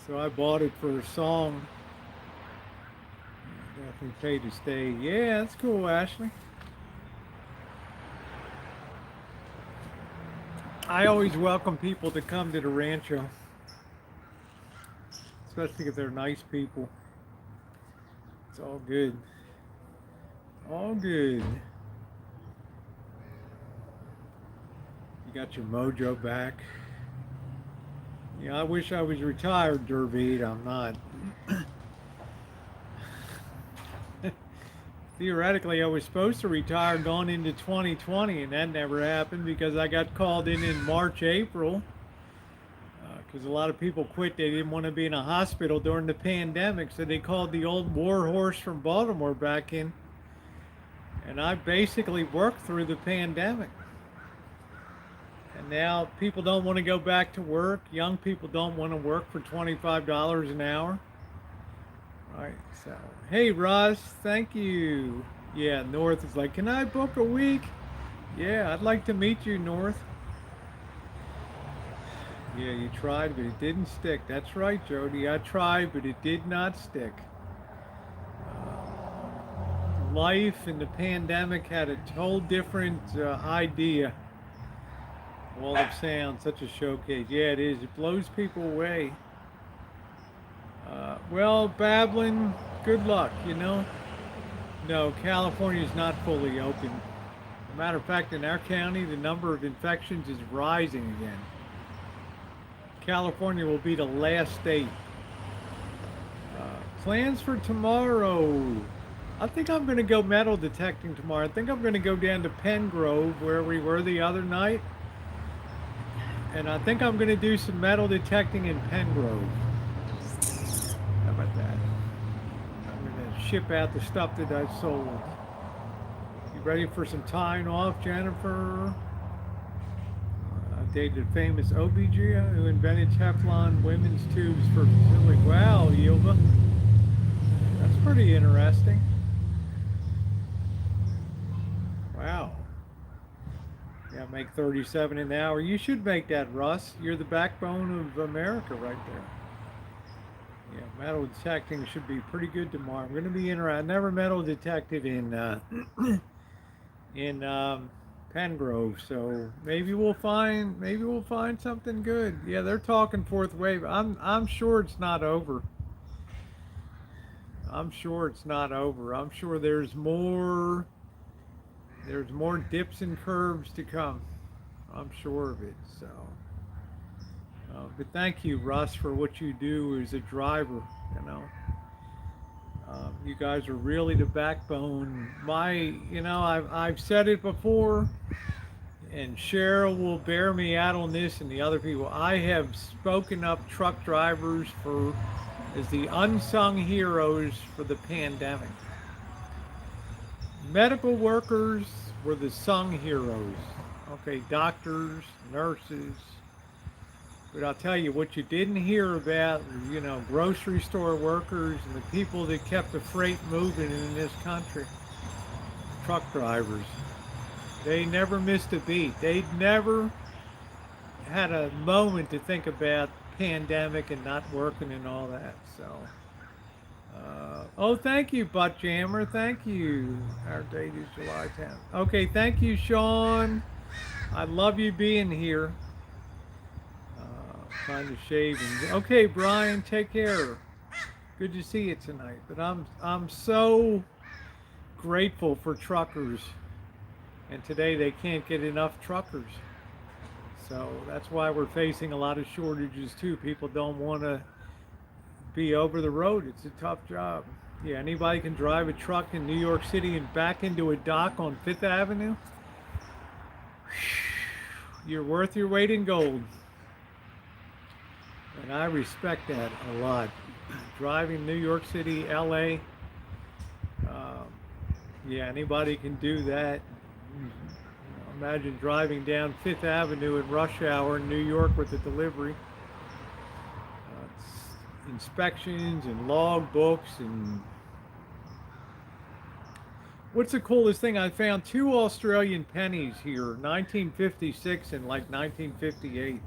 So I bought it for a song. Definitely paid to stay. Yeah, that's cool, Ashley. I always welcome people to come to the Rancho. Especially if they're nice people. It's all good. All good. You got your mojo back. Yeah, I wish I was retired, Derbeat. I'm not. Theoretically, I was supposed to retire going into 2020, and that never happened because I got called in March, April. Because a lot of people quit. They didn't want to be in a hospital during the pandemic, so they called the old war horse from Baltimore back in. And I basically worked through the pandemic. And now people don't want to go back to work. Young people don't want to work for $25 an hour. All right, so, hey, Russ, thank you. Yeah, North is like, can I book a week? Yeah, I'd like to meet you, North. Yeah, you tried, but it didn't stick. That's right, Jody. I tried, but it did not stick. Life and the pandemic had a whole different idea. Wall of Sound, such a showcase. Yeah, it is. It blows people away. Well, babbling, good luck, you know. No, California is not fully open. As a matter of fact, in our county, the number of infections is rising again. California will be the last state. Plans for tomorrow. I think I'm going to go metal detecting tomorrow. I think I'm going to go down to Pen Grove where we were the other night. And I think I'm going to do some metal detecting in Pen Grove. How about that? I'm going to ship out the stuff that I sold. You ready for some tying off, Jennifer? Dated famous OBGYN who invented Teflon women's tubes for filling. Wow, Yilva. That's pretty interesting. Wow. Yeah, make 37 an hour. You should make that, Russ. You're the backbone of America right there. Yeah, metal detecting should be pretty good tomorrow. I'm going to be interested. I never metal detected in Pengrove, so maybe we'll find something good. Yeah, they're talking fourth wave. I'm sure it's not over. I'm sure it's not over. I'm sure there's more dips and curves to come. I'm sure of it. So, but thank you, Russ, for what you do as a driver. You know, you guys are really the backbone. I've said it before, and Cheryl will bear me out on this, and the other people. I have spoken up truck drivers as the unsung heroes for the pandemic. Medical workers were the sung heroes. Okay, doctors, nurses. But I'll tell you what you didn't hear about, grocery store workers and the people that kept the freight moving in this country. Truck drivers. They never missed a beat. They never had a moment to think about pandemic and not working and all that. So, oh, thank you, Butt Jammer. Thank you. Our date is July 10th. Okay, thank you, Sean. I love you being here. Trying to shave. And, okay, Brian, take care. Good to see you tonight. But I'm so grateful for truckers. And today they can't get enough truckers. So that's why we're facing a lot of shortages too. People don't want to be over the road. It's a tough job. Yeah, anybody can drive a truck in New York City and back into a dock on Fifth Avenue. You're worth your weight in gold. And I respect that a lot. Driving New York City, LA, yeah, anybody can do that. Imagine driving down Fifth Avenue in rush hour in New York with a delivery. Inspections and log books and what's the coolest thing? I found 2 Australian pennies here, 1956 and like 1958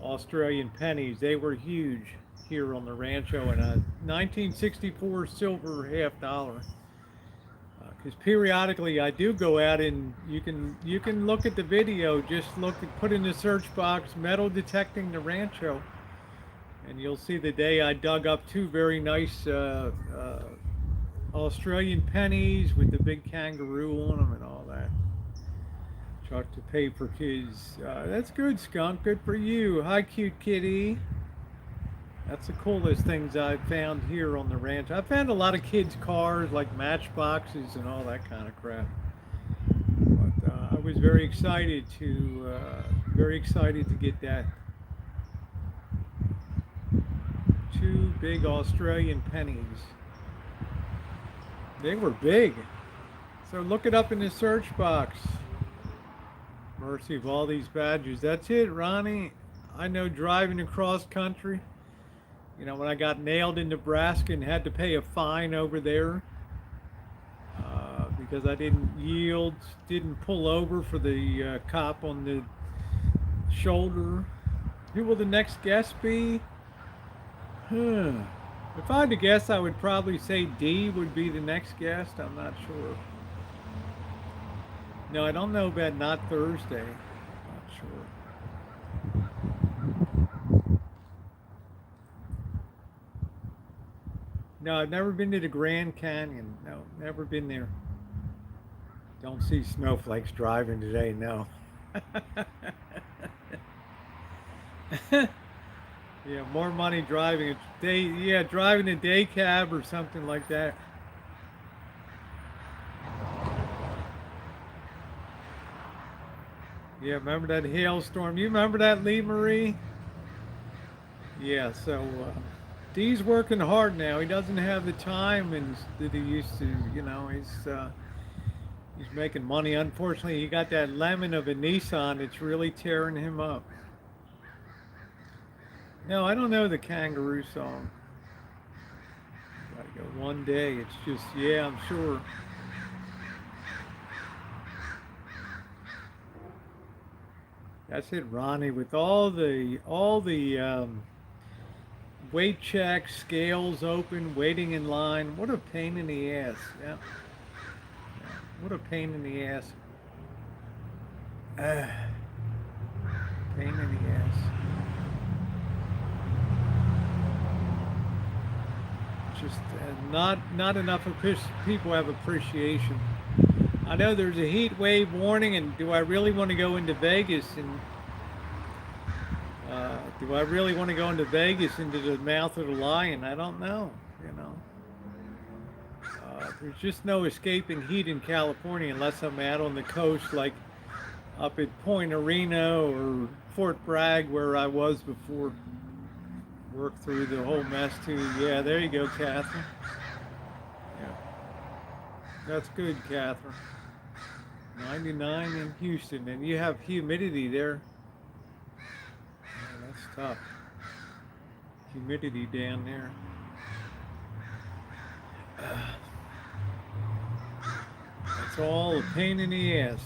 Australian pennies. They were huge here on the Rancho, and a 1964 silver $half. Because periodically I do go out and you can look at the video. Just put in the search box metal detecting the Rancho, and you'll see the day I dug up 2 very nice Australian pennies with the big kangaroo on them and all that. Truck to pay for kids. That's good, Skunk. Good for you. Hi, cute kitty. That's the coolest things I've found here on the ranch. I found a lot of kids' cars, like matchboxes and all that kind of crap. But I was very excited to get that. 2 big Australian pennies. They were big. So look it up in the search box. Mercy of all these badges. That's it, Ronnie. I know driving across country. You know, when I got nailed in Nebraska and had to pay a fine over there because I didn't yield, didn't pull over for the cop on the shoulder. Who will the next guest be? If I had to guess, I would probably say D would be the next guest. I'm not sure. No, I don't know about not Thursday. Not sure. No, I've never been to the Grand Canyon. No, never been there. Don't see snowflakes driving today, no. Yeah, more money driving driving a day cab or something like that. Yeah, remember that hailstorm? You remember that, Lee Marie? Yeah, so Dee's working hard now. He doesn't have the time that he used to. You know, he's making money. Unfortunately, he got that lemon of a Nissan. It's really tearing him up. No, I don't know the kangaroo song. Gotta go one day. It's just, yeah, I'm sure. That's it, Ronnie. With all the weight checks, scales open, waiting in line. What a pain in the ass. Yeah. What a pain in the ass. Pain in the ass. Just not enough people have appreciation. I know there's a heat wave warning, and do I really want to go into Vegas? And do I really want to go into Vegas, into the mouth of the lion? I don't know. You know, there's just no escaping heat in California unless I'm out on the coast, like up at Point Arena or Fort Bragg, where I was before. Work through the whole mess too. Yeah, there you go, Catherine. Yeah, that's good, Catherine. 99 in Houston, and you have humidity there. Yeah, that's tough. Humidity down there. That's all a pain in the ass.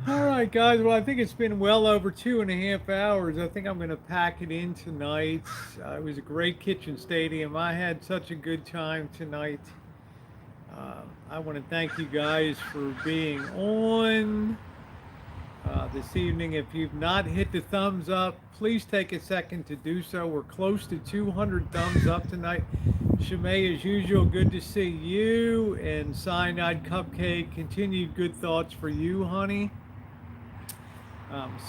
All right, guys. Well, I think it's been well over 2.5 hours. I think I'm going to pack it in tonight. It was a great kitchen stadium. I had such a good time tonight. I want to thank you guys for being on. this evening. If you've not hit the thumbs up, please take a second to do so. We're close to 200 thumbs up tonight. Shemay, as usual, good to see you. And Cyanide Cupcake, continued good thoughts for you, honey.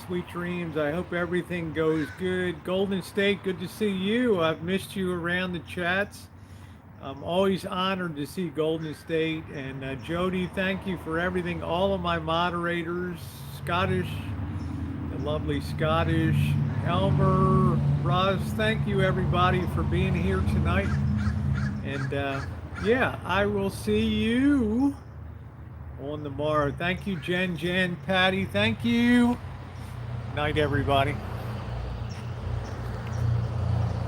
Sweet dreams. I hope everything goes good. Golden State, good to see you. I've missed you around the chats. I'm always honored to see Golden State. And Jody, thank you for everything. All of my moderators, Scottish, the lovely Scottish, Elmer, Roz, thank you everybody for being here tonight. And yeah, I will see you on the morrow. Thank you, Jen, Patty. Thank you. Night, everybody.